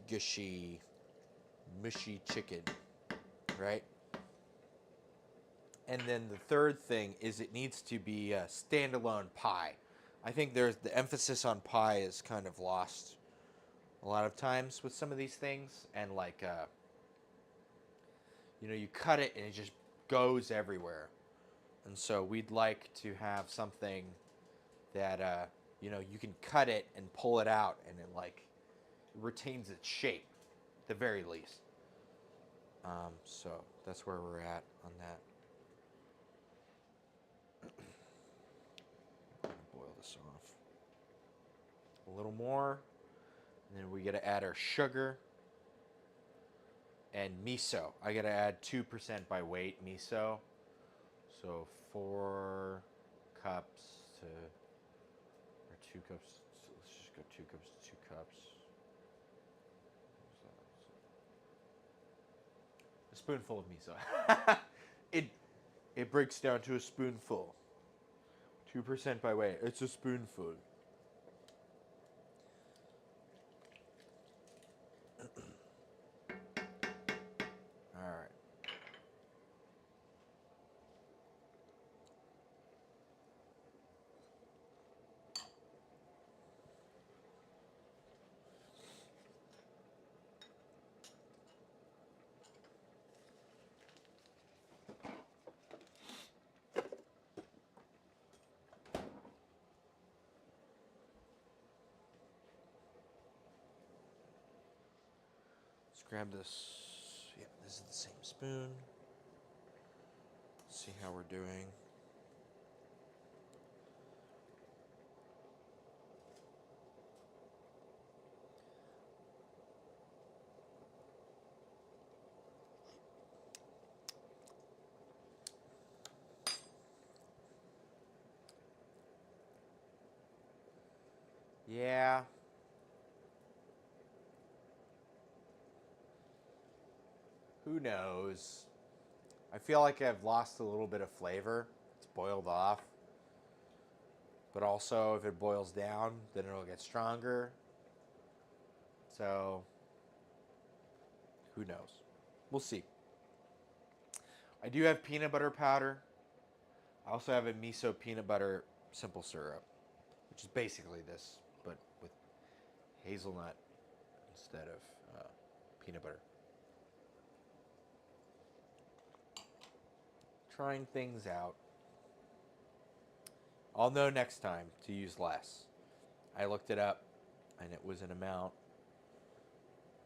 gushy, mushy chicken, right? And then the third thing is it needs to be a standalone pie. I think there's the emphasis on pie is kind of lost a lot of times with some of these things, and like you know, you cut it and it just goes everywhere. And so we'd like to have something that you know, you can cut it and pull it out and it like retains its shape at the very least. So that's where we're at on that. Boil this off a little more, and then we got to add our sugar and miso. I got to add 2% by weight miso, so 4 cups to, or 2 cups. So let's just go 2 cups to 2 cups. A spoonful of miso. it breaks down to a spoonful. 2% by weight. It's a spoonful. All right. Let's grab this. Yeah, this is the same spoon. See how we're doing. Yeah. Who knows? I feel like I've lost a little bit of flavor. It's boiled off. But also, if it boils down, then it'll get stronger. So, who knows? We'll see. I do have peanut butter powder. I also have a miso peanut butter simple syrup, which is basically this, but with hazelnut instead of peanut butter. Trying things out. I'll know next time to use less. I looked it up, and it was an amount,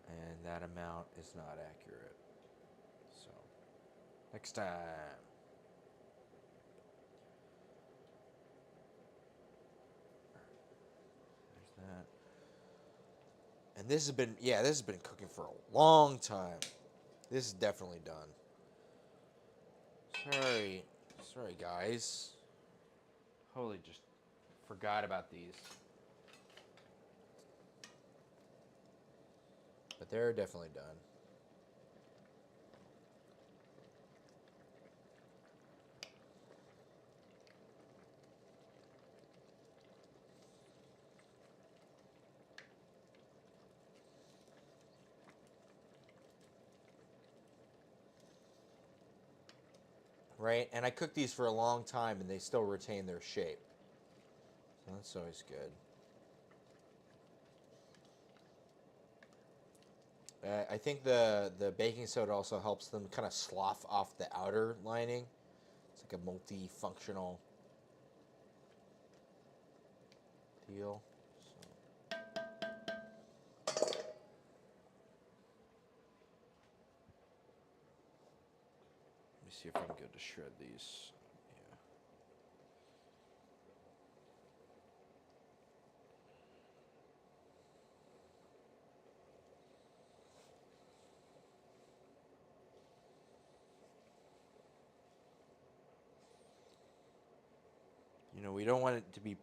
and that amount is not accurate. So, next time. There's that. And this has been cooking for a long time. This is definitely done. Sorry guys. Holy, just forgot about these. But they're definitely done. right? And I cooked these for a long time, and they still retain their shape. So that's always good. I think the baking soda also helps them kind of slough off the outer lining. It's like a multifunctional deal. So. Let me see if I can go to shred these. Yeah. You know, we don't want it to be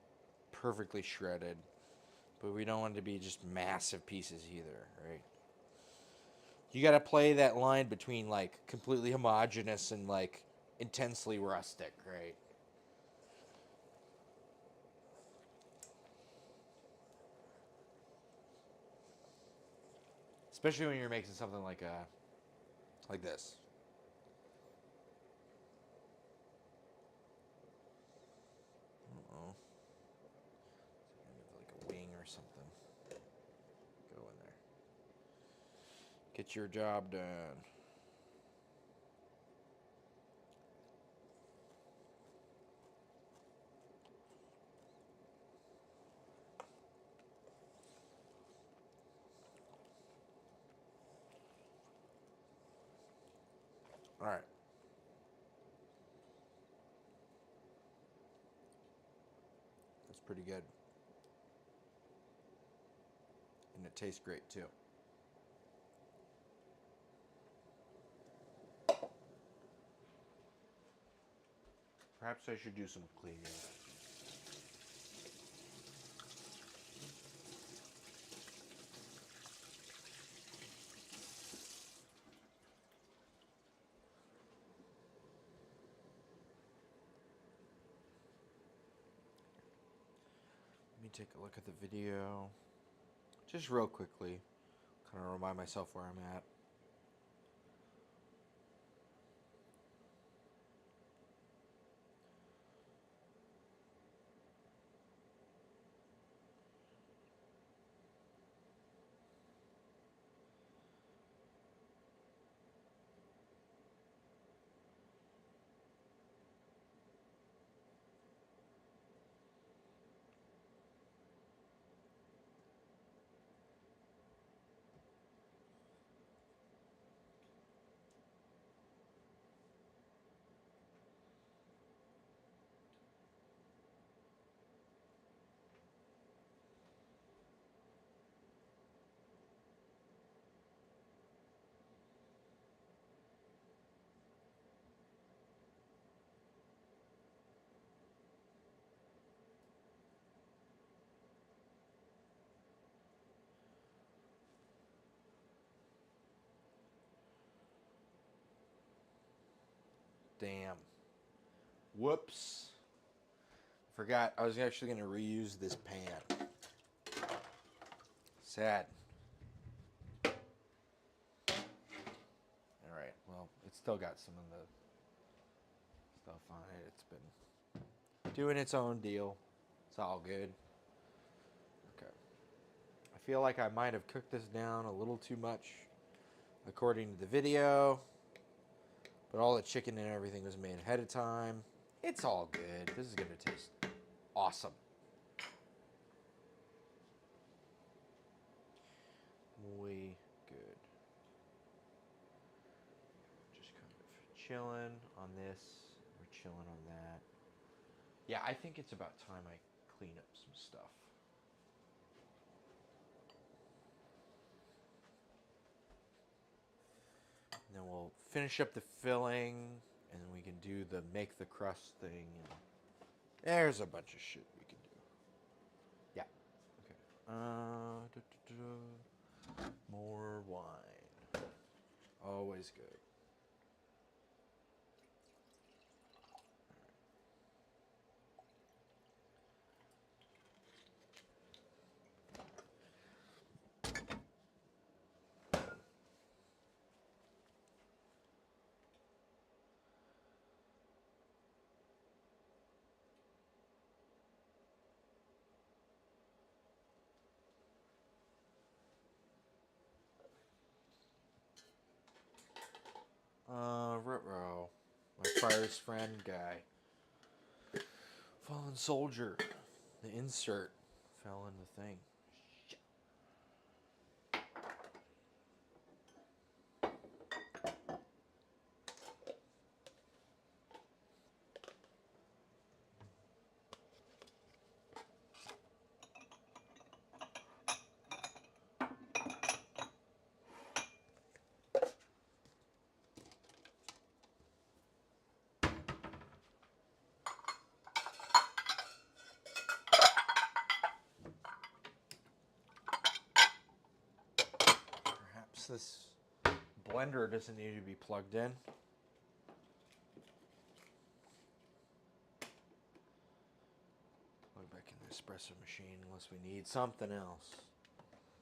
perfectly shredded, but we don't want it to be just massive pieces either, right? You got to play that line between like completely homogeneous and like intensely rustic, right? Especially when you're making something like this. Uh-oh. Like a wing or something. Go in there. Get your job done. All right. That's pretty good. And it tastes great too. Perhaps I should do some cleaning. Let me take a look at the video. Just real quickly. Kind of remind myself where I'm at. Damn. Whoops. Forgot I was actually going to reuse this pan. Sad. Alright, well, it's still got some of the stuff on it. It's been doing its own deal. It's all good. Okay. I feel like I might have cooked this down a little too much according to the video. But all the chicken and everything was made ahead of time. It's all good. This is going to taste awesome. Muy good. Just kind of chilling on this. We're chilling on that. Yeah, I think it's about time I clean up some stuff. And then we'll finish up the filling, and then we can do the make the crust thing. There's a bunch of shit we can do. Yeah. Okay. More wine. Always good. Ruh-roh. My fire's friend guy. Fallen soldier. The insert fell in the thing. Perhaps this blender doesn't need to be plugged in. Plug back in the espresso machine unless we need something else.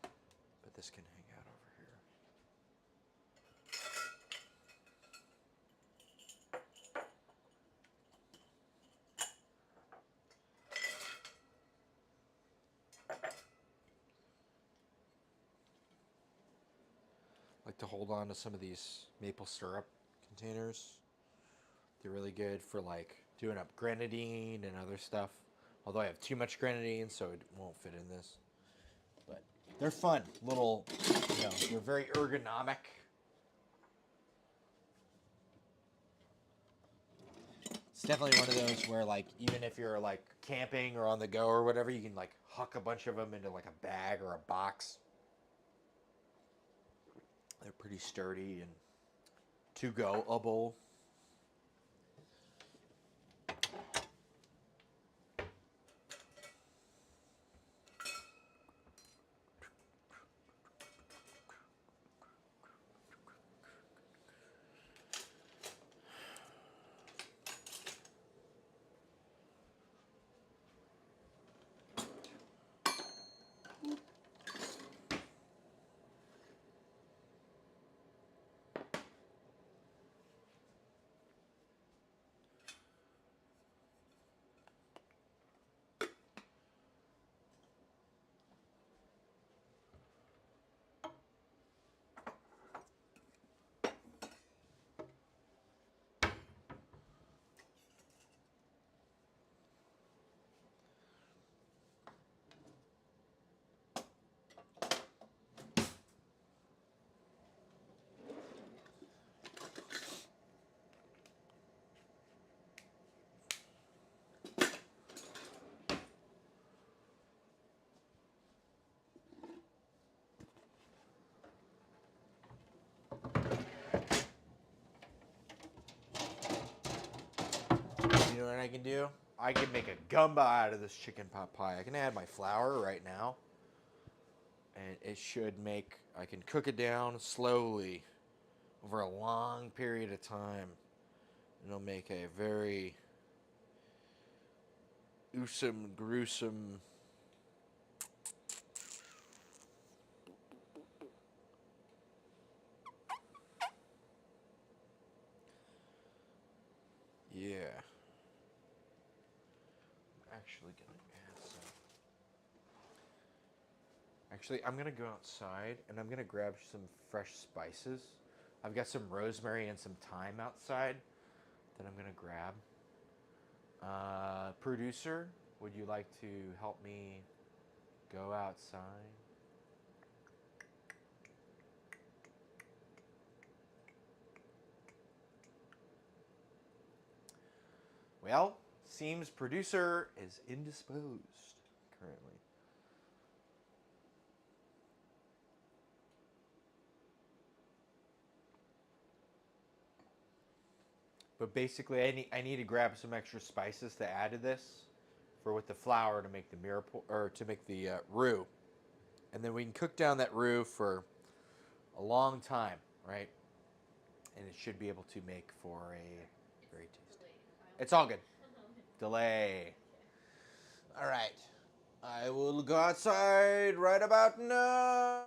But this can hang out over here. I like to hold on to some of these maple syrup containers. They're really good for like doing up grenadine and other stuff. Although I have too much grenadine, so it won't fit in this. But they're fun. Little, they're very ergonomic. It's definitely one of those where like even if you're like camping or on the go or whatever, you can like huck a bunch of them into like a bag or a box. They're pretty sturdy and to-go-able. You know what I can do? I can make a gumbo out of this chicken pot pie. I can add my flour right now. And it should make, I can cook it down slowly over a long period of time. And it'll make a very gruesome. Yeah. I'm actually gonna add some. Actually, I'm gonna go outside and I'm gonna grab some fresh spices. I've got some rosemary and some thyme outside that I'm gonna grab. Producer, would you like to help me go outside? Well, seems producer is indisposed currently. But basically, I need to grab some extra spices to add to this for with the flour to make the or to make the roux, and then we can cook down that roux for a long time, right? And it should be able to make for a very tasty. It's all good. Delay. All right. I will go outside right about now.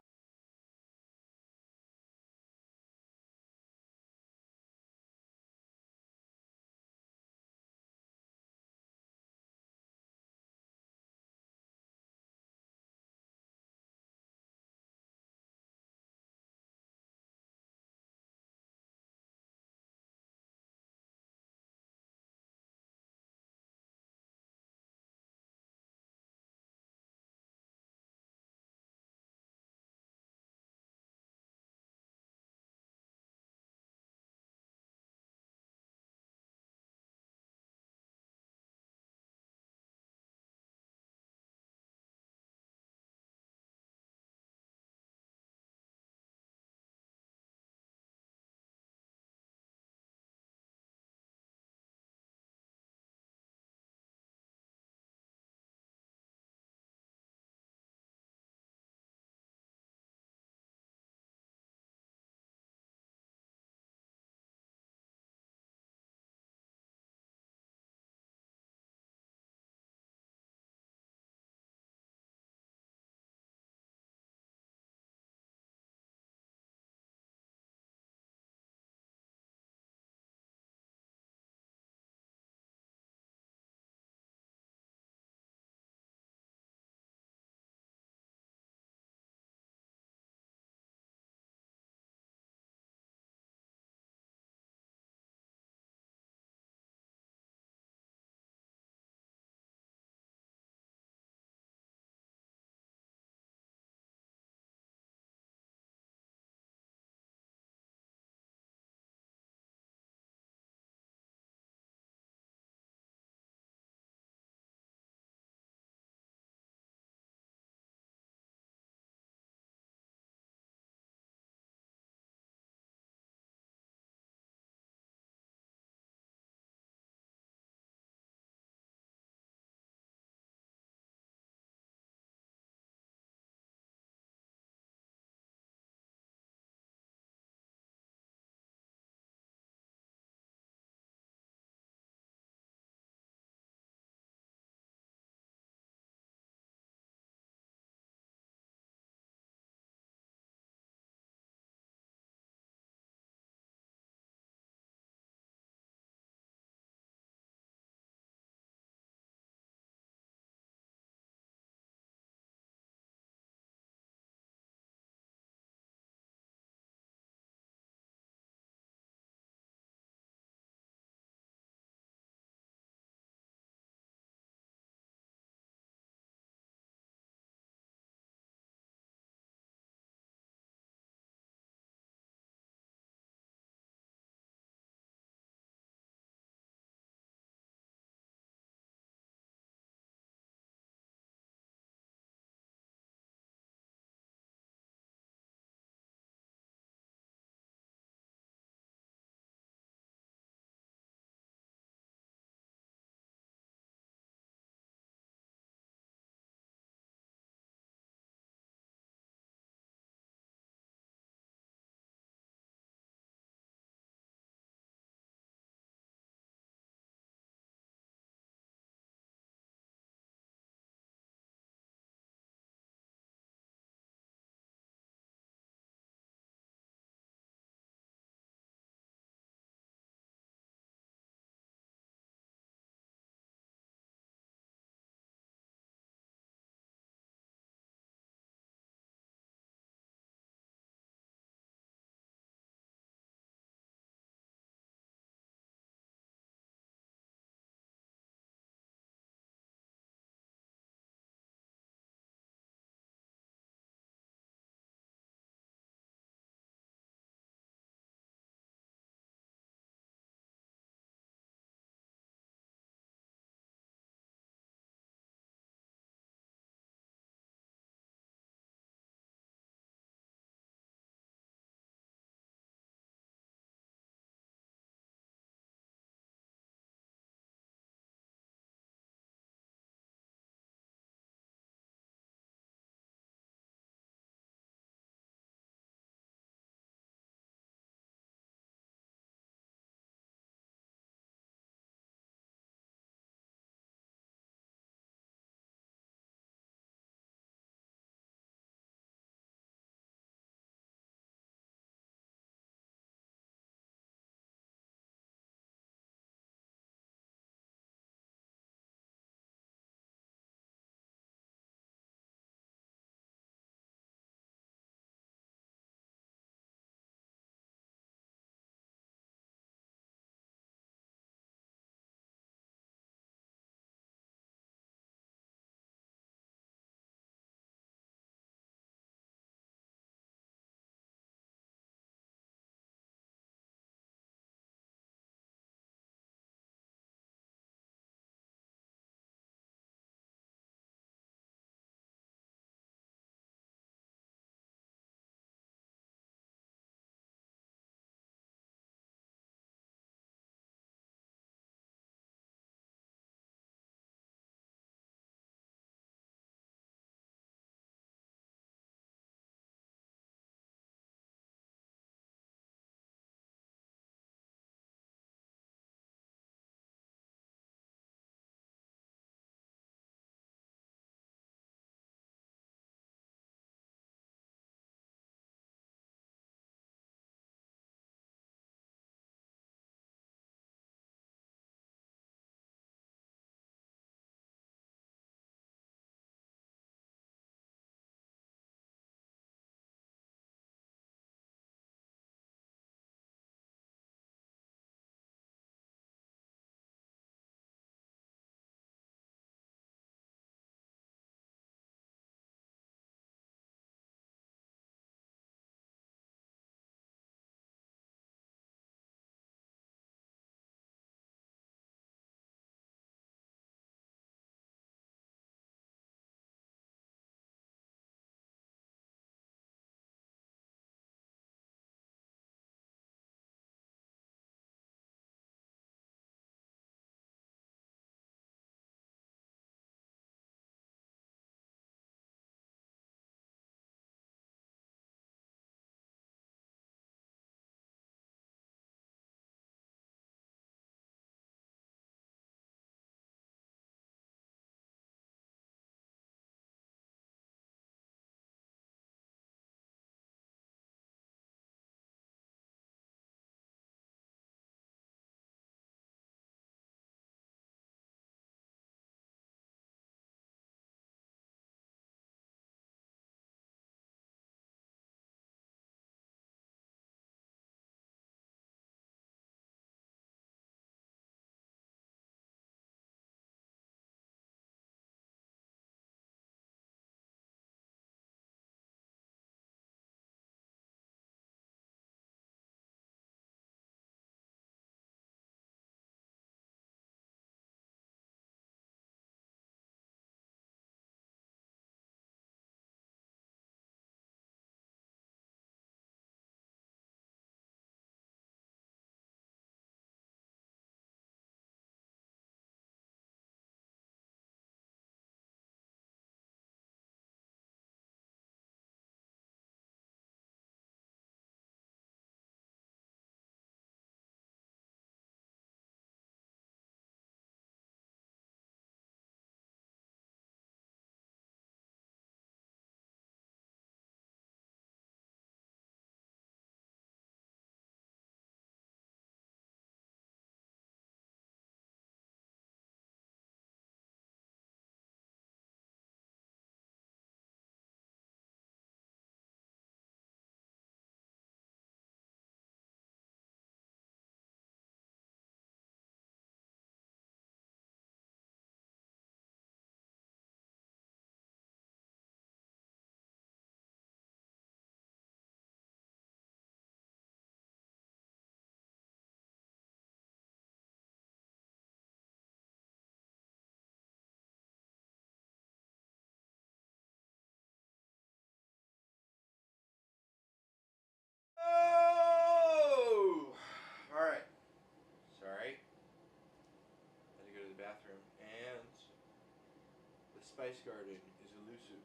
spice garden is elusive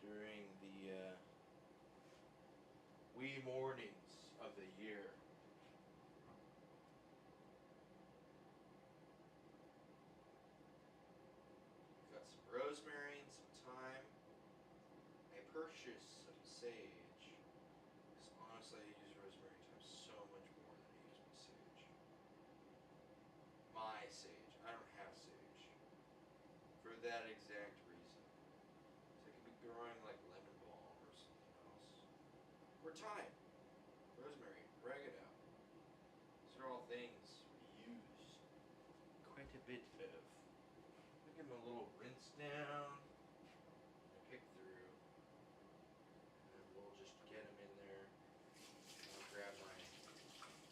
during the wee mornings of the year. Got some rosemary and some thyme. I purchased some sage. Because honestly, I use rosemary and thyme so much more than I use my sage. My sage. I don't have sage. For that exact reason. So I could be growing like lemon balm or something else. Or thyme. Rosemary. Oregano. These are all things we use quite a bit of. I'll give them a little rinse down. And pick through. And then we'll just get them in there. I'll grab my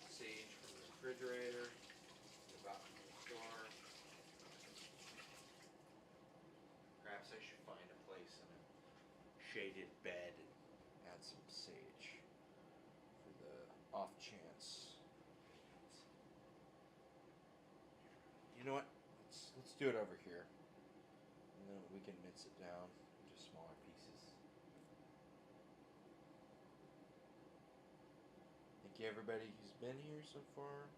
sage from the refrigerator. The bottom of the store. Perhaps I should find a place in a shaded bed and add some sage for the off chance. You know what? Let's do it over here, and then we can mince it down into smaller pieces. Thank you, everybody who's been here so far.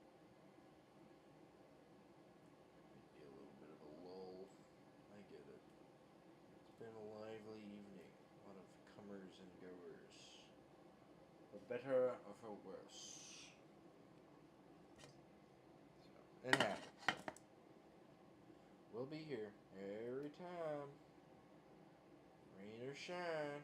Maybe a little bit of a lull. I get it. It's been a lively evening. A lot of comers and goers. For better or for worse. So, it happens. We'll be here every time. Rain or shine.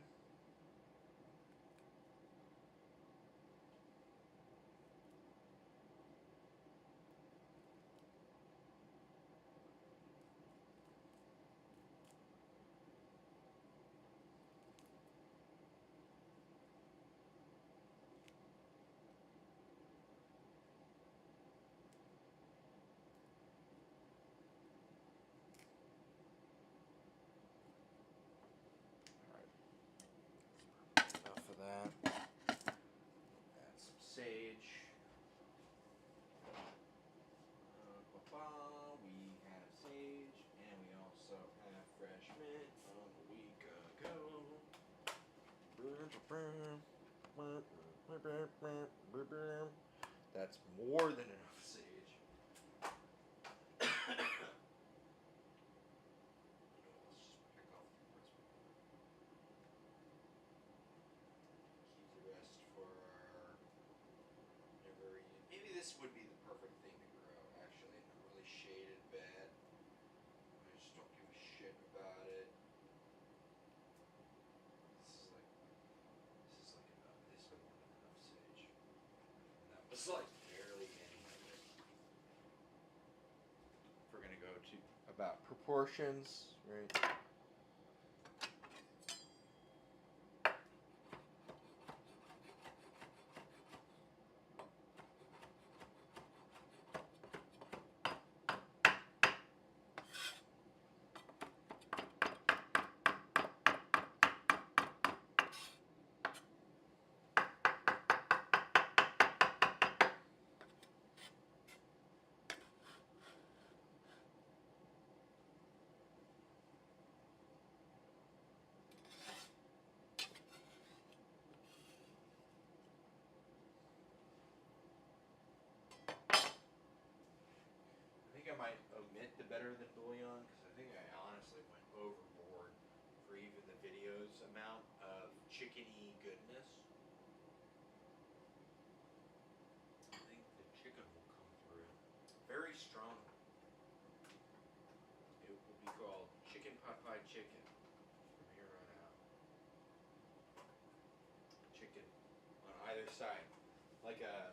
Enough of that. Add some sage. We have sage, and we also have fresh mint from a week ago. That's more than enough sage. Let's just pick off the parts. Keep the rest for our never eat. Maybe this would be the perfect thing to grow, actually, in a really shaded bed. I just don't give a shit about it. This is like enough. This is more than enough sage. And that was like barely any of it. If we're gonna go to about proportions, right? I think I might omit the better than bouillon because I think I honestly went overboard for even the video's amount of chickeny goodness. I think the chicken will come through very strongly. It will be called chicken pot pie chicken from here on out. Chicken on either side, like a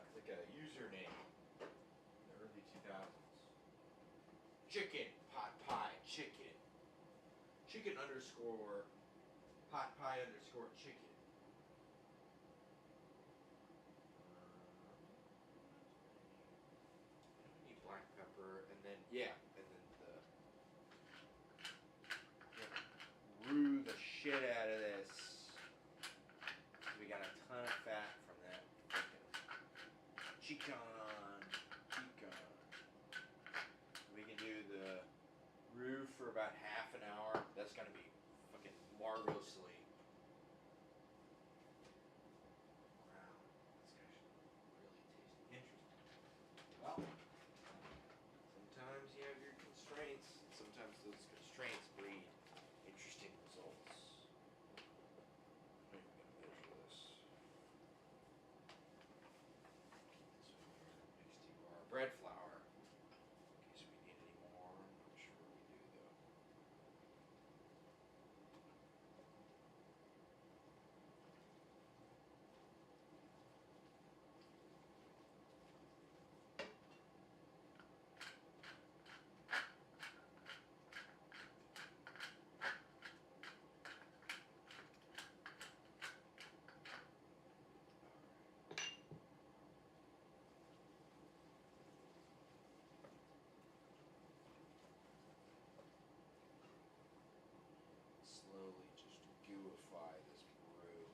username in the early 2000s. Chicken pot pie chicken. Chicken underscore pot pie underscore chicken. I need black pepper, and then yeah, and then brew the shit out of this. We got a ton of fat from that chicken. We can do the brew for about half an hour marvelously. Wow, that's actually really tasty. Interesting. Well, sometimes you have your constraints, and sometimes those constraints breed interesting results. I'm even gonna measure this. This one here next to our bread flour. In case we need any more. I'm not sure we do though. Slowly just gooify this brew.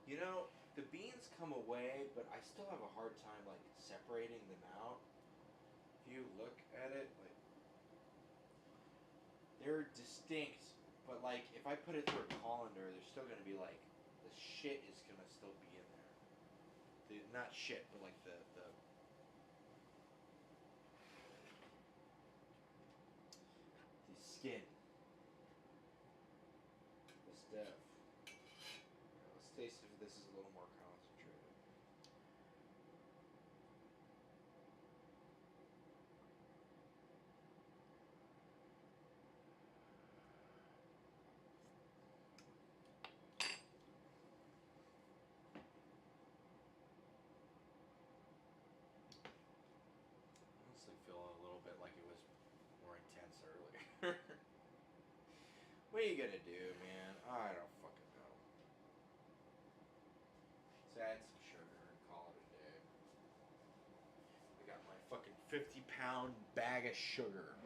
You know, the beans come away, but I still have a hard time like separating them out. If you look at it, like they're distinct, but like if I put it through a colander, there's still gonna be like the shit is gonna still be in there. Not shit, but like the skin, the stuff. Let's taste if this is a little more concentrated. Honestly, feel a little bit like it was more intense earlier. What are you gonna do, man? I don't fucking know. Let's add some sugar and call it a day. I got my fucking 50-pound bag of sugar.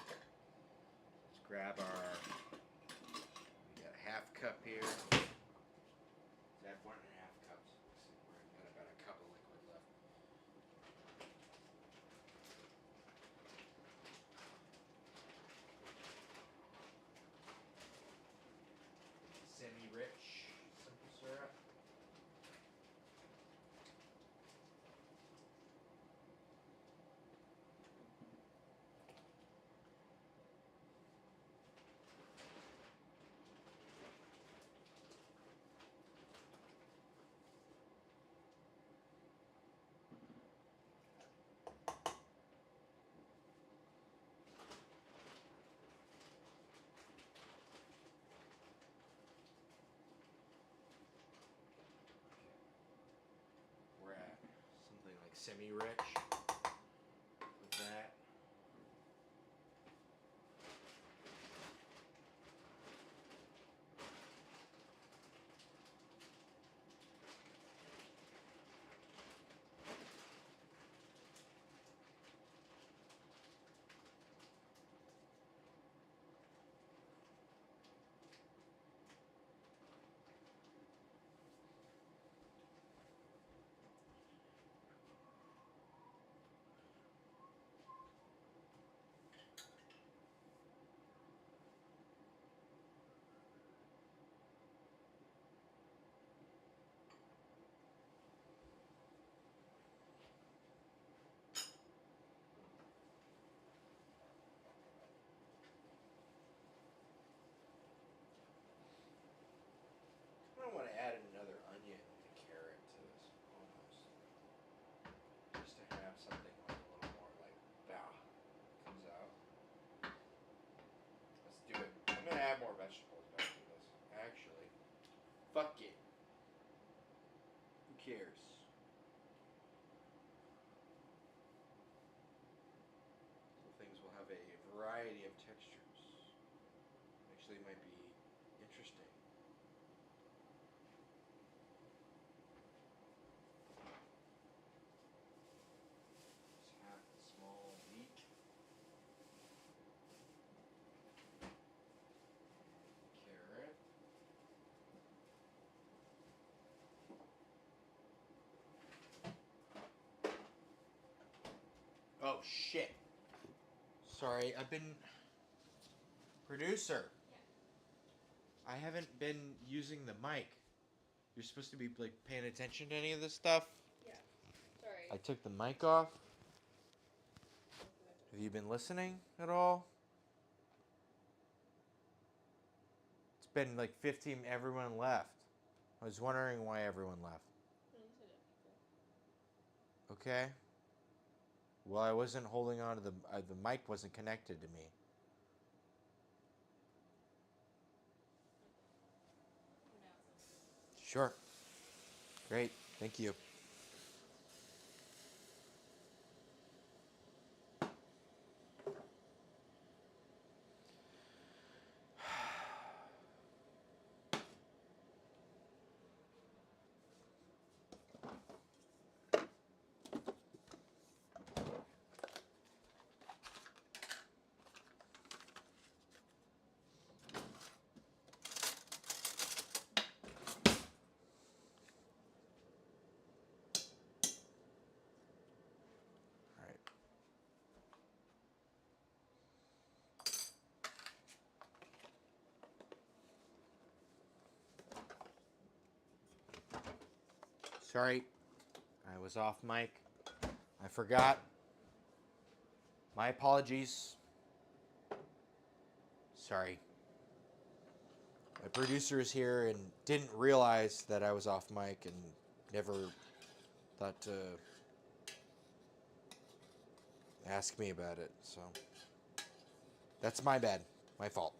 Let's grab our. We got a half cup here. Let's add 1.5 cups. Let's see, we've got about a cup of liquid left. Semi-rich simple syrup. We're at something like semi-rich with that. I want to add another onion and a carrot to this, almost. Just to have something like a little more like, bah, comes out. Let's do it. I'm going to add more vegetables back to this. Actually, fuck it. Who cares? So things will have a variety of textures. Actually, might be interesting. shit. Sorry, I've been... Producer. I haven't been using the mic. You're supposed to be like paying attention to any of this stuff. Yeah. Sorry. I took the mic off. Have you been listening at all? It's been like 15. Everyone left. I was wondering why everyone left. Okay. Well, I wasn't holding on to the mic wasn't connected to me. Sure. Great. Thank you. All right. Sorry. I was off mic. I forgot. My apologies. Sorry. My producer is here and didn't realize that I was off mic and never thought to ask me about it. So that's my bad. My fault.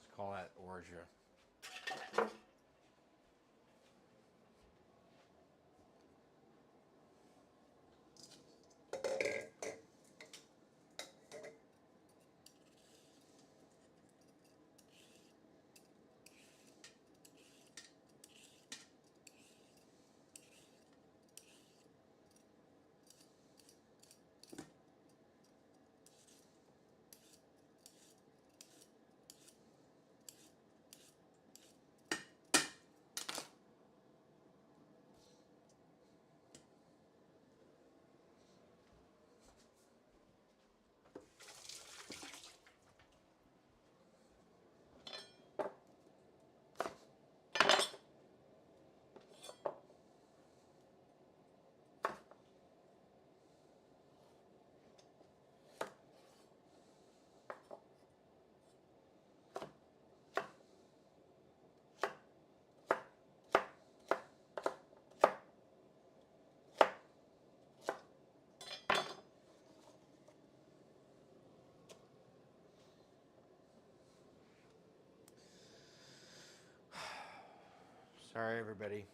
Let's call that Orgia. Sorry, everybody.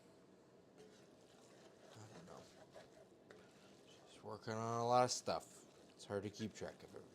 I don't know. Just working on a lot of stuff. It's hard to keep track of everything.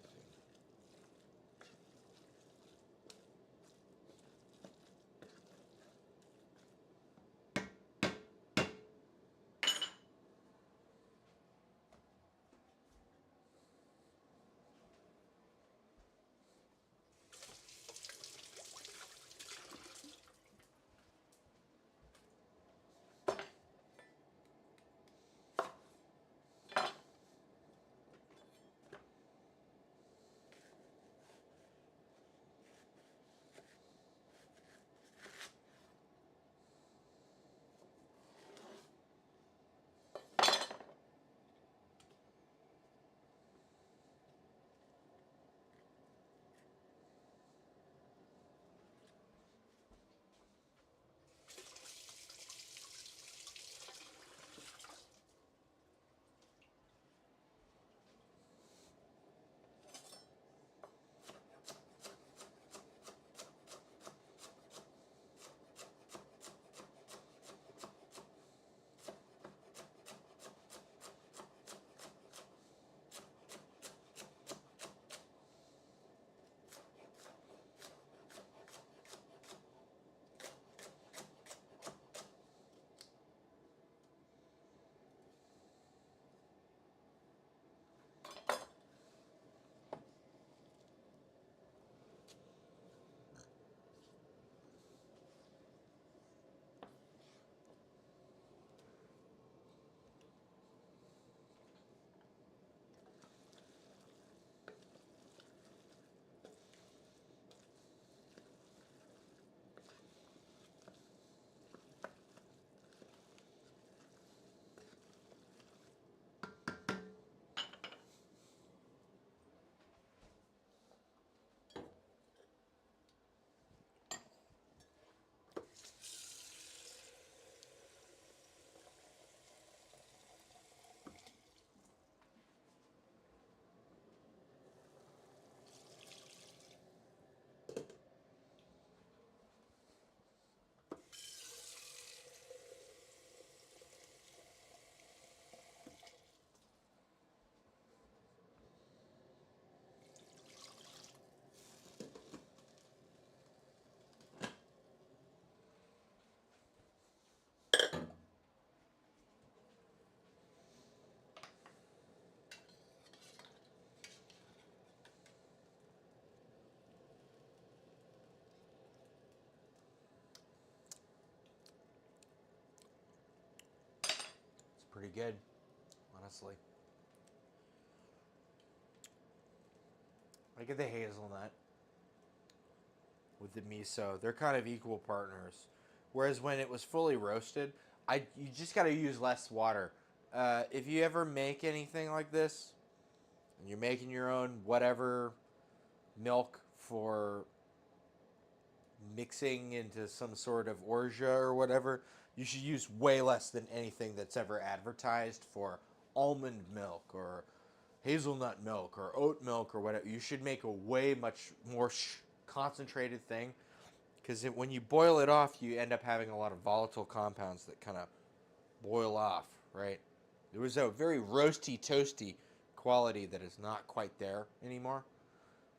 good, honestly. I get the hazelnut with the miso. They're kind of equal partners. Whereas when it was fully roasted, you just got to use less water. If you ever make anything like this, and you're making your own whatever milk for mixing into some sort of orgeat or whatever, you should use way less than anything that's ever advertised for almond milk or hazelnut milk or oat milk or whatever. You should make a way much more concentrated thing because when you boil it off, you end up having a lot of volatile compounds that kind of boil off, right? There was a very roasty, toasty quality that is not quite there anymore,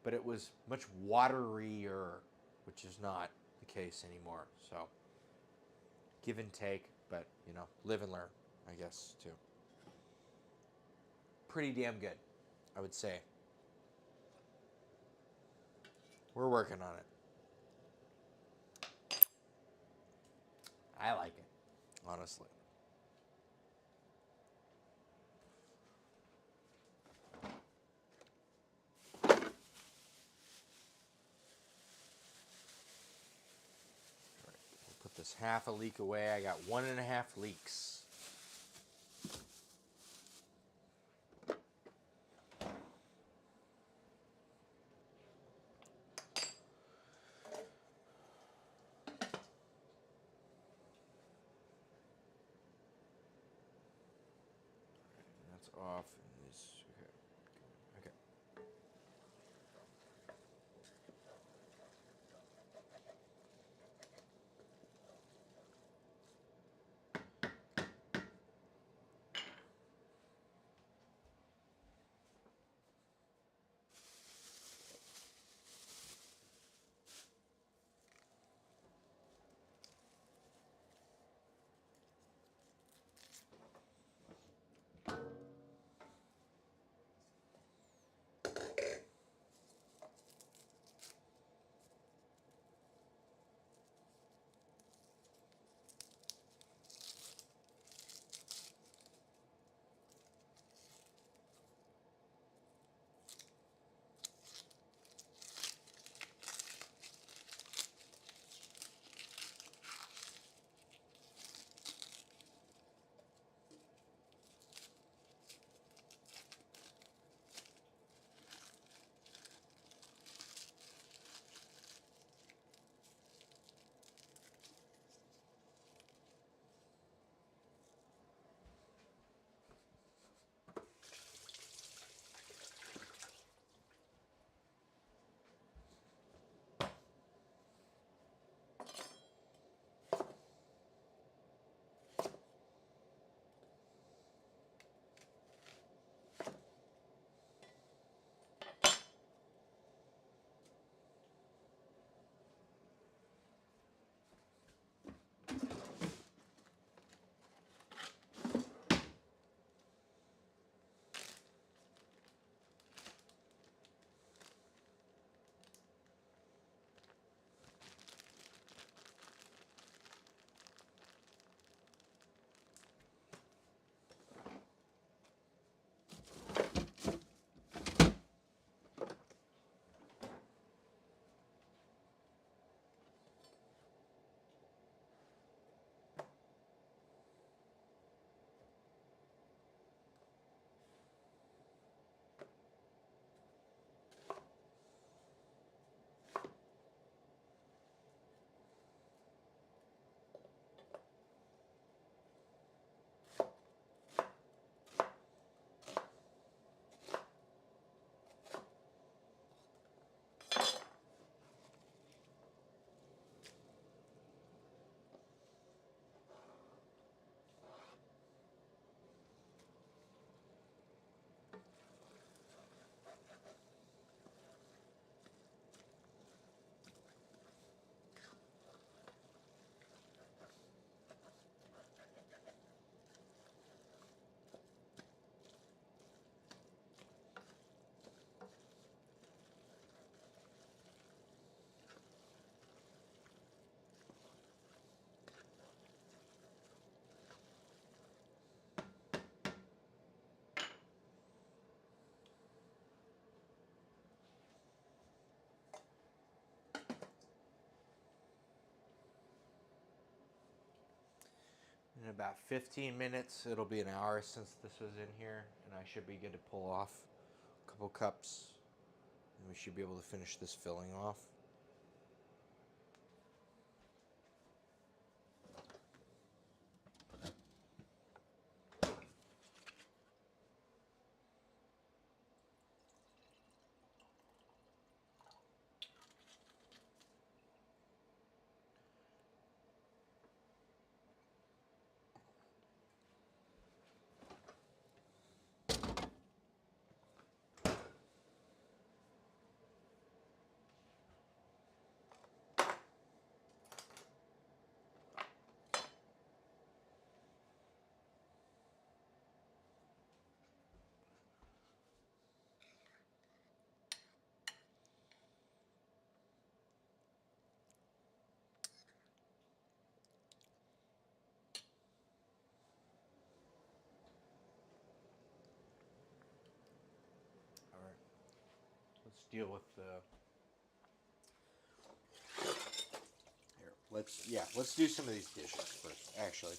but it was much waterier, which is not the case anymore. So, give and take, but live and learn, I guess, too. Pretty damn good, I would say. We're working on it. I like it, honestly. We'll put this half a leek away. I got 1.5 leeks. That's off. Okay. In about 15 minutes, it'll be an hour since this was in here, and I should be good to pull off a couple cups, and we should be able to finish this filling off. All right, let's deal with the. Here, let's do some of these dishes first. Actually,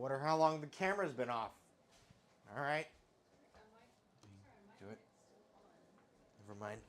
wonder how long the camera's been off. All right. Do it. Never mind.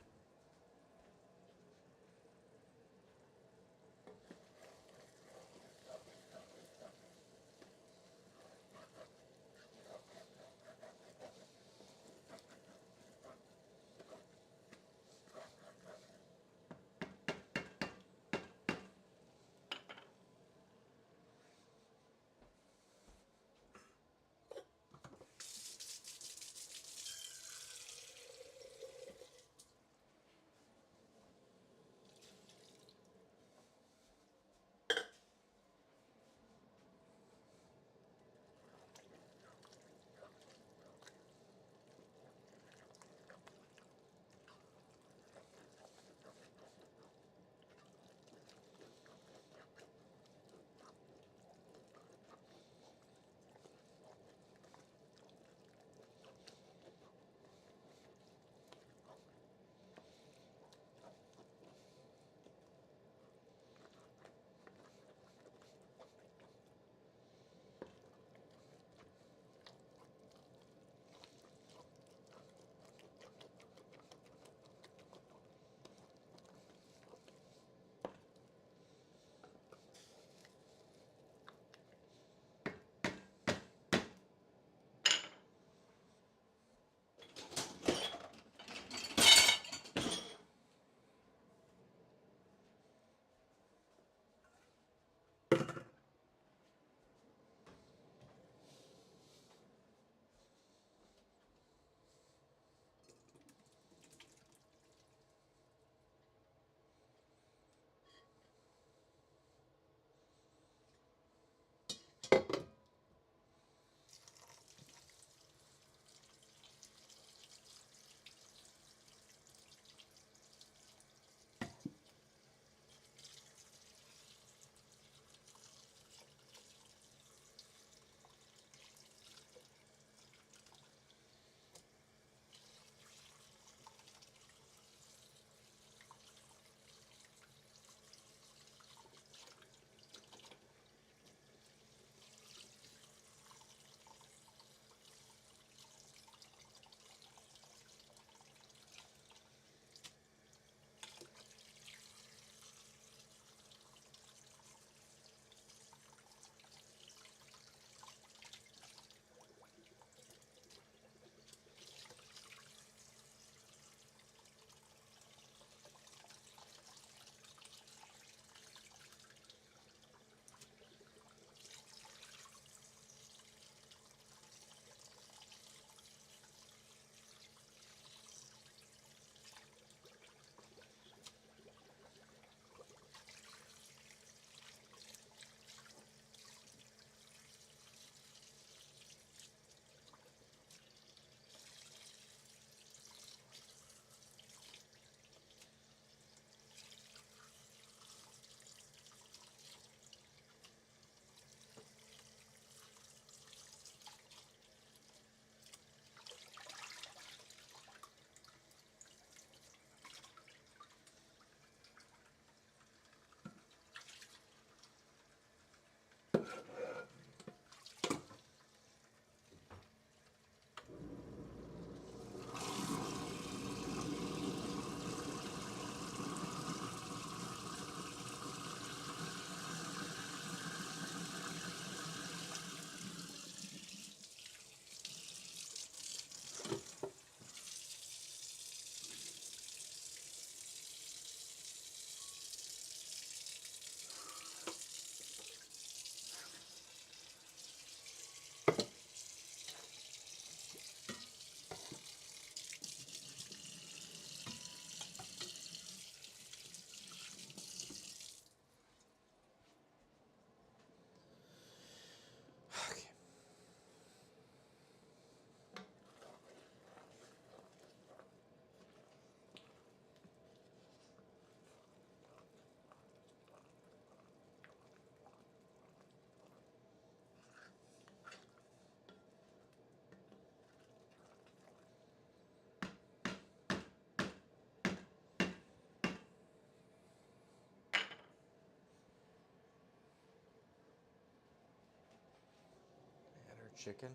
chicken.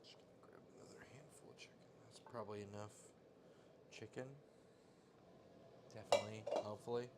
Just grab another handful of chicken. That's probably enough chicken. Definitely, hopefully.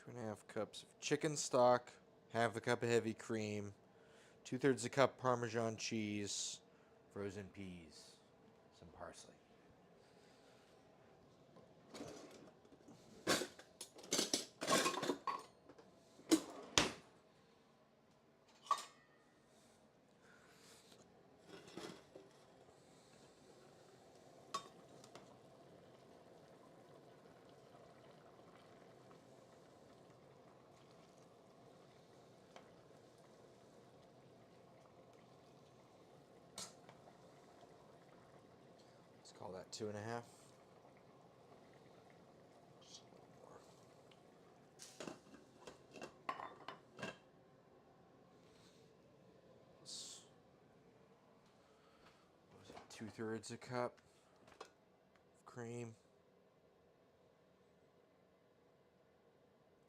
2.5 cups of chicken stock, half a cup of heavy cream, 2/3 a cup Parmesan cheese, frozen peas, some parsley. Let's call that 2.5. Just a little more. What was it? 2/3 a cup of cream.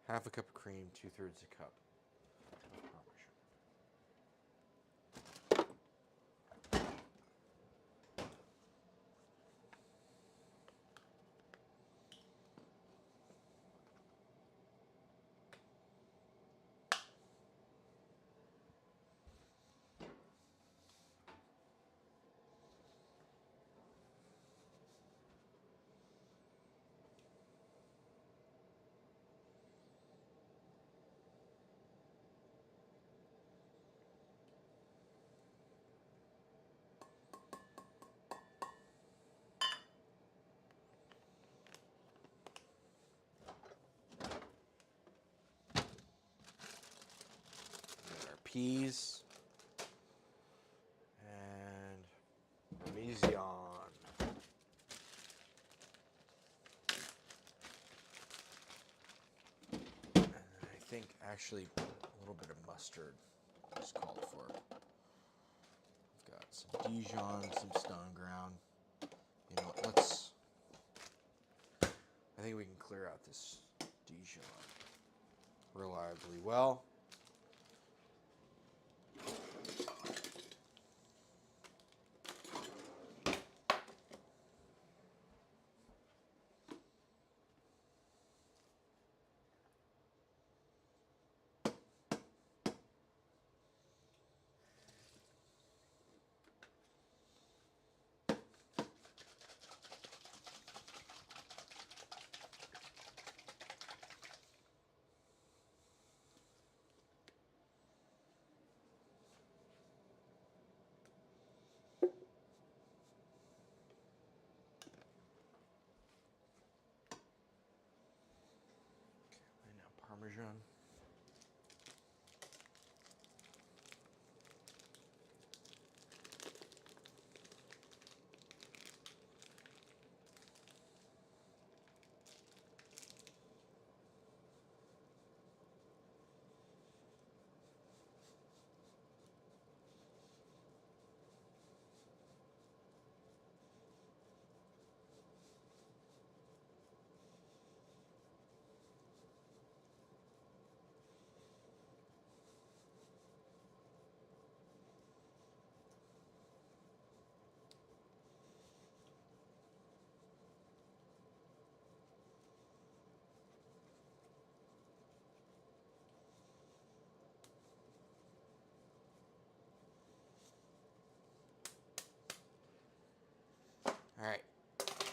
Half a cup of cream, 2/3 a cup of Parmesan. Our peas and Parmesan. And I think actually a little bit of mustard is called for. I've got some Dijon, some stone ground. You know what, I think we can clear out this Dijon reliably well. And now Parmesan.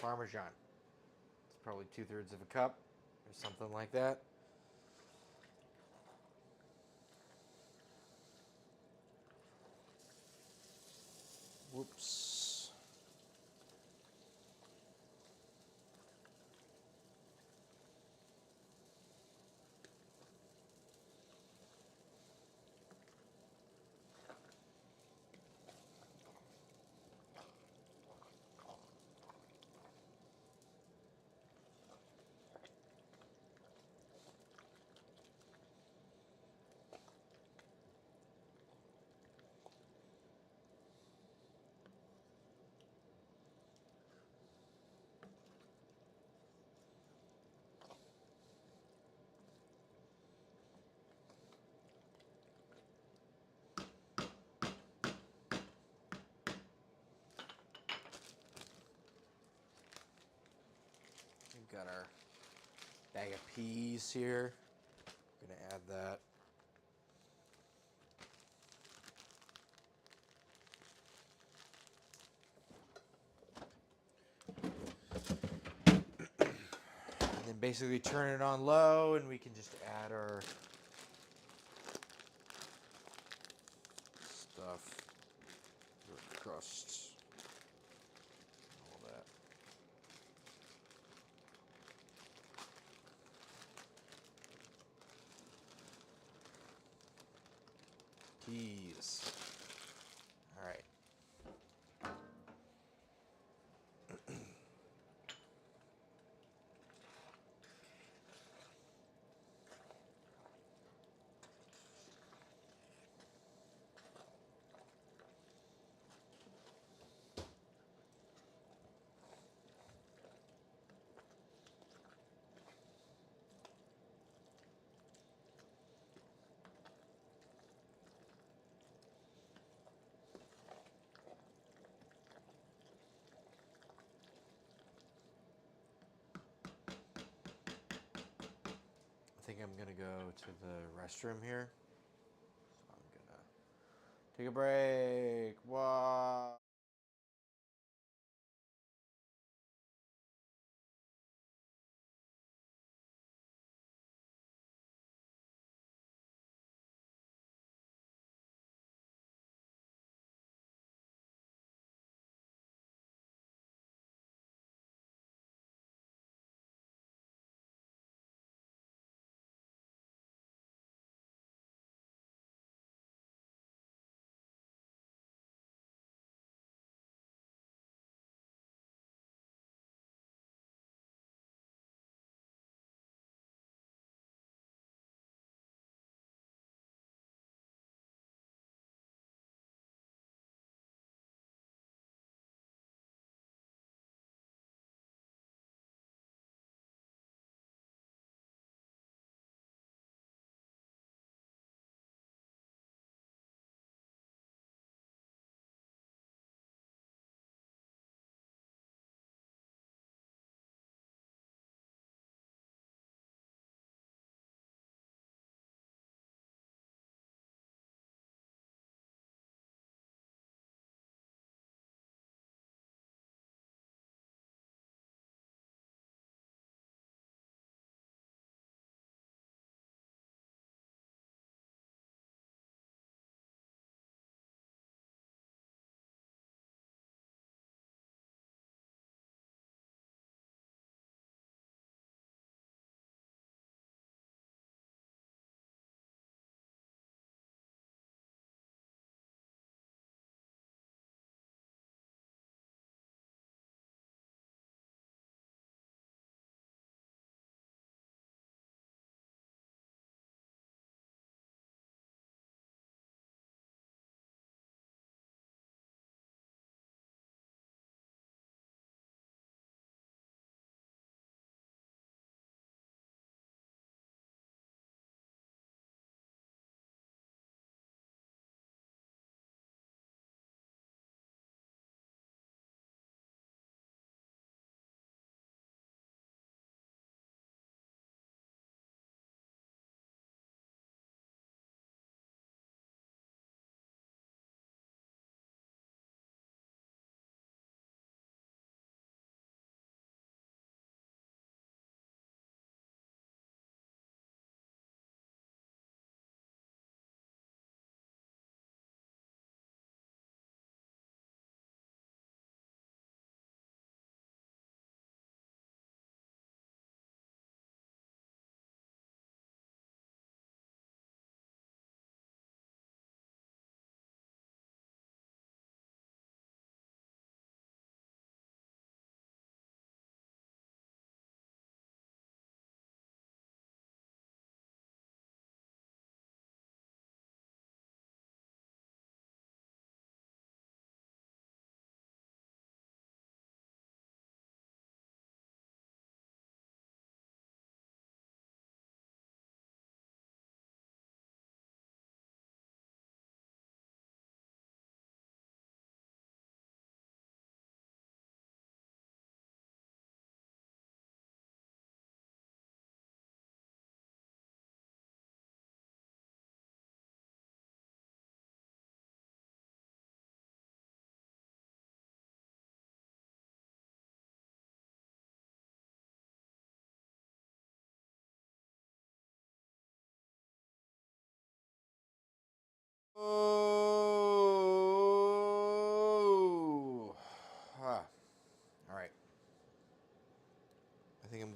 Parmesan. It's probably 2/3 of a cup or something like that. Whoops. We've got our bag of peas here. I'm gonna add that. And then basically turn it on low, and we can just add our stuff, our crusts, all that. Peas. All right. I think I'm gonna go to the restroom here. So I'm gonna take a break. Wow.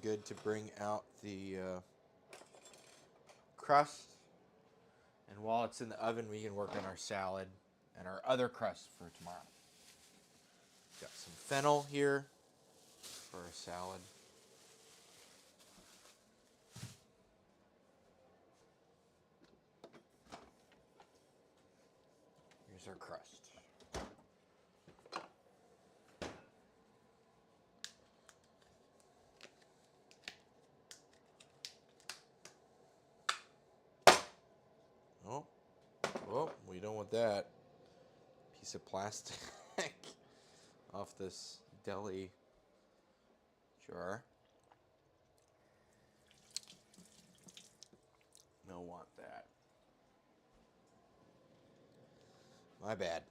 good to bring out the crust. And while it's in the oven, we can work on our salad and our other crust for tomorrow. Got some fennel here for our salad. Here's our crust. Oh, well, we don't want that piece of plastic off this deli jar. Don't want that. My bad.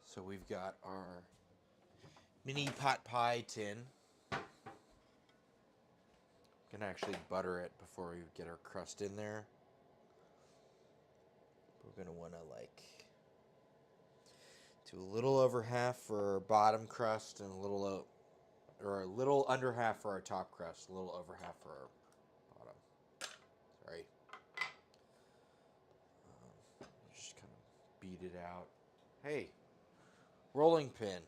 So we've got our mini pot pie tin. Gonna actually butter it before we get our crust in there. We're gonna wanna do a little over half for our bottom crust and a little under half for our top crust, a little over half for our bottom. Sorry. Just kind of beat it out. Hey, rolling pin.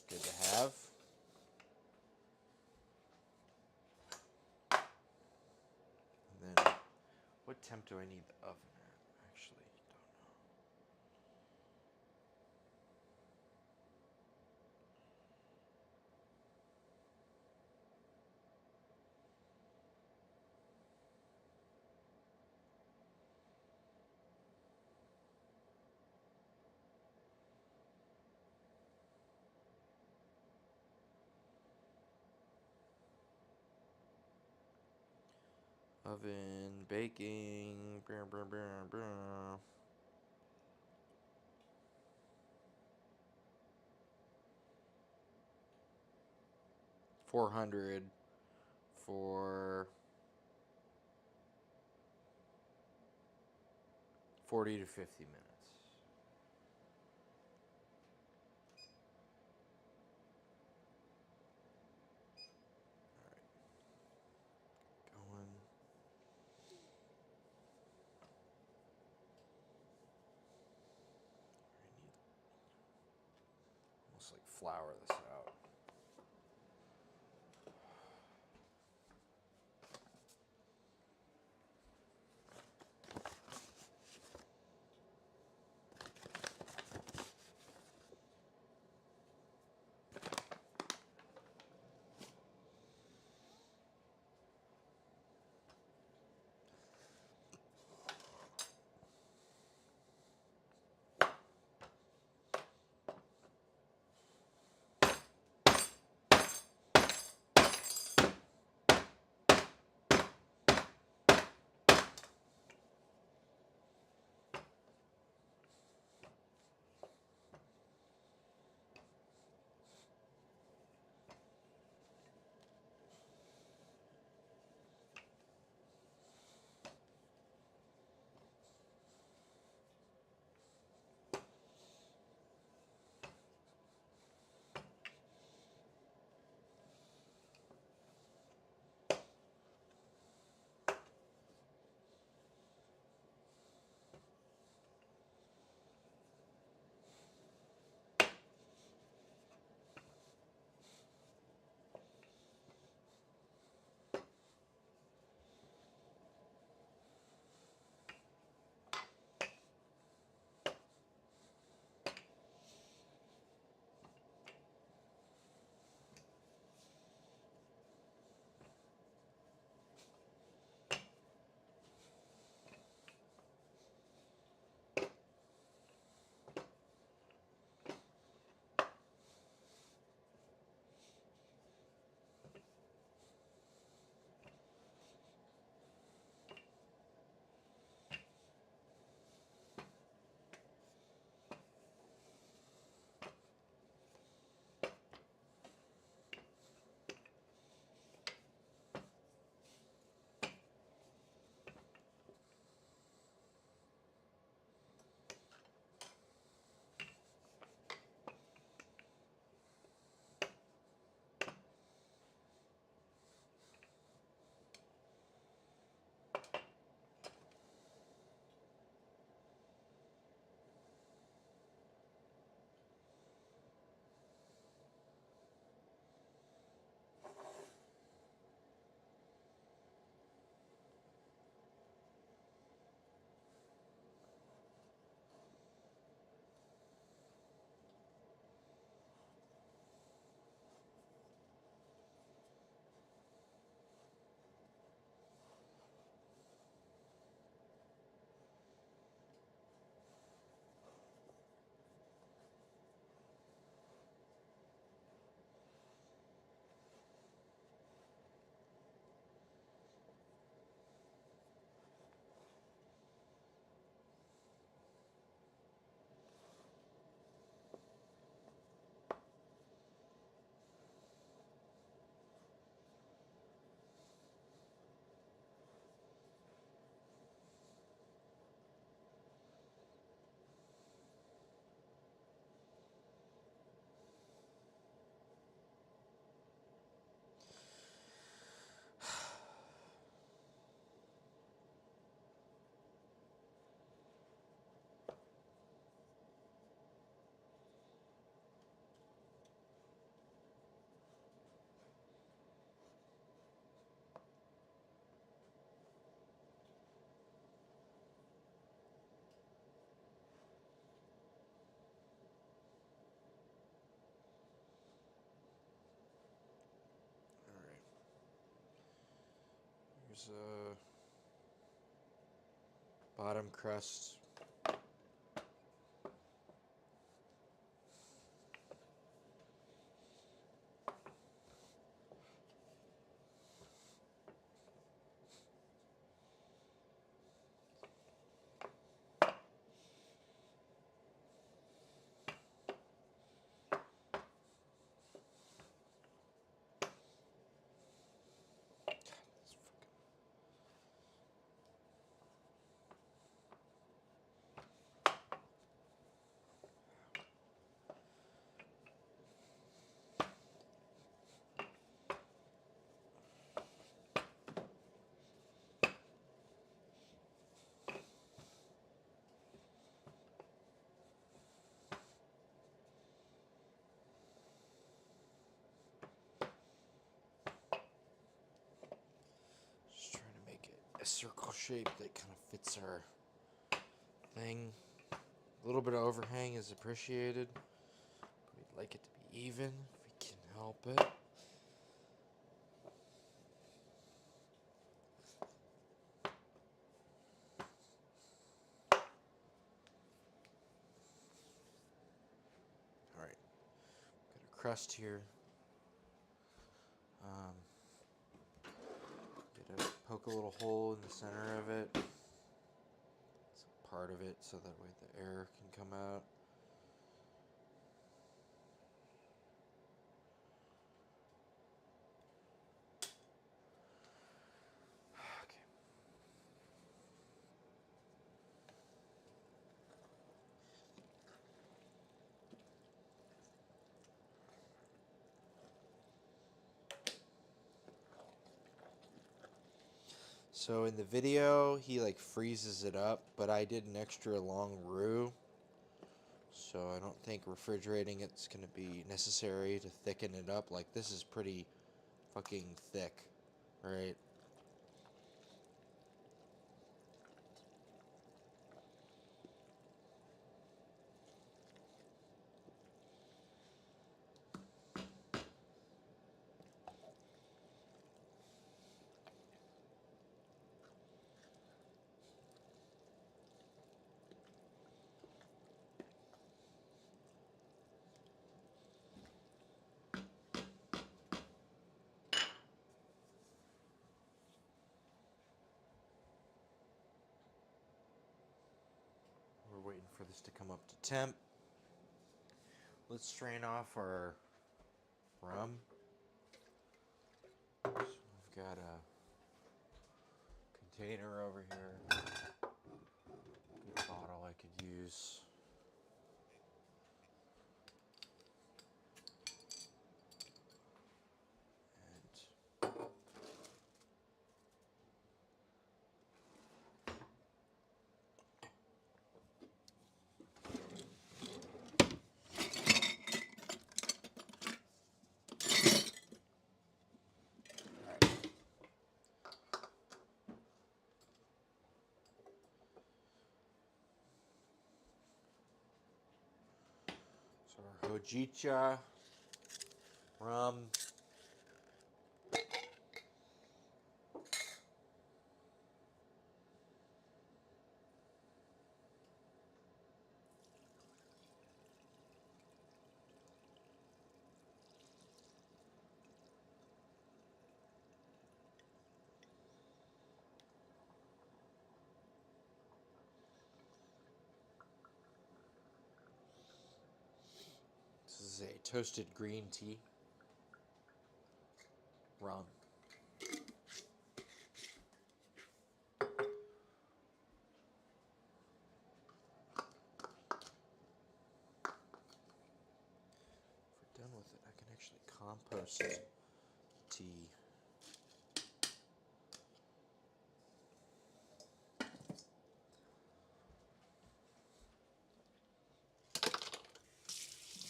Good to have. And then, what temp do I need the oven at? Actually, don't know. Oven, baking, 400 for 40 to 50 minutes. All right. Going. Almost like flour this out. There's a bottom crust. Just trying to make it a circle shape that kind of fits our thing. A little bit of overhang is appreciated. We'd like it to be even if we can help it. Alright, got a crust here. Poke a little hole in the center of it. It's a part of it so that way the air can come out. Okay. So in the video, he like freezes it up, but I did an extra long roux. So I don't think refrigerating it's going to be necessary to thicken it up. Like this is pretty fucking thick, right? We're waiting for this to come up to temp. Let's strain off our rum. So I've got a container over here. Good bottle I could use. So our hojicha rum. This is a toasted green tea rum. If we're done with it, I can actually compost tea.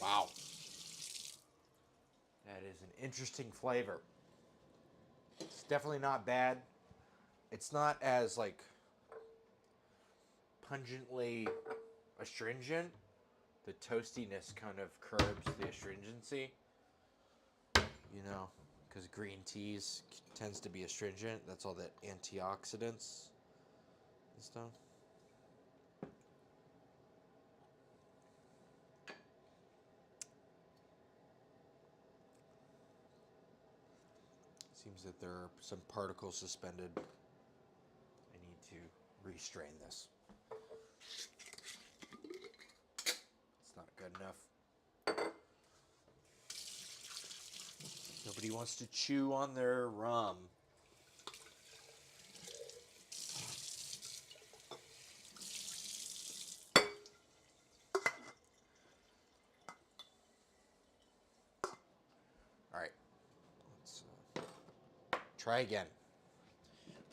Wow. That is an interesting flavor. It's definitely not bad. It's not as like pungently astringent. The toastiness kind of curbs the astringency. You know, because green teas tends to be astringent. That's all that antioxidants and stuff. Seems that there are some particles suspended. I need to restrain this. It's not good enough. Nobody wants to chew on their rum. All right, let's try again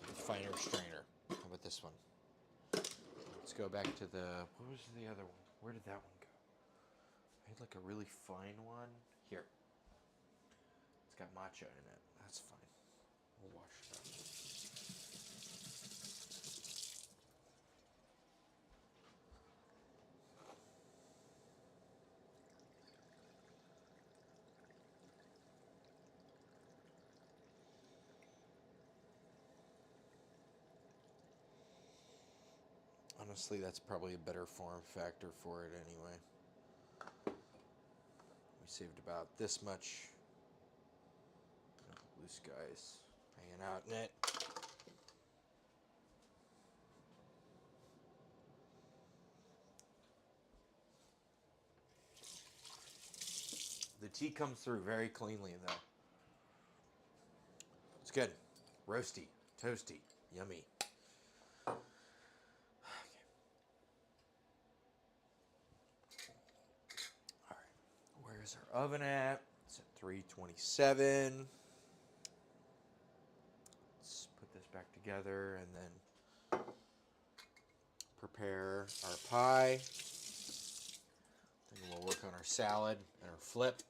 with a finer strainer. How about this one? Let's go back to the, what was the other one? Where did that one go? I had like a really fine one. Here. It's got matcha in it. That's fine. We'll wash it up. Honestly, that's probably a better form factor for it anyway. We saved about this much blue skies hanging out in it. The tea comes through very cleanly though. It's good. Roasty, toasty, yummy. Where's our oven at? It's at 327. Let's put this back together and then prepare our pie. Then we'll work on our salad and our flip.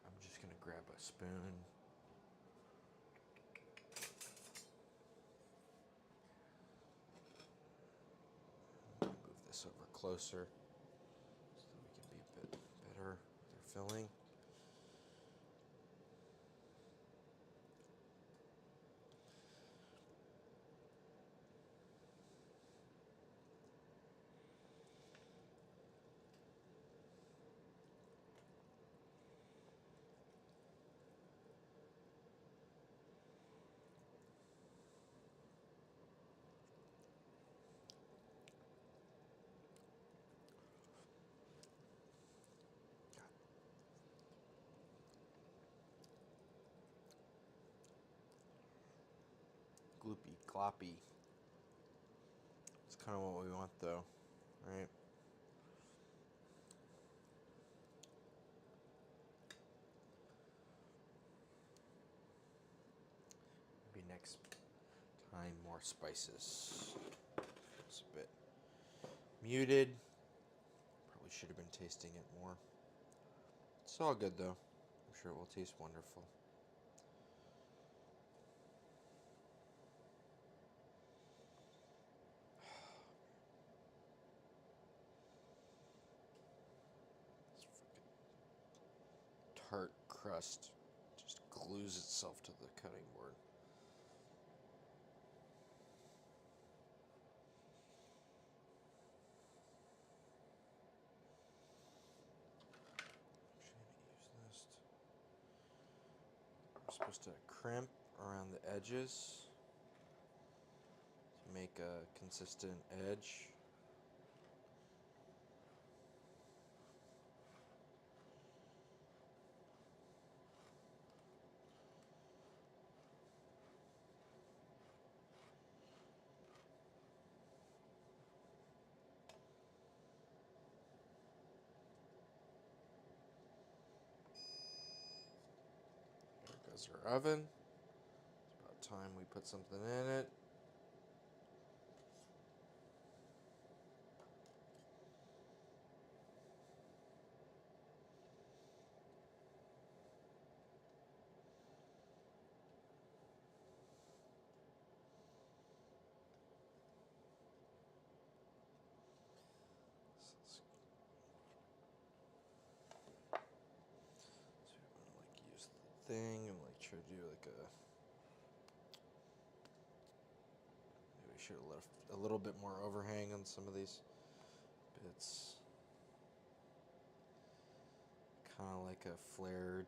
I'm just going to grab a spoon. Move this over closer so that we can be a bit better with our filling. Gloopy, gloppy. It's kind of what we want though, right? Maybe next time more spices. It's a bit muted. Probably should have been tasting it more. It's all good though. I'm sure it will taste wonderful. Tart crust just glues itself to the cutting board. We're supposed to crimp around the edges to make a consistent edge. There goes our oven. It's about time we put something in it. thing and like try to do like a. Maybe we should have left a little bit more overhang on some of these bits. Kind of like a flared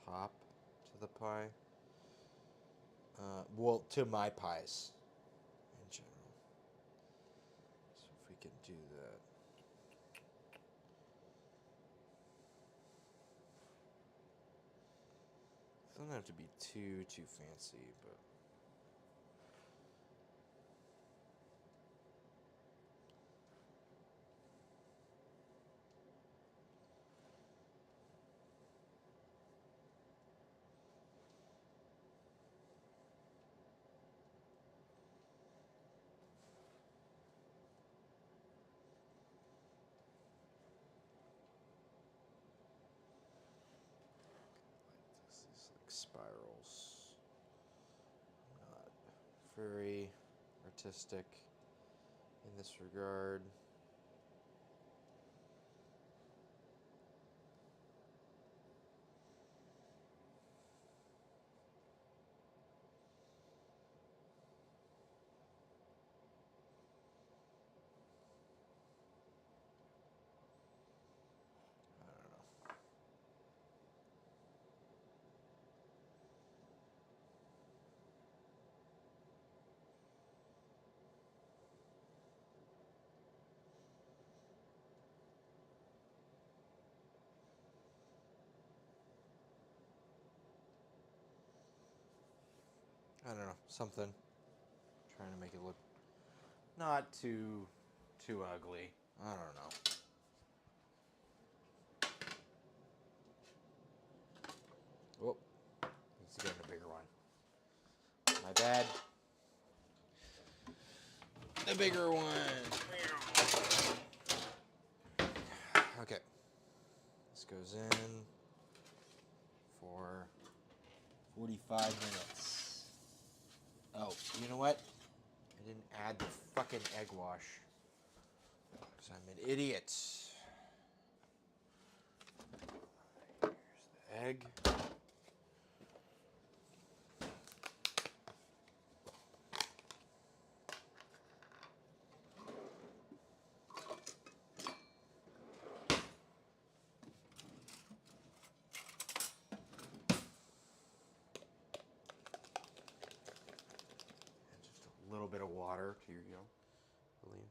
top to the pie. Well, to my pies in general. So if we can do that. It doesn't have to be too fancy, but. These like spirals. Not very artistic in this regard. I don't know. I don't know. Something. Trying to make it look not too ugly. I don't know. Whoop. Needs to get a bigger one. My bad. The bigger one. Okay. This goes in for 45 minutes. Oh, you know what? I didn't add the fucking egg wash. Because I'm an idiot. Here's the egg. A little bit of water. Here you go. William.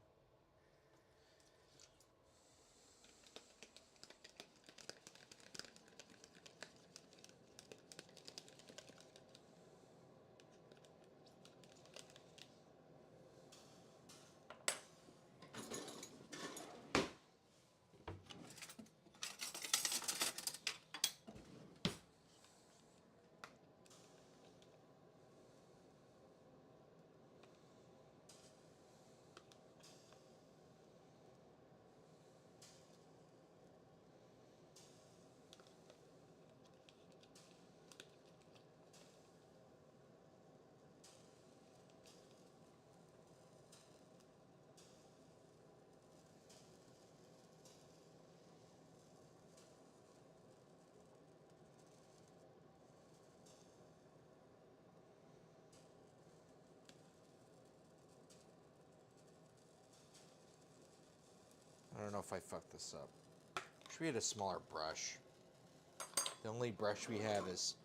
I don't know if I fucked this up. Wish we had a smaller brush. The only brush we have is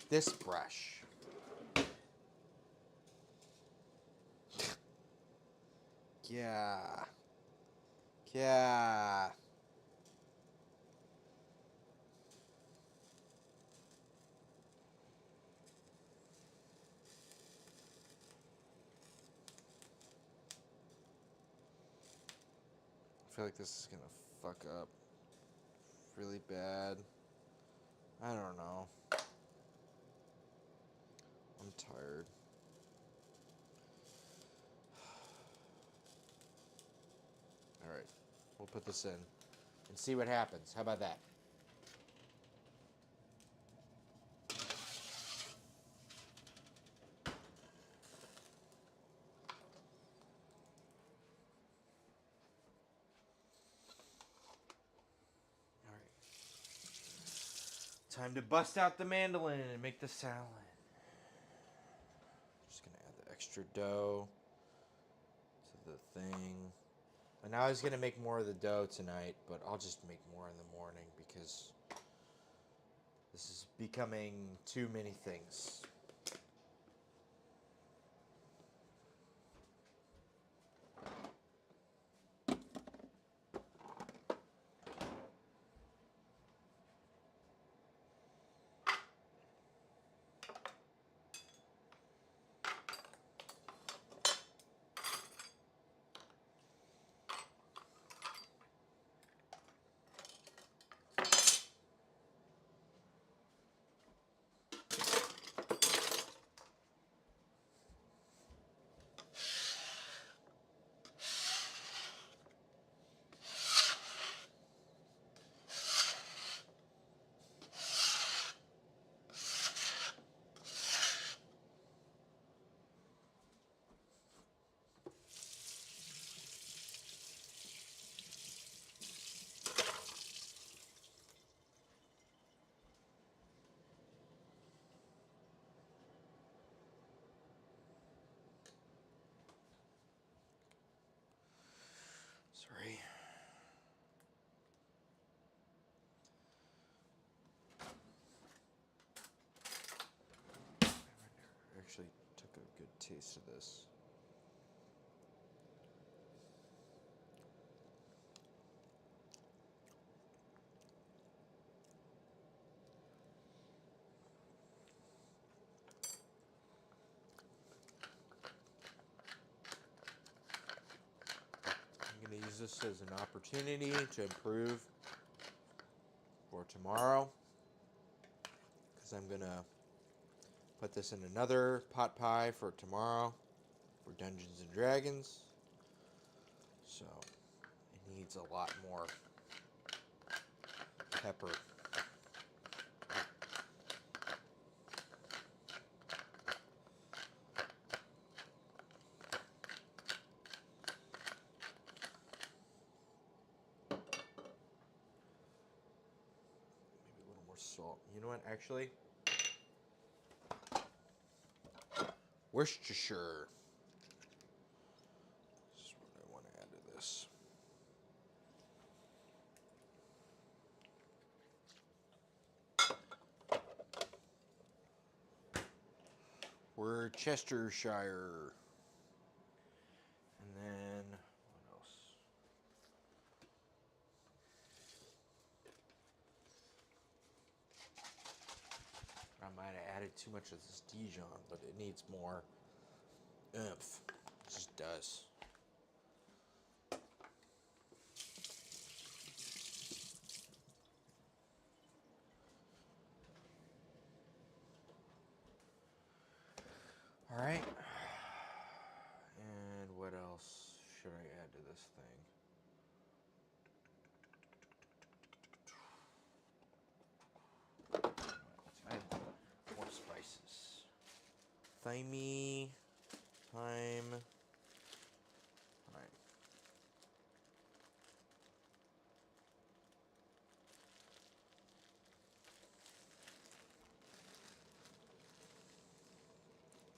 this brush. Yeah. Yeah. I feel like this is gonna fuck up really bad. I don't know. I'm tired. Alright. We'll put this in and see what happens. How about that? Time to bust out the mandolin and make the salad. Just gonna add the extra dough to the thing. And I was gonna make more of the dough tonight, but I'll just make more in the morning because this is becoming too many things. Sorry. I actually took a good taste of this. I'm going to use this as an opportunity to improve for tomorrow, because I'm going to put this in another pot pie for tomorrow for Dungeons and Dragons. So it needs a lot more pepper. Maybe a little more salt. You know what, actually? Worcestershire. This is what I want to add to this. Worcestershire. And then, what else? I might have added too much of this Dijon, but it needs more oomph. It just does. All right. And what else should I add to this thing? Let's add more spices. Thyme. Thyme.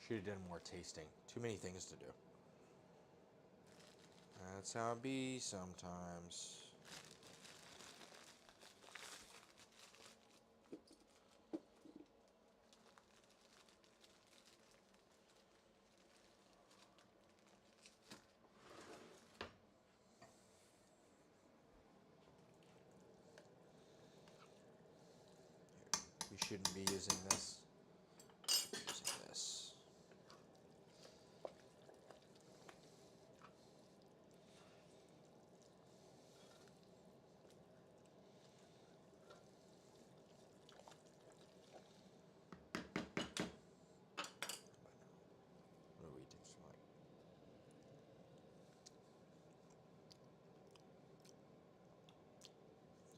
Should have done more tasting. Too many things to do. That's how it be sometimes. We shouldn't be using this. We should be using this. What do we taste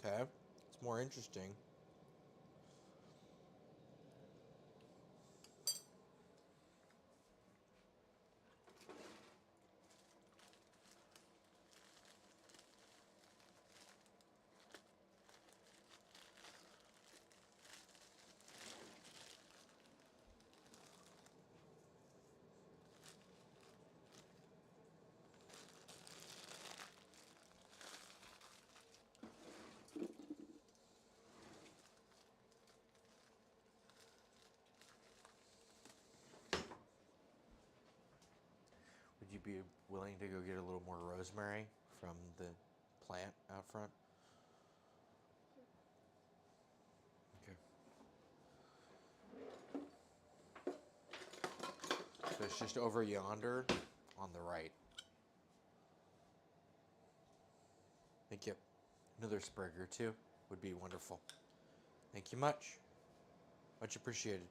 like? Okay, it's more interesting. be willing to go get a little more rosemary from the plant out front? Okay. So it's just over yonder on the right. Thank you. Another sprig or two would be wonderful. Thank you much. Much appreciated.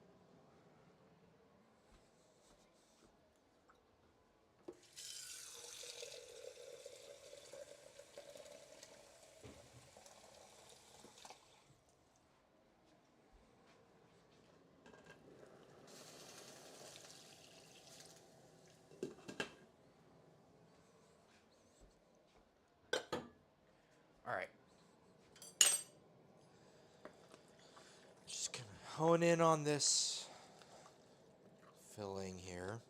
All right. Just gonna hone in on this filling here.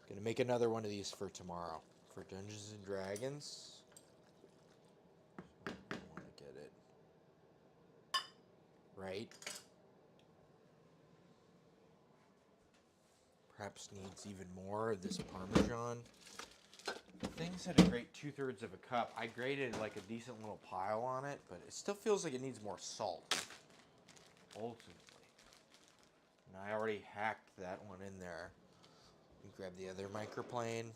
Gonna make another one of these for tomorrow for Dungeons and Dragons. I want to get it right. Perhaps needs even more of this Parmesan. The thing's at a great 2/3 of a cup. I grated like a decent little pile on it, but it still feels like it needs more salt. Ultimately. And I already hacked that one in there. You grab the other microplane.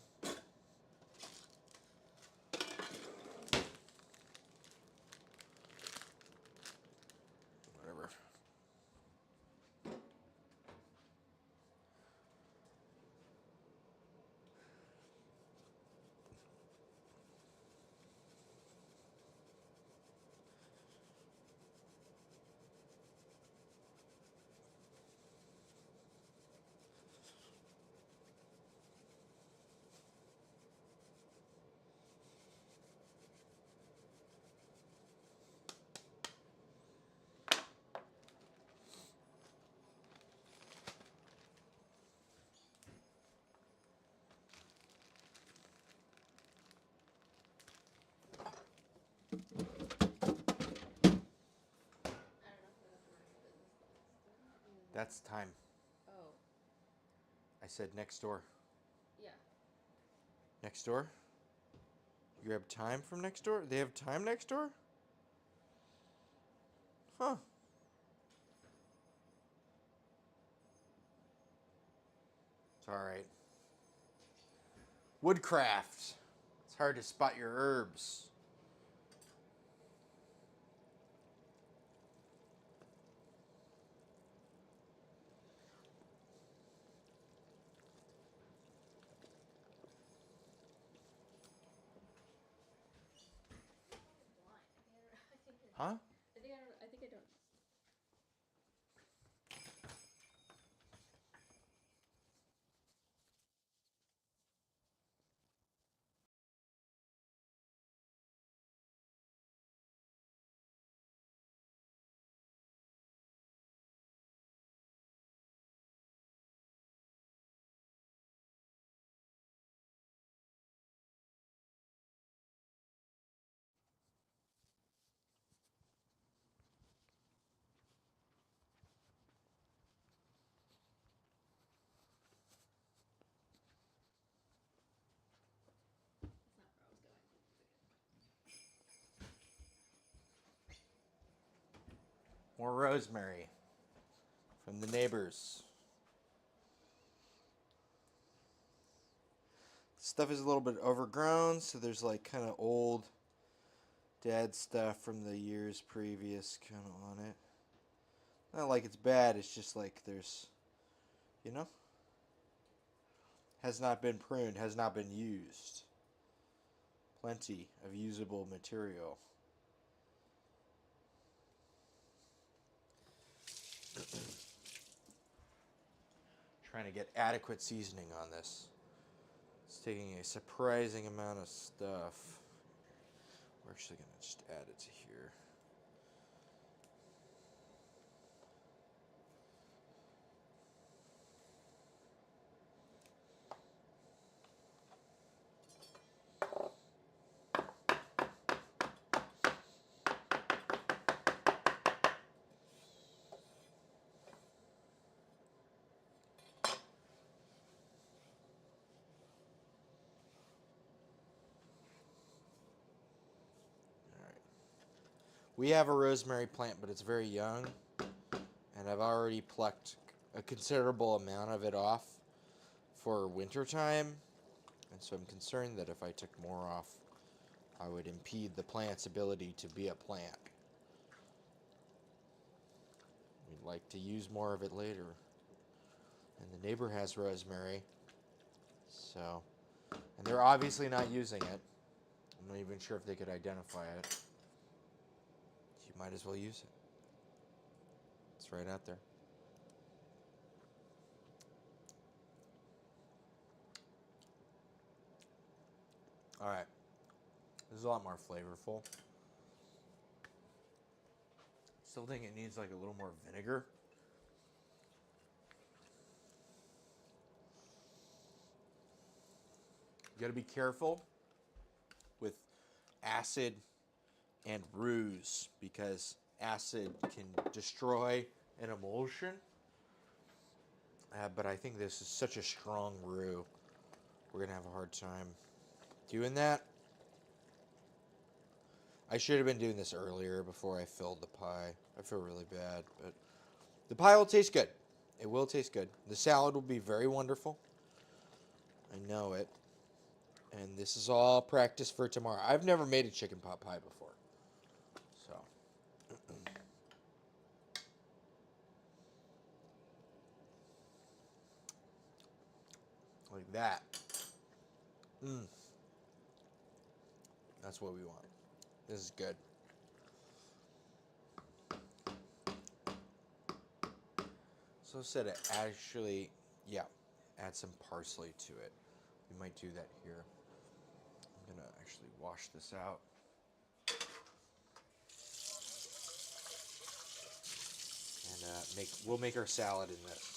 Whatever. I don't know if that's none of your business, but still. That's time. Oh, I said next door. yeah. Next door? You grab time from next door? They have time next door? Huh. It's alright. Woodcraft. It's hard to spot your herbs. Blind. Huh? I think I don't. That's not where I was going. More rosemary from the neighbors. Stuff is a little bit overgrown, so there's like kind of old dead stuff from the years previous kind of on it. Not like it's bad, it's just like there's, you know, has not been pruned, has not been used. Plenty of usable material. Trying to get adequate seasoning on this. It's taking a surprising amount of stuff. We're actually going to just add it to here. We have a rosemary plant, but it's very young, and I've already plucked a considerable amount of it off for winter time, and so I'm concerned that if I took more off, I would impede the plant's ability to be a plant. We'd like to use more of it later. And the neighbor has rosemary, so, and they're obviously not using it. I'm not even sure if they could identify it. You might as well use it. It's right out there. Alright. This is a lot more flavorful. Still think it needs like a little more vinegar. You gotta be careful with acid and ruse because acid can destroy an emulsion. But I think this is such a strong roux. We're gonna have a hard time doing that. I should have been doing this earlier before I filled the pie. I feel really bad, but the pie will taste good. It will taste good. The salad will be very wonderful. I know it. And this is all practice for tomorrow. I've never made a chicken pot pie before. So. Like that. That's what we want. This is good. So instead of actually, add some parsley to it. We might do that here. I'm going to actually wash this out. And we'll make our salad in this.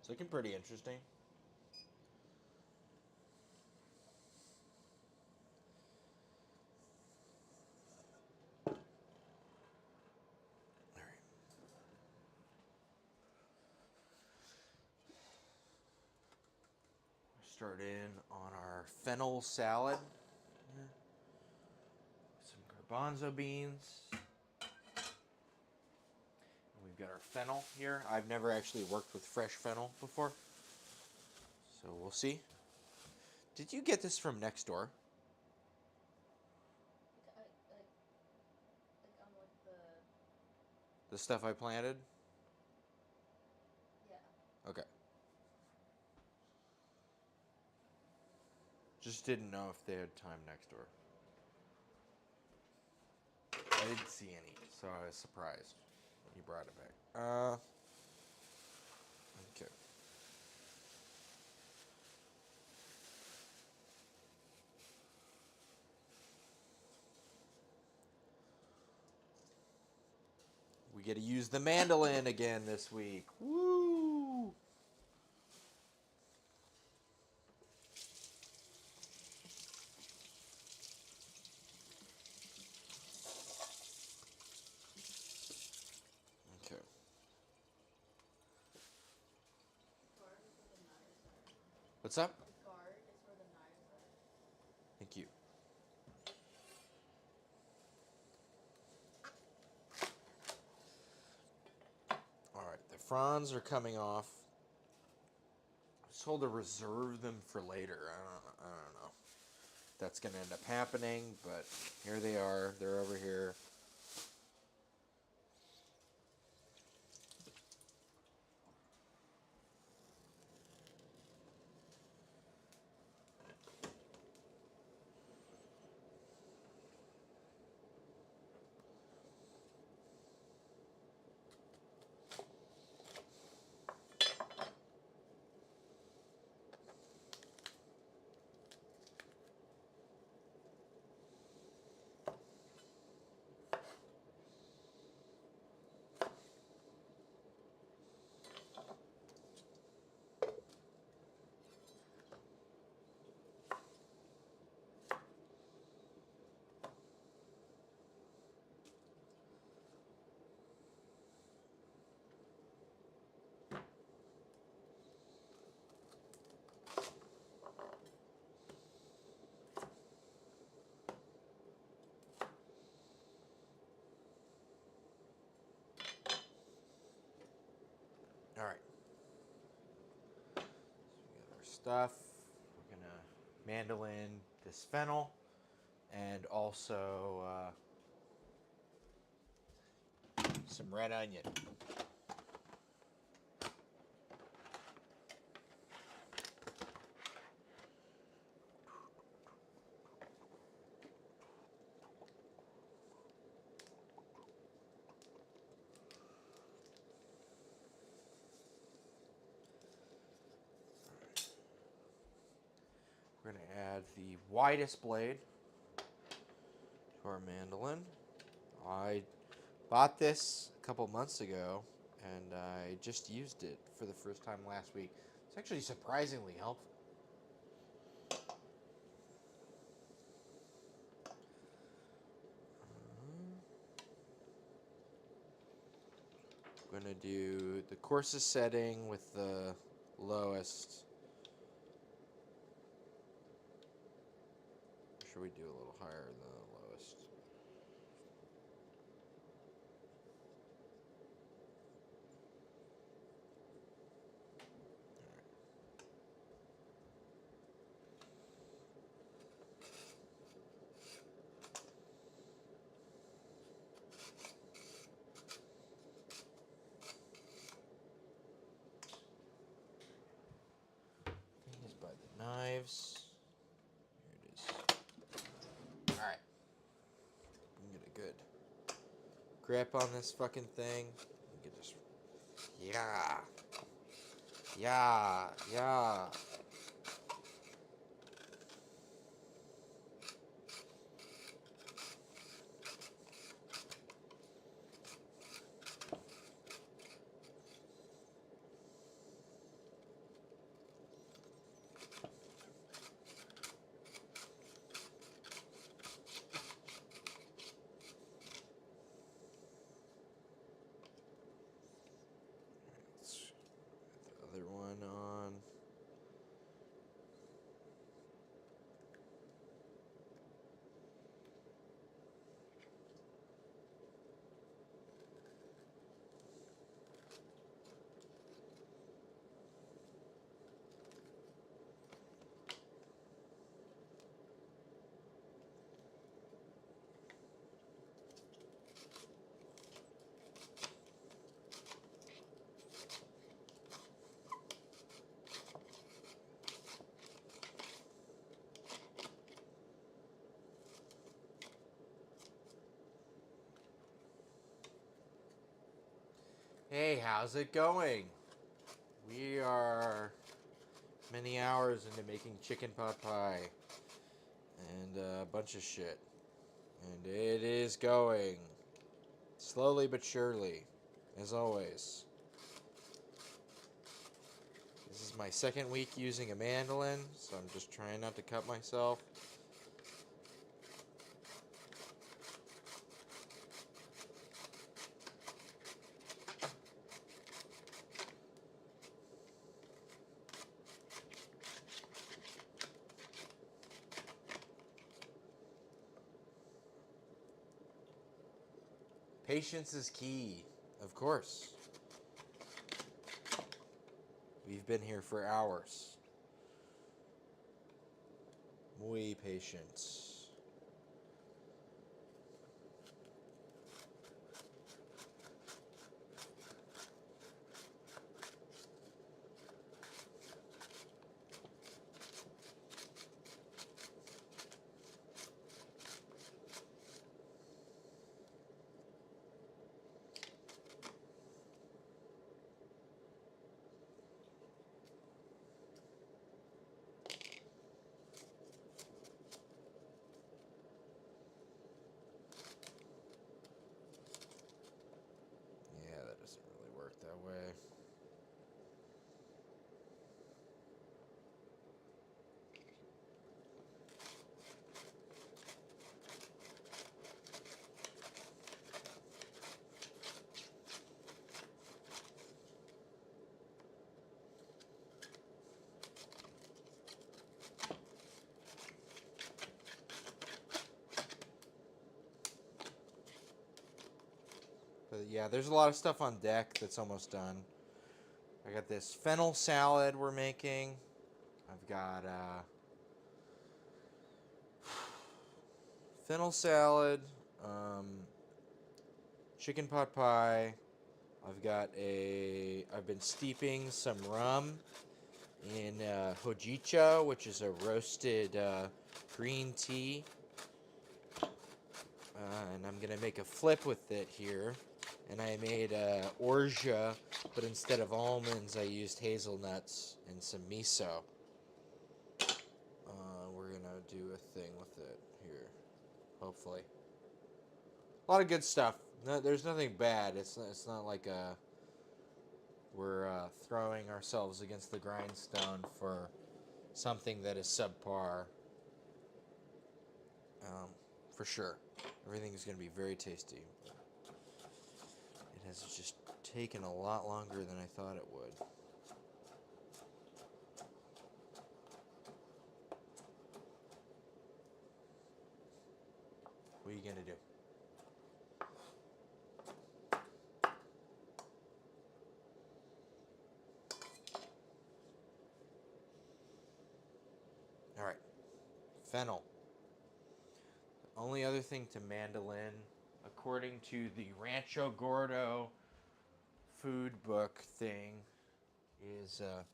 It's looking pretty interesting. All right. Start in on our fennel salad. Some garbanzo beans. We've got our fennel here. I've never actually worked with fresh fennel before, so we'll see. Did you get this from next door? The stuff I planted? Yeah. Okay. Just didn't know if they had time next door. I didn't see any, so I was surprised when you brought it back. Okay. We get to use the mandolin again this week. Woo! Okay. What's up? The guard is where the knives are. Thank you. All right, the fronds are coming off. I was told to reserve them for later. I don't know. That's going to end up happening, but here they are. They're over here. stuff. We're gonna mandolin this fennel and also some red onion. We're going to add the widest blade to our mandolin. I bought this a couple months ago, and I just used it for the first time last week. It's actually surprisingly helpful. I'm going to do the coarsest setting with the lowest. Or should we do a little higher than the lowest? Just by the knives. Here it is. Alright. I'm gonna get a good grip on this fucking thing. You can just. Yeah. Yeah. Yeah. Let's put the other one on. Hey, how's it going? We are many hours into making chicken pot pie and a bunch of shit. And it is going slowly but surely, as always. This is my second week using a mandolin, so I'm just trying not to cut myself. Patience is key, of course. We've been here for hours. Muy patience. Yeah, that doesn't really work that way. But yeah, there's a lot of stuff on deck that's almost done. I got this fennel salad we're making. I've got fennel salad, chicken pot pie. I've been steeping some rum in hojicha, which is a roasted green tea. And I'm going to make a flip with it here. And I made orgeat, but instead of almonds, I used hazelnuts and some miso. We're going to do a thing with it here, hopefully. A lot of good stuff. No, there's nothing bad. It's not like we're throwing ourselves against the grindstone for something that is subpar. For sure. Everything is going to be very tasty. It has just taken a lot longer than I thought it would. What are you going to do? All right. Fennel. The only other thing to mandolin, according to the Rancho Gordo food book thing, is let's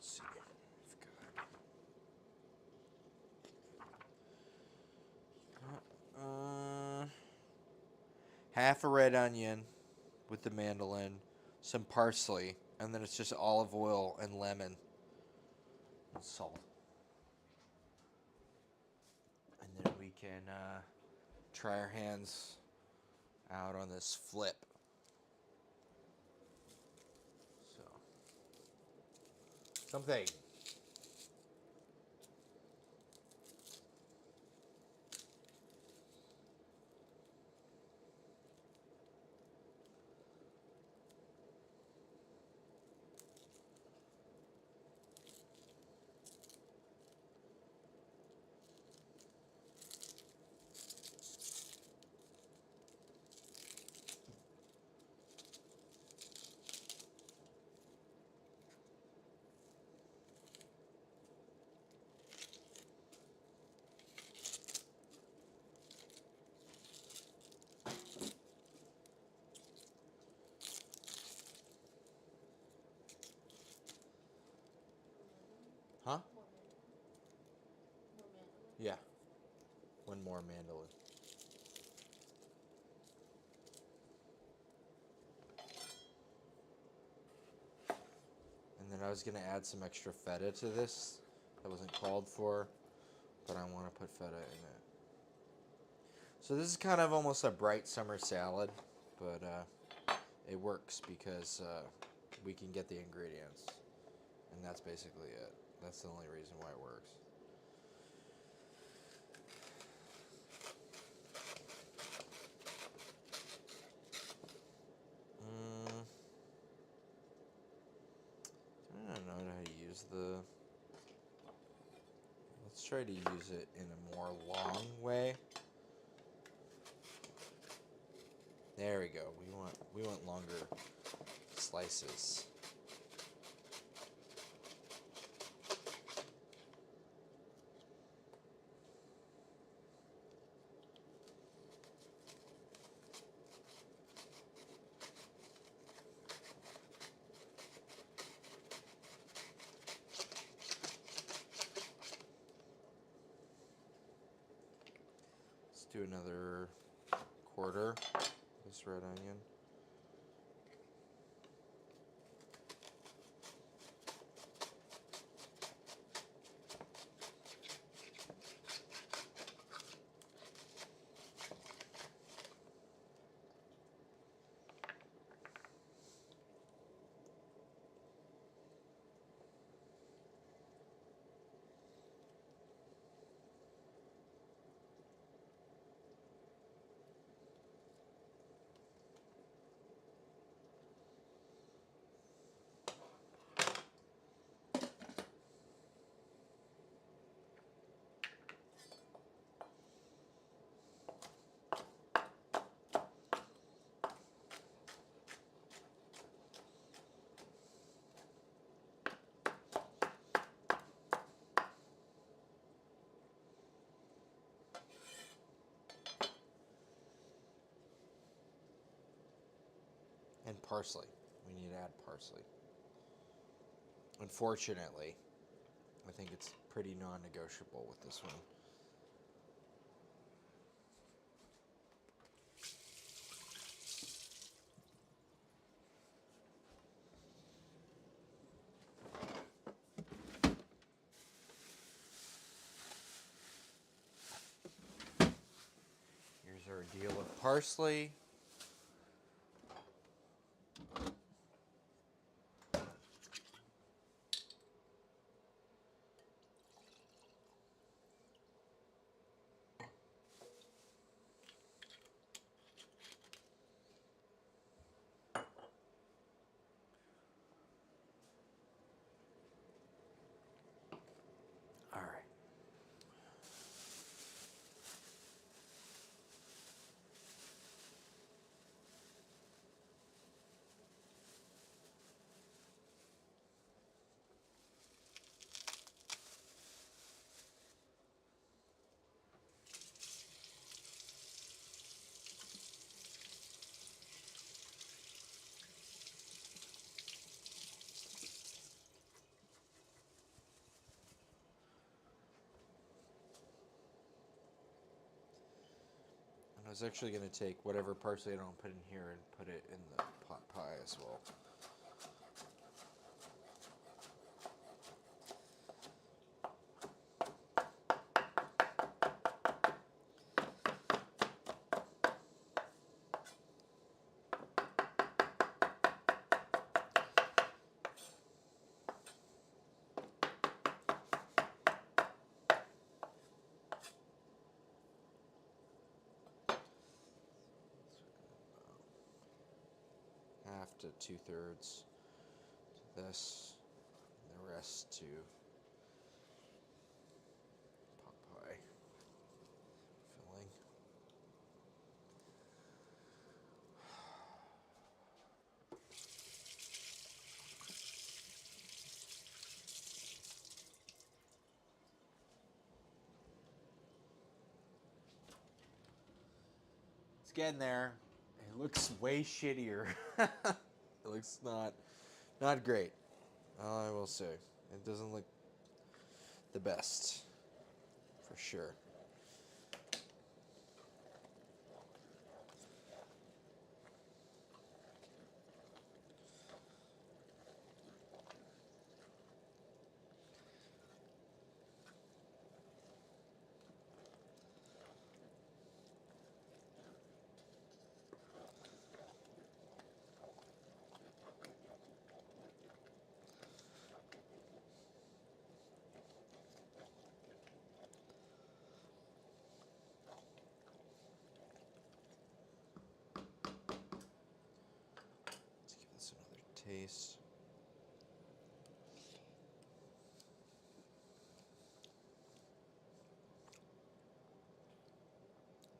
see. Half a red onion with the mandolin, some parsley, and then it's just olive oil and lemon and salt. And then we can try our hands out on this flip. So, something. Huh? Yeah. One more mandolin. And then I was going to add some extra feta to this. That wasn't called for, but I want to put feta in it. So this is kind of almost a bright summer salad, but it works because we can get the ingredients. And that's basically it. That's the only reason why it works. I don't know how to use the... Let's try to use it in a more long way. There we go. We want longer slices. Let's do another quarter of this red onion. parsley. We need to add parsley. Unfortunately, I think it's pretty non-negotiable with this one. Here's our deal of parsley. All right. And I was actually going to take whatever parsley I don't put in here and put it in the pot pie as well. Half to 2/3 to this, and the rest to pot pie filling. It's getting there. It looks way shittier. It looks not great. I will say, it doesn't look the best, for sure. Let's give this another taste.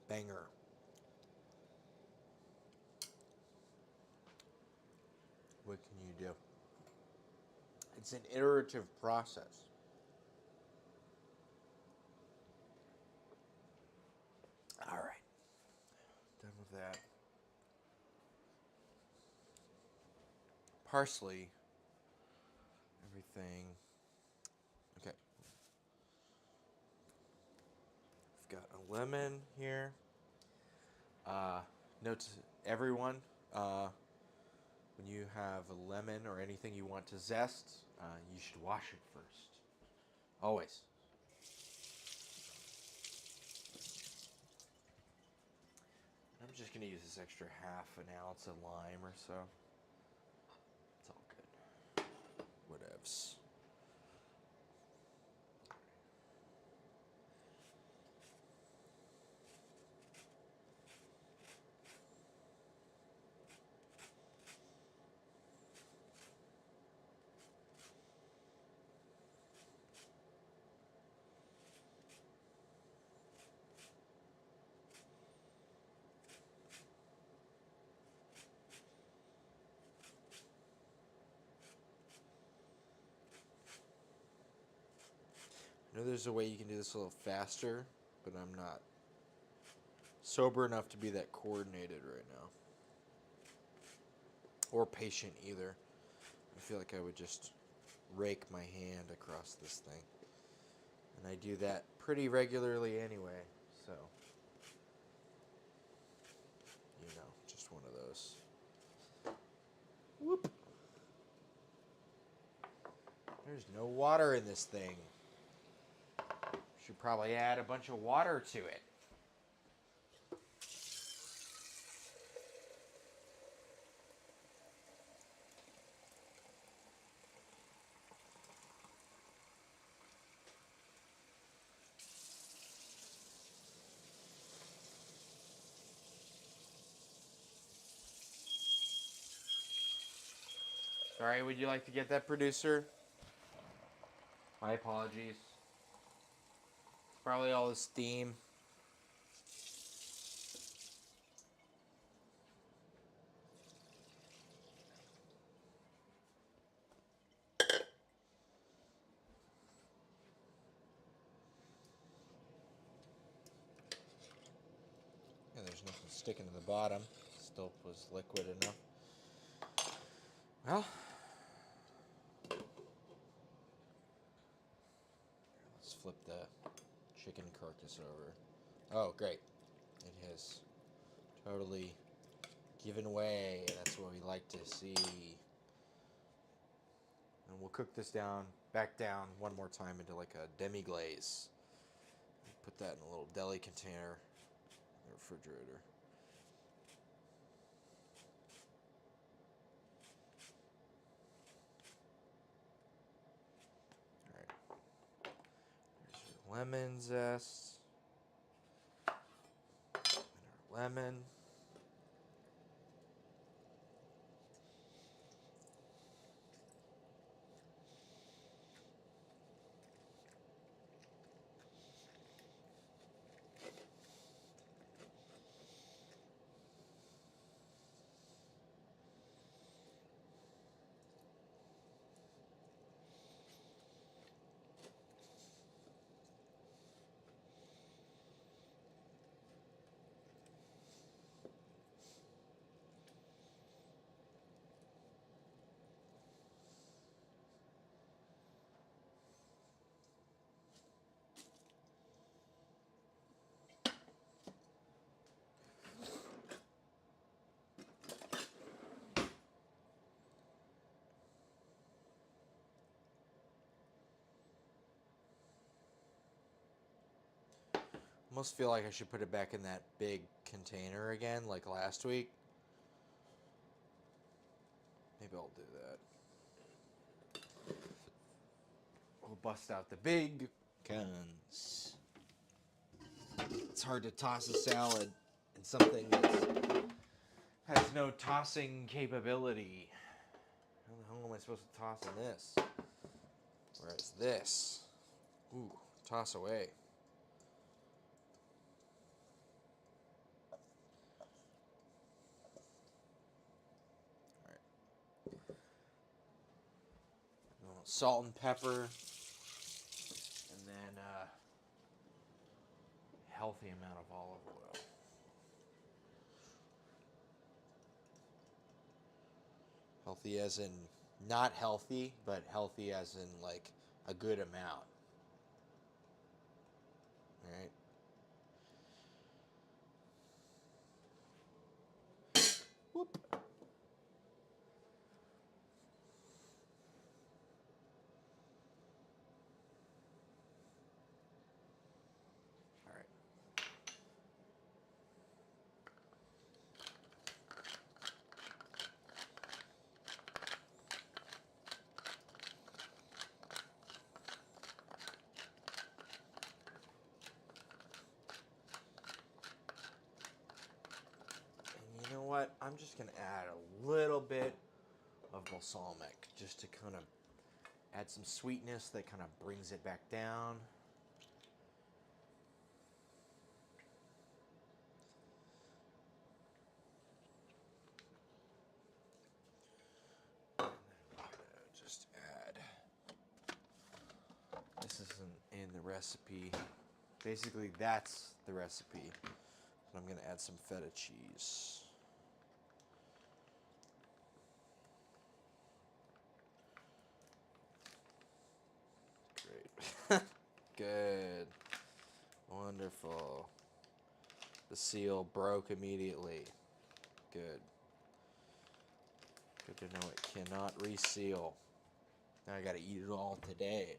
Banger. What can you do? It's an iterative process. All right. Done with that. Parsley. Everything. Okay. We've got a lemon here. Note to everyone, when you have a lemon or anything you want to zest, you should wash it first. Always. I'm just going to use this extra half an ounce of lime or so. It's all good. Whatevs. I know there's a way you can do this a little faster, but I'm not sober enough to be that coordinated right now. or patient either. I feel like I would just rake my hand across this thing. And I do that pretty regularly anyway, so, just one of those. Whoop. There's no water in this thing. Should probably add a bunch of water to it. Sorry, would you like to get that, producer? My apologies. It's probably all the steam. And there's nothing sticking to the bottom. Still was liquid enough. Well, let's flip the chicken carcass over. Oh, great. It has totally given way. That's what we like to see. And we'll cook this back down one more time into like a demi-glaze. Put that in a little deli container in the refrigerator. Alright. There's your lemon zest. And our lemon. Almost feel like I should put it back in that big container again, like last week. Maybe I'll do that. We'll bust out the big guns. It's hard to toss a salad in something that has no tossing capability. How the hell am I supposed to toss in this? Whereas this, ooh, toss away. Salt and pepper, and then a healthy amount of olive oil. Healthy as in not healthy, but healthy as in like a good amount. All right. Whoop. All right. And you know what? I'm just gonna add a little bit of balsamic just to kind of add some sweetness that kind of brings it back down. Just add. This isn't in the recipe. Basically, that's the recipe. But I'm going to add some feta cheese. Wonderful. The seal broke immediately. Good. Good to know it cannot reseal. Now I gotta eat it all today.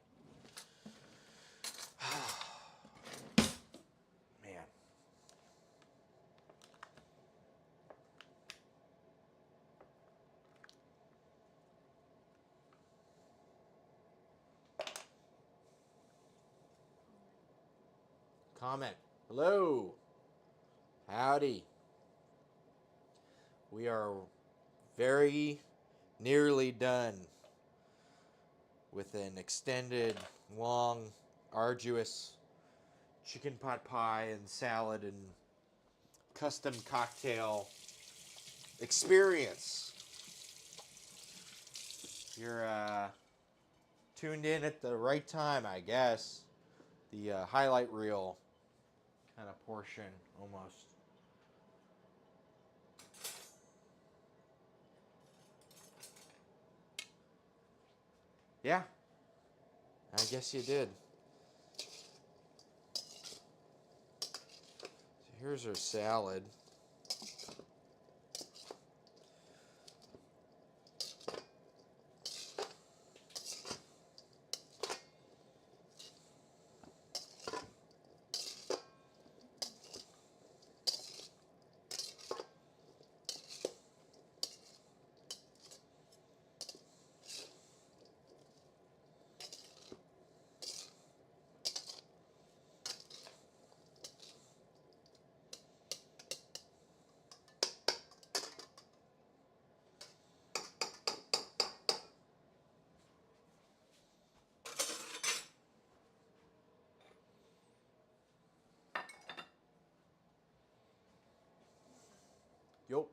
Man. Comment. Hello. Howdy. We are very nearly done with an extended, long, arduous chicken pot pie and salad and custom cocktail experience. You're tuned in at the right time, I guess. The highlight reel kind of portion, almost. Yeah, I guess you did. So here's our salad. Yup.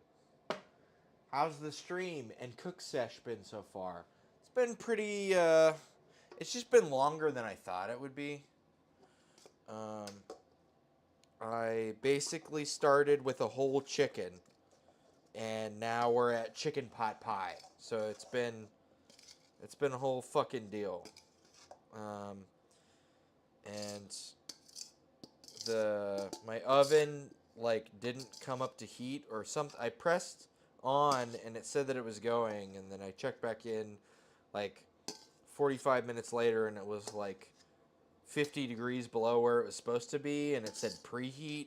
How's the stream and cook sesh been so far? It's been pretty, it's just been longer than I thought it would be. I basically started with a whole chicken, and now we're at chicken pot pie. So it's been a whole fucking deal. And my oven didn't come up to heat or something. I pressed on and it said that it was going, and then I checked back in 45 minutes later, and it was 50 degrees below where it was supposed to be, and it said preheat.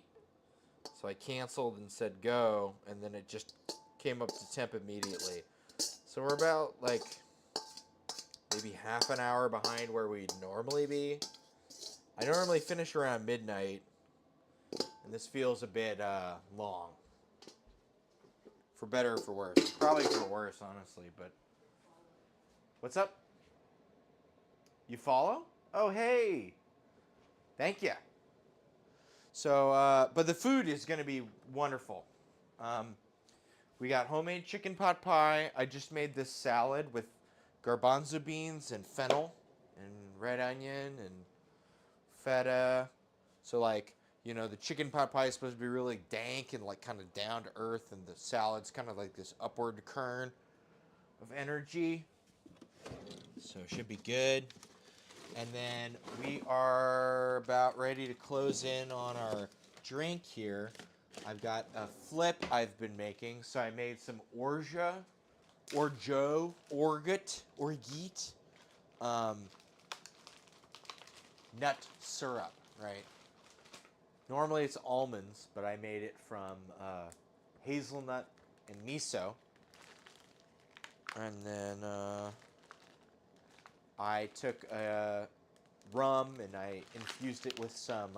So I canceled and said go, and then it just came up to temp immediately. So we're about maybe half an hour behind where we'd normally be. I normally finish around midnight, and this feels a bit long. For better or for worse. Probably for worse, honestly, but... What's up? You follow? Oh, hey! Thank you. So, but the food is going to be wonderful. We got homemade chicken pot pie. I just made this salad with garbanzo beans and fennel and red onion and feta. So, the chicken pot pie is supposed to be really dank and kind of down to earth, and the salad's kind of like this upward current of energy. So it should be good. And then we are about ready to close in on our drink here. I've got a flip I've been making. So I made some orgeat, nut syrup, right? Normally it's almonds, but I made it from hazelnut and miso. And then I took rum and I infused it with some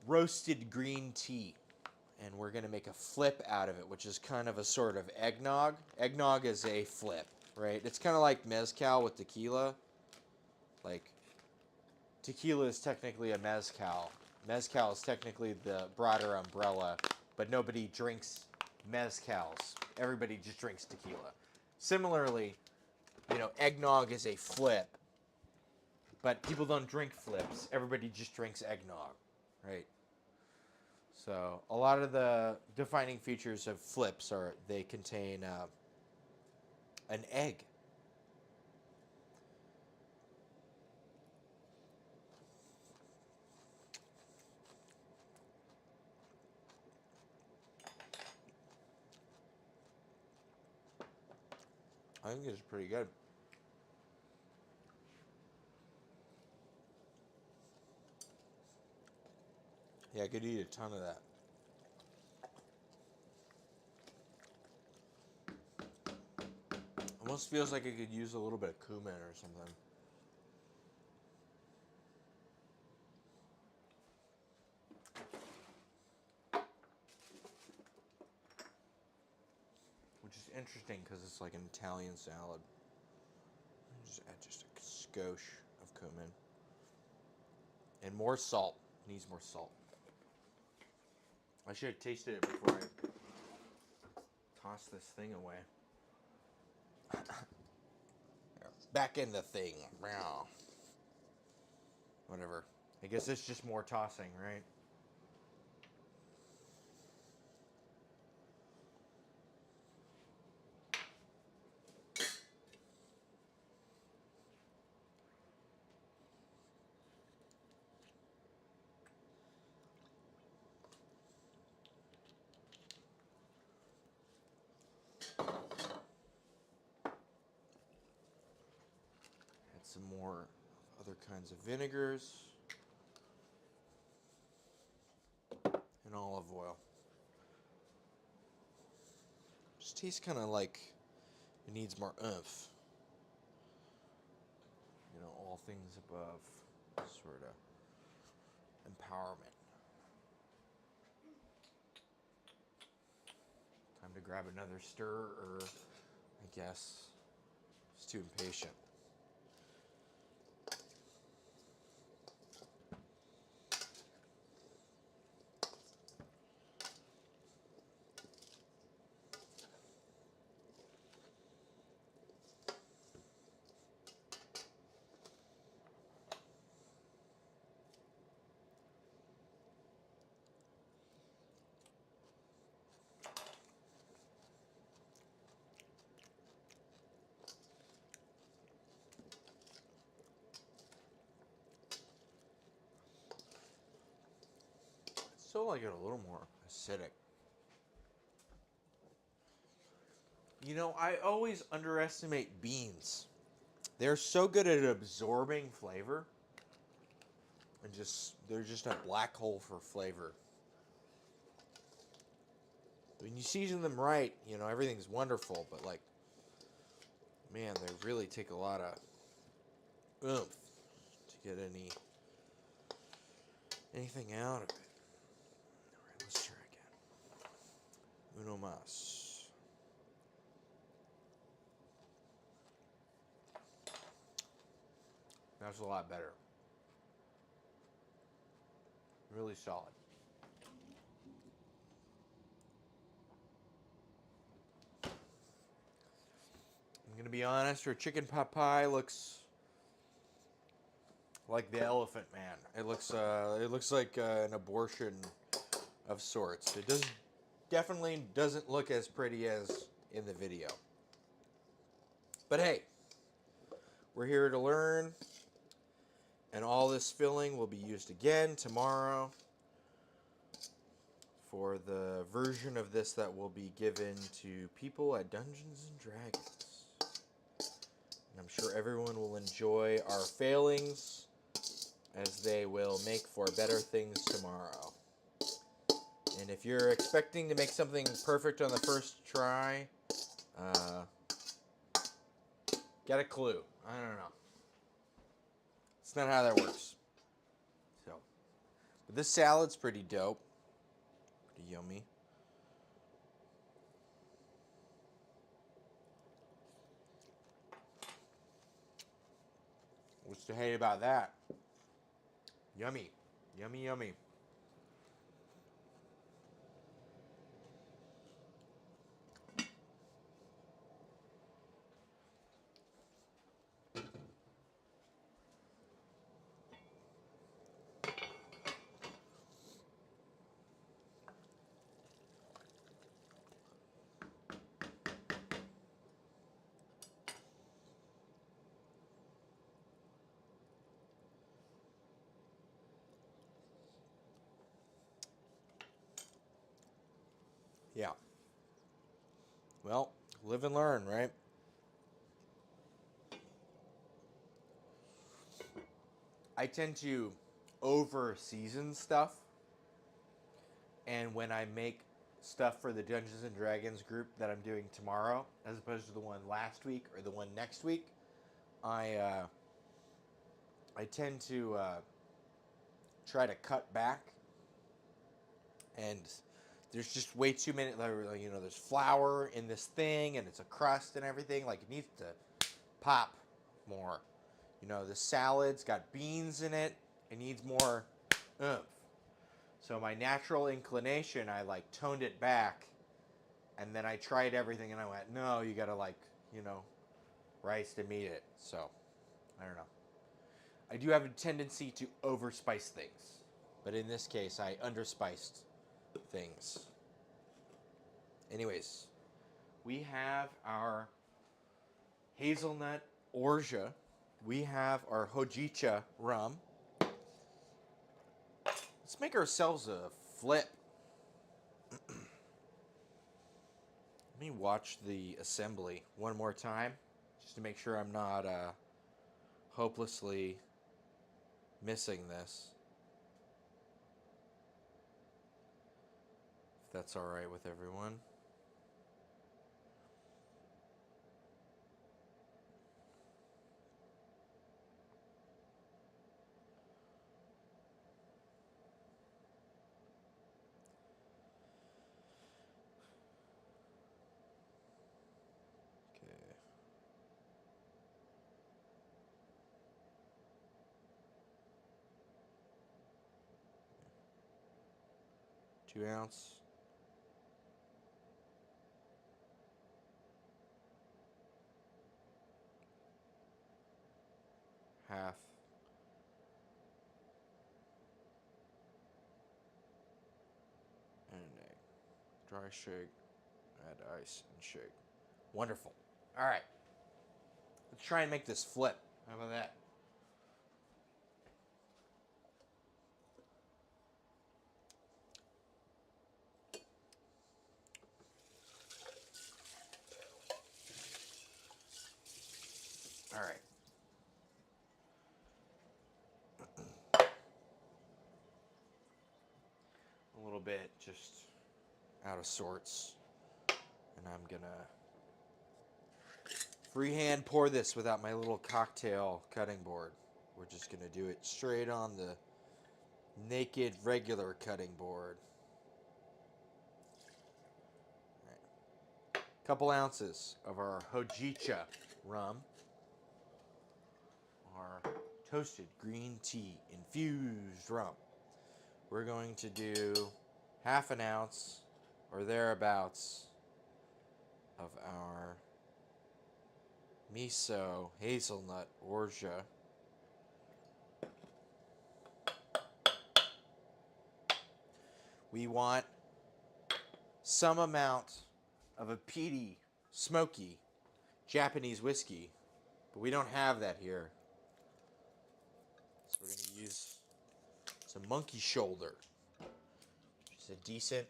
roasted green tea. And we're going to make a flip out of it, which is kind of a sort of eggnog. Eggnog is a flip, right? It's kind of like mezcal with tequila. Tequila is technically a mezcal. Mezcal is technically the broader umbrella, but nobody drinks mezcals. Everybody just drinks tequila. Similarly, eggnog is a flip, but people don't drink flips. Everybody just drinks eggnog, right? So a lot of the defining features of flips are they contain an egg. I think it's pretty good. Yeah, I could eat a ton of that. Almost feels like I could use a little bit of cumin or something. Which is interesting because it's like an Italian salad. Just add just a skosh of cumin. And more salt. Needs more salt. I should have tasted it before I toss this thing away. Back in the thing. Whatever. I guess it's just more tossing, right? Add some more other kinds of vinegars. And olive oil. Just tastes kind of like it needs more oomph. You know, all things above sort of empowerment. Time to grab another stir, or I guess just too impatient. Still like it a little more acidic. You know, I always underestimate beans. They're so good at absorbing flavor. And they're just a black hole for flavor. When you season them right, you know, everything's wonderful, but like, man, they really take a lot of oomph to get anything out of it. Alright, let's try again. Uno mas. That's a lot better. Really solid. I'm gonna be honest, our chicken pot pie looks like the Elephant Man. It looks like an abortion of sorts. It definitely doesn't look as pretty as in the video. But hey, we're here to learn, and all this filling will be used again tomorrow for the version of this that will be given to people at Dungeons and Dragons. And I'm sure everyone will enjoy our failings as they will make for better things tomorrow. And if you're expecting to make something perfect on the first try, get a clue. I don't know. It's not how that works. So, but this salad's pretty dope. Pretty yummy. What's to hate about that? Yummy. Yummy, yummy. Yeah. Well, live and learn, right? I tend to over season stuff, and when I make stuff for the Dungeons and Dragons group that I'm doing tomorrow, as opposed to the one last week or the one next week, I tend to try to cut back, and there's just way too many. You know, there's flour in this thing, and it's a crust and everything. Like, it needs to pop more. You know, the salad's got beans in it. It needs more oomph. So my natural inclination, I like toned it back, and then I tried everything, and I went, no, you gotta like, you know, rice to meat it. So I don't know. I do have a tendency to overspice things, but in this case, I underspiced things. Anyways, we have our hazelnut orgeat. We have our hojicha rum. Let's make ourselves a flip. Let me watch the assembly one more time, just to make sure I'm not hopelessly missing this. If that's all right with everyone. Okay. 2 ounce. Half. And an egg. Dry shake. Add ice and shake. Wonderful. All right. Let's try and make this flip. How about that? All right. A little bit just out of sorts. And I'm going to freehand pour this without my little cocktail cutting board. We're just going to do it straight on the naked regular cutting board. Right. Couple ounces of our hojicha rum. Our toasted green tea infused rum. We're going to do half an ounce or thereabouts of our miso hazelnut orgeat. We want some amount of a peaty, smoky Japanese whiskey, but we don't have that here. So we're going to use some monkey shoulder, which is a decent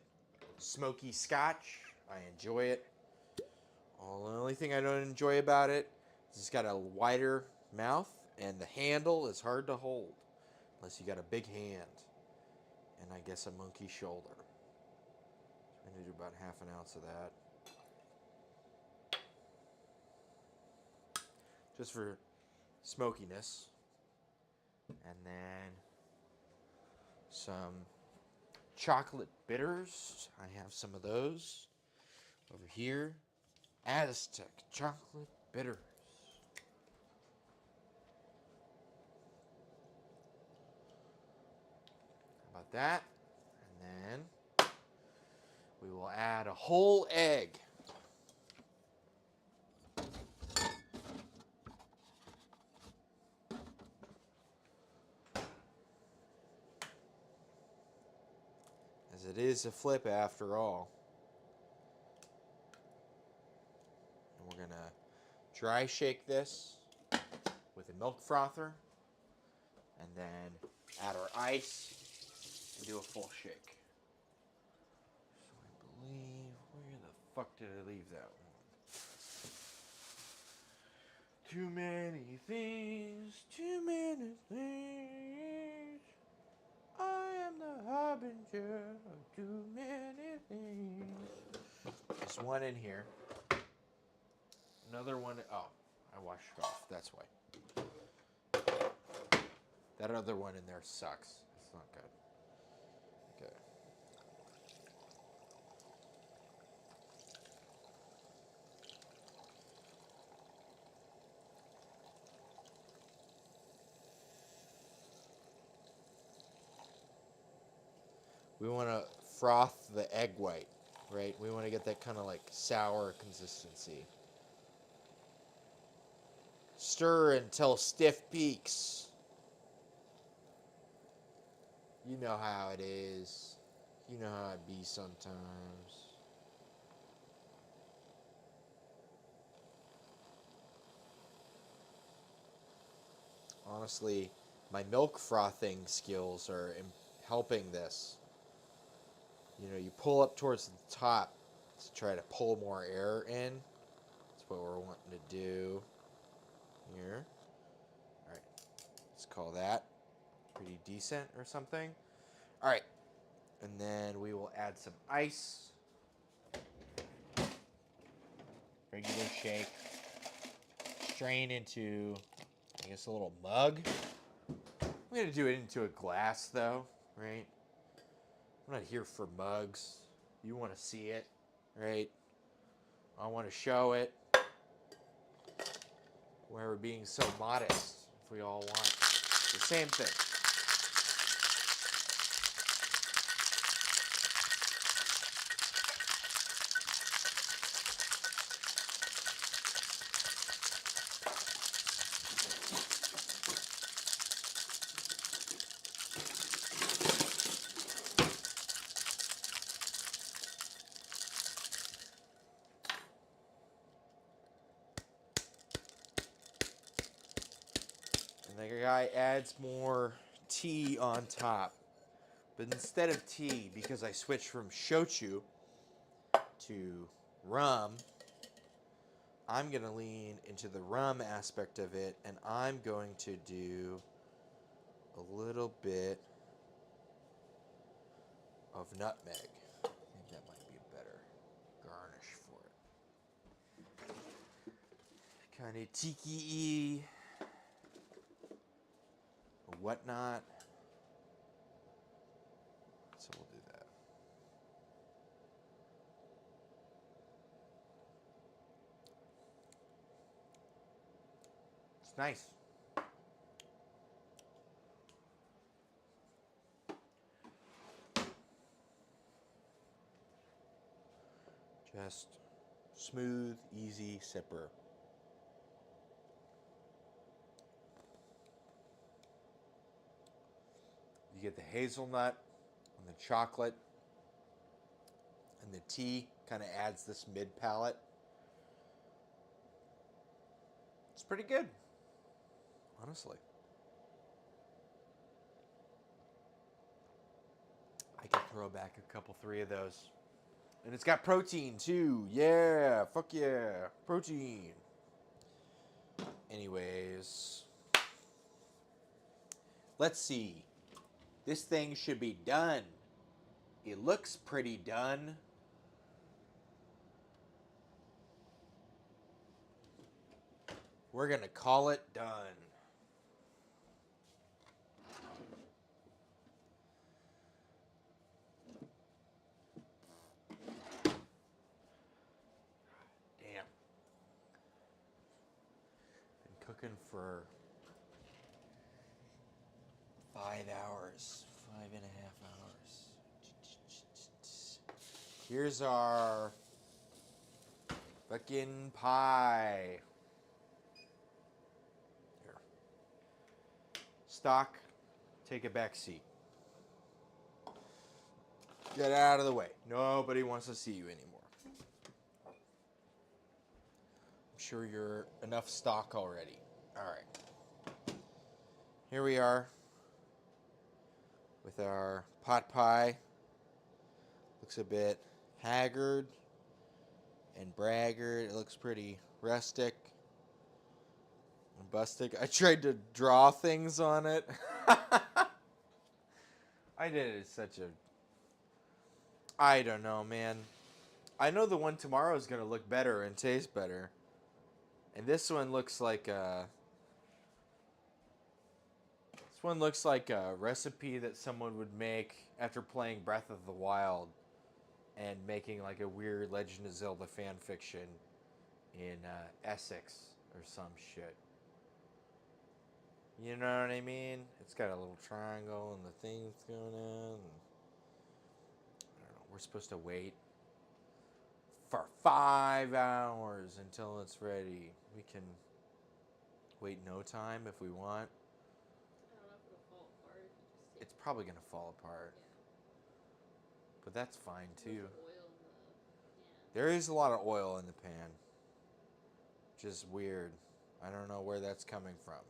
smoky scotch. I enjoy it. The only thing I don't enjoy about it is it's got a wider mouth and the handle is hard to hold unless you got a big hand. And I guess a monkey shoulder. So I'm going to do about half an ounce of that. Just for smokiness. And then some chocolate bitters. I have some of those over here. Aztec chocolate bitters. How about that? And then we will add a whole egg. As it is a flip after all. And we're going to dry shake this with a milk frother. And then add our ice and do a full shake. So I believe, where the fuck did I leave that one? Too many things, too many things. Can't do many things. There's one in here. Another one. Oh, I washed it off. That's why. That other one in there sucks. It's not good. Okay. We want to froth the egg white, right? We want to get that kind of like sour consistency. Stir until stiff peaks. You know how it is. You know how it be sometimes. Honestly, my milk frothing skills are helping this. You know, you pull up towards the top to try to pull more air in. That's what we're wanting to do here. All right, let's call that pretty decent or something. All right, and then we will add some ice. Regular shake. Strain into, I guess, a little mug. I'm going to do it into a glass, though, right? I'm not here for mugs. You want to see it, right? I want to show it. Why we're being so modest if we all want the same thing. And the guy adds more tea on top. But instead of tea, because I switched from shochu to rum, I'm going to lean into the rum aspect of it, and I'm going to do a little bit of nutmeg. I think that might be a better garnish for it. Kind of tiki-y, or whatnot. So we'll do that. It's nice. Just smooth, easy sipper. You get the hazelnut and the chocolate, and the tea kind of adds this mid palate. It's pretty good, honestly. I could throw back a couple, 3 of those. And it's got protein too. Yeah, fuck yeah, protein. Anyways, let's see. This thing should be done. It looks pretty done. We're gonna call it done. Damn. Been cooking for 5 hours, 5.5 hours. Here's our fucking pie. Here. Stock, take a back seat. Get out of the way. Nobody wants to see you anymore. I'm sure you're enough stock already. All right. Here we are with our pot pie. Looks a bit haggard and braggart. It looks pretty rustic and bustic. I tried to draw things on it. I did it such a I don't know, man. I know the one tomorrow is gonna look better and taste better, and this one looks like a recipe that someone would make after playing Breath of the Wild and making like a weird Legend of Zelda fan fiction in Essex or some shit. You know what I mean? It's got a little triangle and the thing's going on. I don't know. We're supposed to wait for 5 hours until it's ready. We can wait no time if we want. I don't know if it'll fall apart if you just It's probably gonna fall apart, Yeah. but that's fine There's too. oil in the pan. There is a lot of oil in the pan, which is weird. I don't know where that's coming from.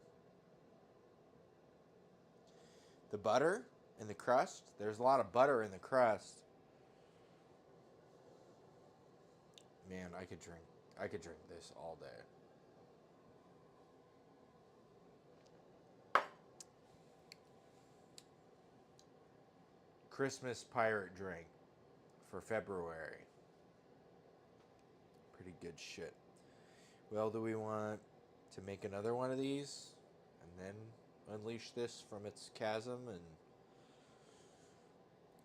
The butter in the crust. There's a lot of butter in the crust. Man, I could drink this all day. Christmas pirate drink for February. Pretty good shit. Well, do we want to make another one of these and then unleash this from its chasm and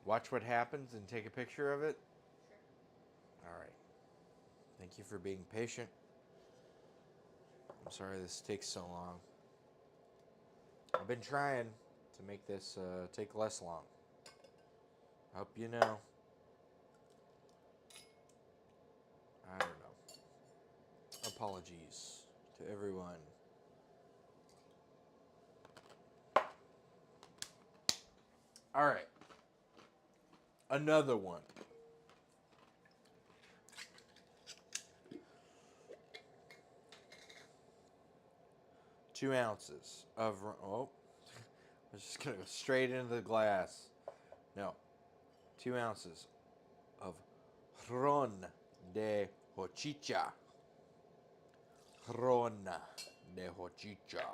watch what happens and take a picture of it? Sure. All right. Thank you for being patient. I'm sorry this takes so long. I've been trying to make this take less long. Hope you know. I don't know. Apologies to everyone. All right. Another one. Two ounces of... Oh. I was just going to go straight into the glass. No. 2 ounces of ron de hojicha. Ron de hojicha.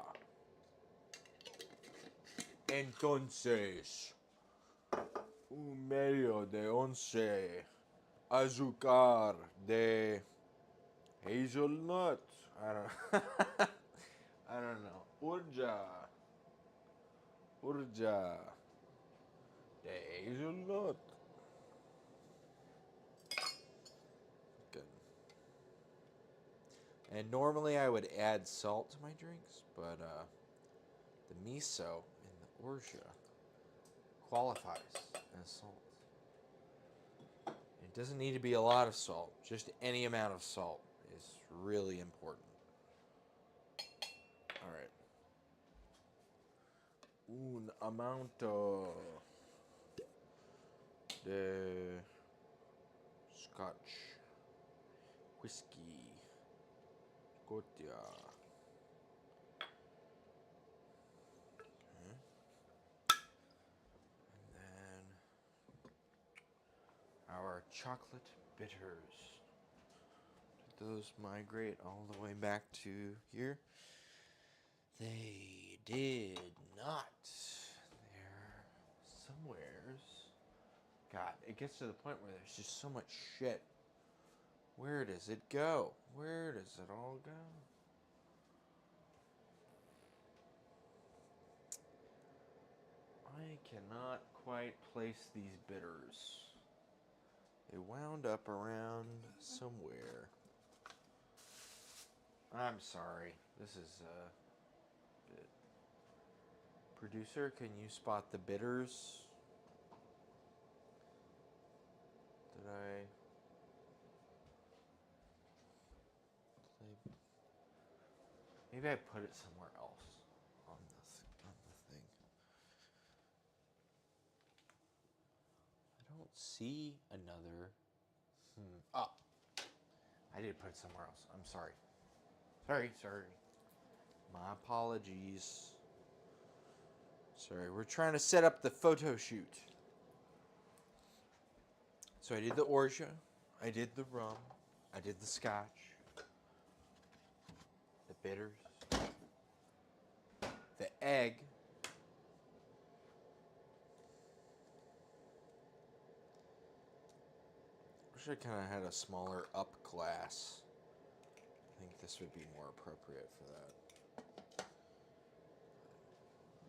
Entonces, un medio de once azúcar de hazelnut. I don't. I don't know. Urja de hazelnut. Good. And normally I would add salt to my drinks, but the miso in the orgeat qualifies as salt. It doesn't need to be a lot of salt. Just any amount of salt is really important. All right. Un aumento de scotch whiskey Scotia. Okay. And then our chocolate bitters. Did those migrate all the way back to here? They did not. They're somewheres. God, it gets to the point where there's just so much shit. Where does it go? Where does it all go? I cannot quite place these bitters. They wound up around somewhere. I'm sorry. This is producer, can you spot the bitters? Did I maybe I put it somewhere else on the thing. I don't see another. Oh, I did put it somewhere else. I'm sorry. Sorry. My apologies. Sorry, we're trying to set up the photo shoot. So I did the orgeat, I did the rum, I did the scotch, the bitters, the egg, Wish I kind of had a smaller up glass. I think this would be more appropriate for that.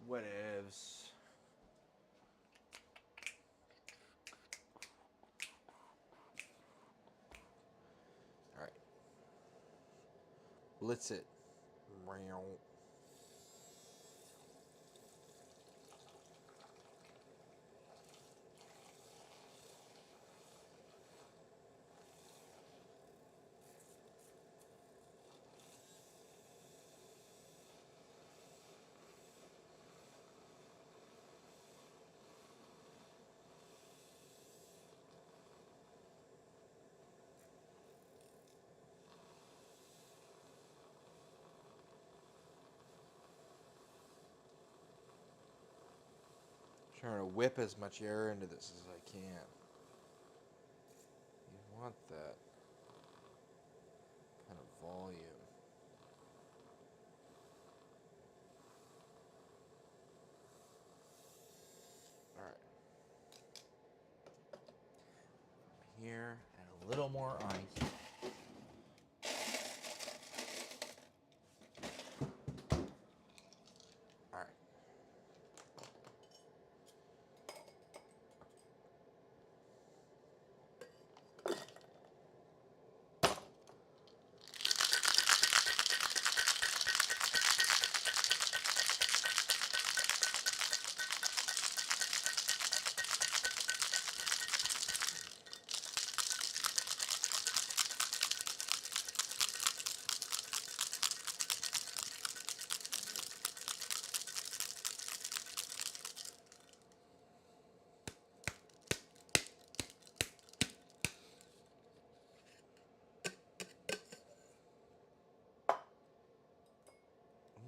Whatevs. All right. Blitz it. Trying to whip as much air into this as I can. You want that kind of volume. All right. From here, add a little more ice. All right.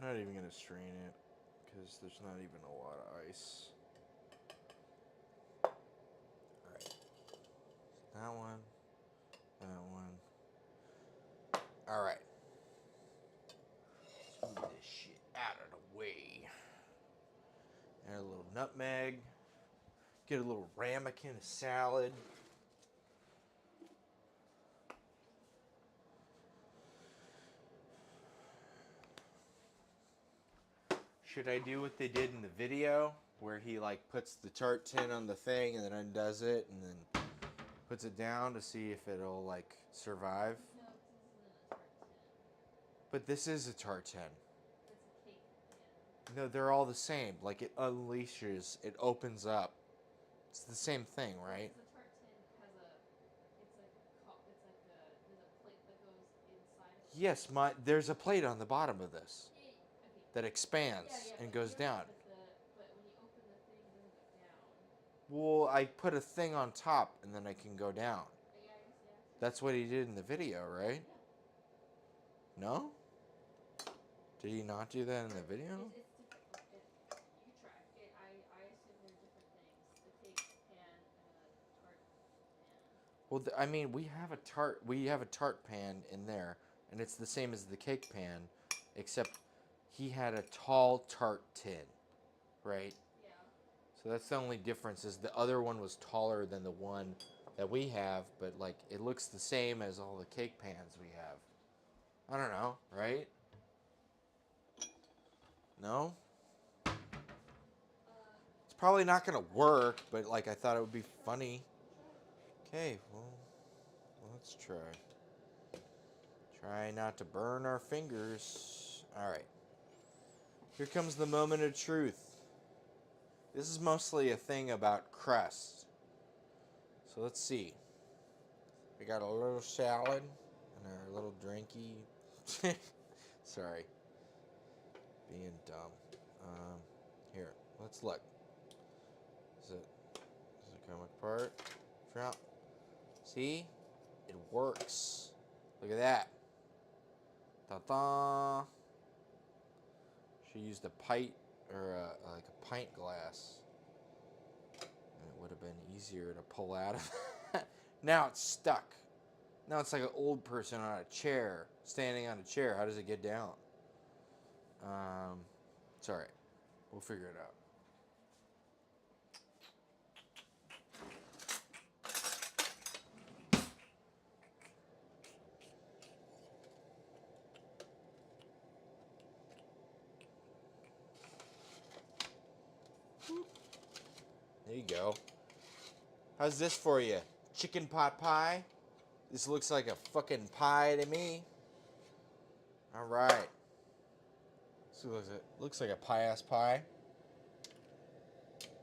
I'm not even going to strain it because there's not even a lot of ice. All right. That one. That one. All right. Let's move this shit out of the way. Add a little nutmeg. Get a little ramekin salad. Should I do what they did in the video where he like puts the tart tin on the thing and then undoes it and then puts it down to see if it'll like survive? No, because this isn't a tart tin. But this is a tart tin. It's a cake pan. No, they're all the same. Like it unleashes, it opens up. It's the same thing, right? Because the tart tin has a, it's like there's a plate that goes inside of it. Yes, there's a plate on the bottom of this Okay. that expands and goes down. But when you open the thing, it doesn't go down. Well, I put a thing on top and then I can go down. Yeah, I guess, yeah. That's what he did in the video, right? Yeah. No? Did he not do that in the video? It's different. You try. I assume they're different things. The cake pan and the tart pan. Well, I mean, we have a tart pan in there, and it's the same as the cake pan, except he had a tall tart tin, right? Yeah. So that's the only difference is the other one was taller than the one that we have, but like it looks the same as all the cake pans we have. I don't know, right? No? It's probably not gonna work, but like I thought it would be funny. Okay, well, let's try. Try not to burn our fingers. All right. Here comes the moment of truth. This is mostly a thing about crust. So let's see. We got a little salad and our little drinky. Sorry. Being dumb. Here, let's look. Does it come apart? Drop. See? It works. Look at that. Ta-da! She used a pint or like a pint glass. And it would have been easier to pull out of. Now it's stuck. Now it's like an old person on a chair, standing on a chair. How does it get down? It's all right. We'll figure it out. There you go. How's this for you? Chicken pot pie? This looks like a fucking pie to me. All right. This looks like a pie-ass pie.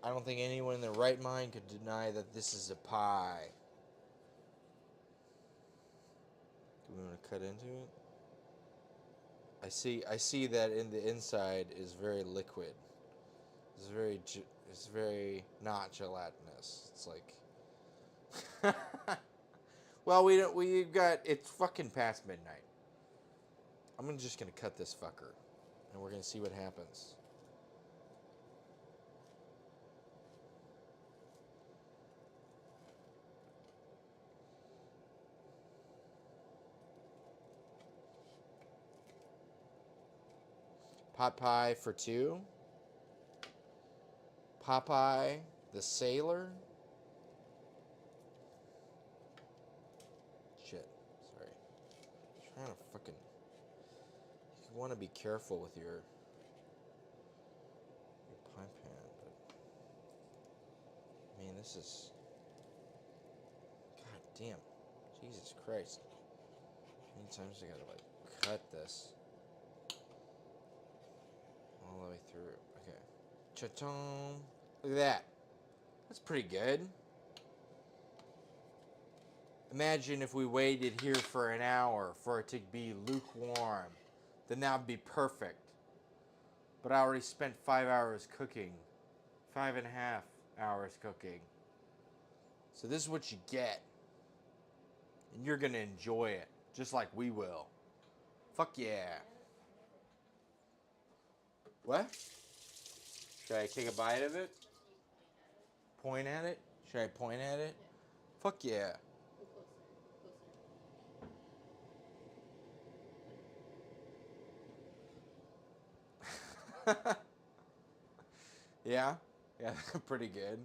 I don't think anyone in their right mind could deny that this is a pie. Do we want to cut into it? I see that in the inside is very liquid. It's very not gelatinous. It's like well, we've got it's fucking past midnight. I'm just going to cut this fucker and we're going to see what happens. Pot pie for two. Popeye the Sailor. Shit. Sorry. I'm trying to fucking. You want to be careful with your pie pan, but. Man, this is. God damn. Jesus Christ. How many times I gotta, like, cut this? All the way through. Okay. Cha-chong. Look at that. That's pretty good. Imagine if we waited here for an hour for it to be lukewarm. Then that would be perfect. But I already spent 5 hours cooking. 5.5 hours cooking. So this is what you get. And you're going to enjoy it. Just like we will. Fuck yeah. What? Should I take a bite of it? Point at it? Should I point at it? Yeah. Fuck yeah. Go closer. Yeah? Yeah, pretty good.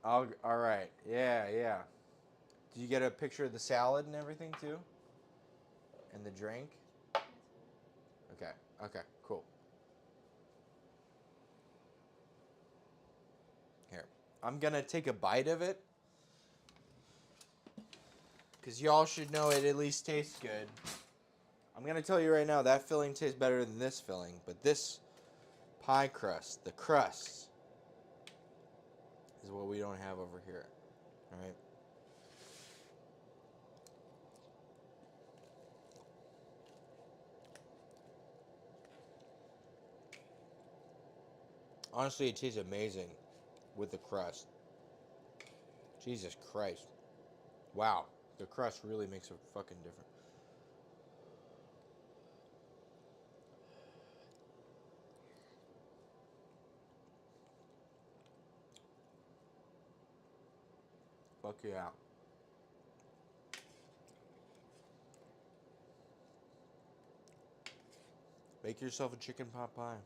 All right. Yeah. Did you get a picture of the salad and everything too? And the drink? Okay, cool. Here. I'm going to take a bite of it. Because y'all should know it at least tastes good. I'm going to tell you right now, that filling tastes better than this filling. But this pie crust, the crust, is what we don't have over here. Alright? Honestly, it tastes amazing with the crust. Jesus Christ. Wow. The crust really makes a fucking difference. Fuck yeah. Make yourself a chicken pot pie.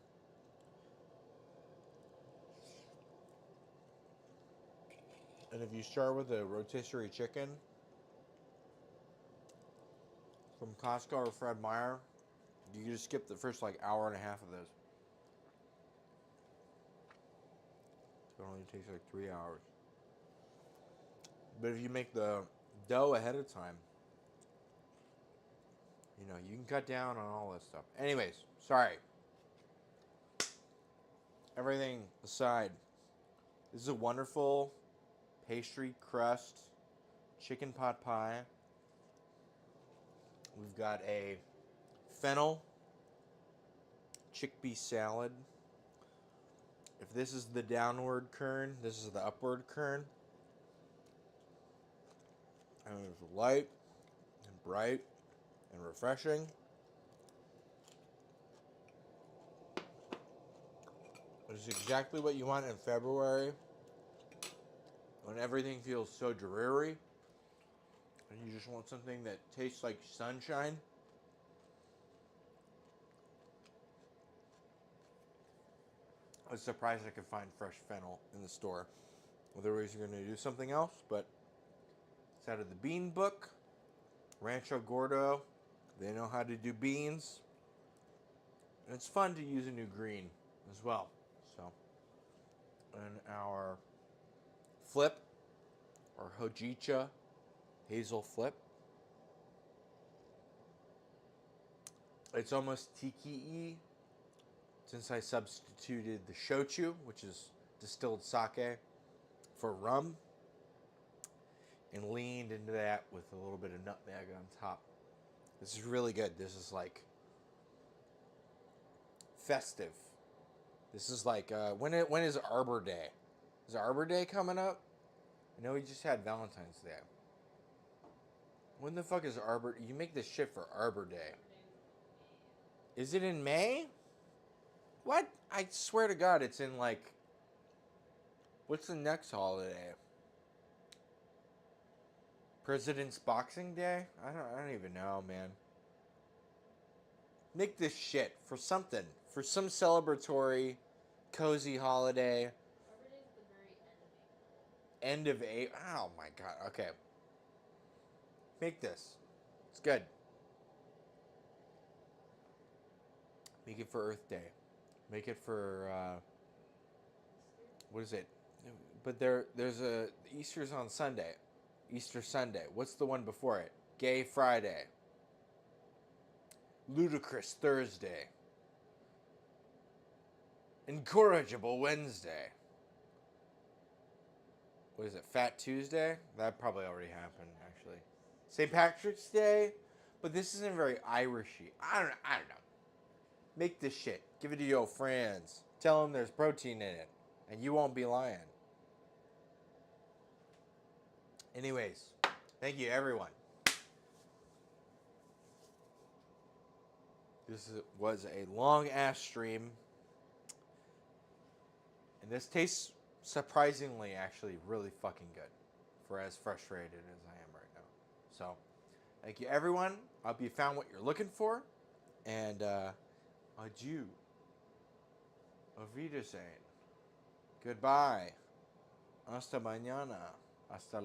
And if you start with a rotisserie chicken from Costco or Fred Meyer, you can just skip the first like hour and a half of this. It only takes like 3 hours. But if you make the dough ahead of time, you know, you can cut down on all this stuff. Anyways, sorry. Everything aside, this is a wonderful pastry crust chicken pot pie. We've got a fennel chickpea salad. If this is the downward kern, this is the upward kern. And it's light and bright and refreshing. It's exactly what you want in February when everything feels so dreary and you just want something that tastes like sunshine. I was surprised I could find fresh fennel in the store. Otherwise, you're going to do something else, but it's out of the bean book. Rancho Gordo, they know how to do beans. And it's fun to use a new green as well. So, in our flip or hojicha hazel flip. It's almost tiki-y since I substituted the shochu, which is distilled sake, for rum and leaned into that with a little bit of nutmeg on top. This is really good. This is like festive. This is like when is Arbor Day? Is Arbor Day coming up? I know we just had Valentine's Day. When the fuck is Arbor? You make this shit for Arbor Day. Is it in May? What? I swear to God, it's in like. What's the next holiday? President's Boxing Day? I don't even know, man. Make this shit for something. For some celebratory, cozy holiday. Arbor Day is at the very end of April. End of April. Oh my God. Okay. Make this. It's good. Make it for Earth Day. Make it for Easter? what is it? But there's a Easter's on Sunday. Easter Sunday. What's the one before it? Gay Friday. Ludicrous Thursday. Incorrigible Wednesday. What is it? Fat Tuesday? That probably already happened, actually. St. Patrick's Day? But this isn't very Irishy. I don't know. Make this shit. Give it to your friends. Tell them there's protein in it. And you won't be lying. Anyways, thank you, everyone. Was a long-ass stream. And this tastes surprisingly, actually, really fucking good. For as frustrated as I am right now. So, thank you, everyone. I hope you found what you're looking for. And, adieu. Auf Wiedersehen. Goodbye. Hasta mañana. Hasta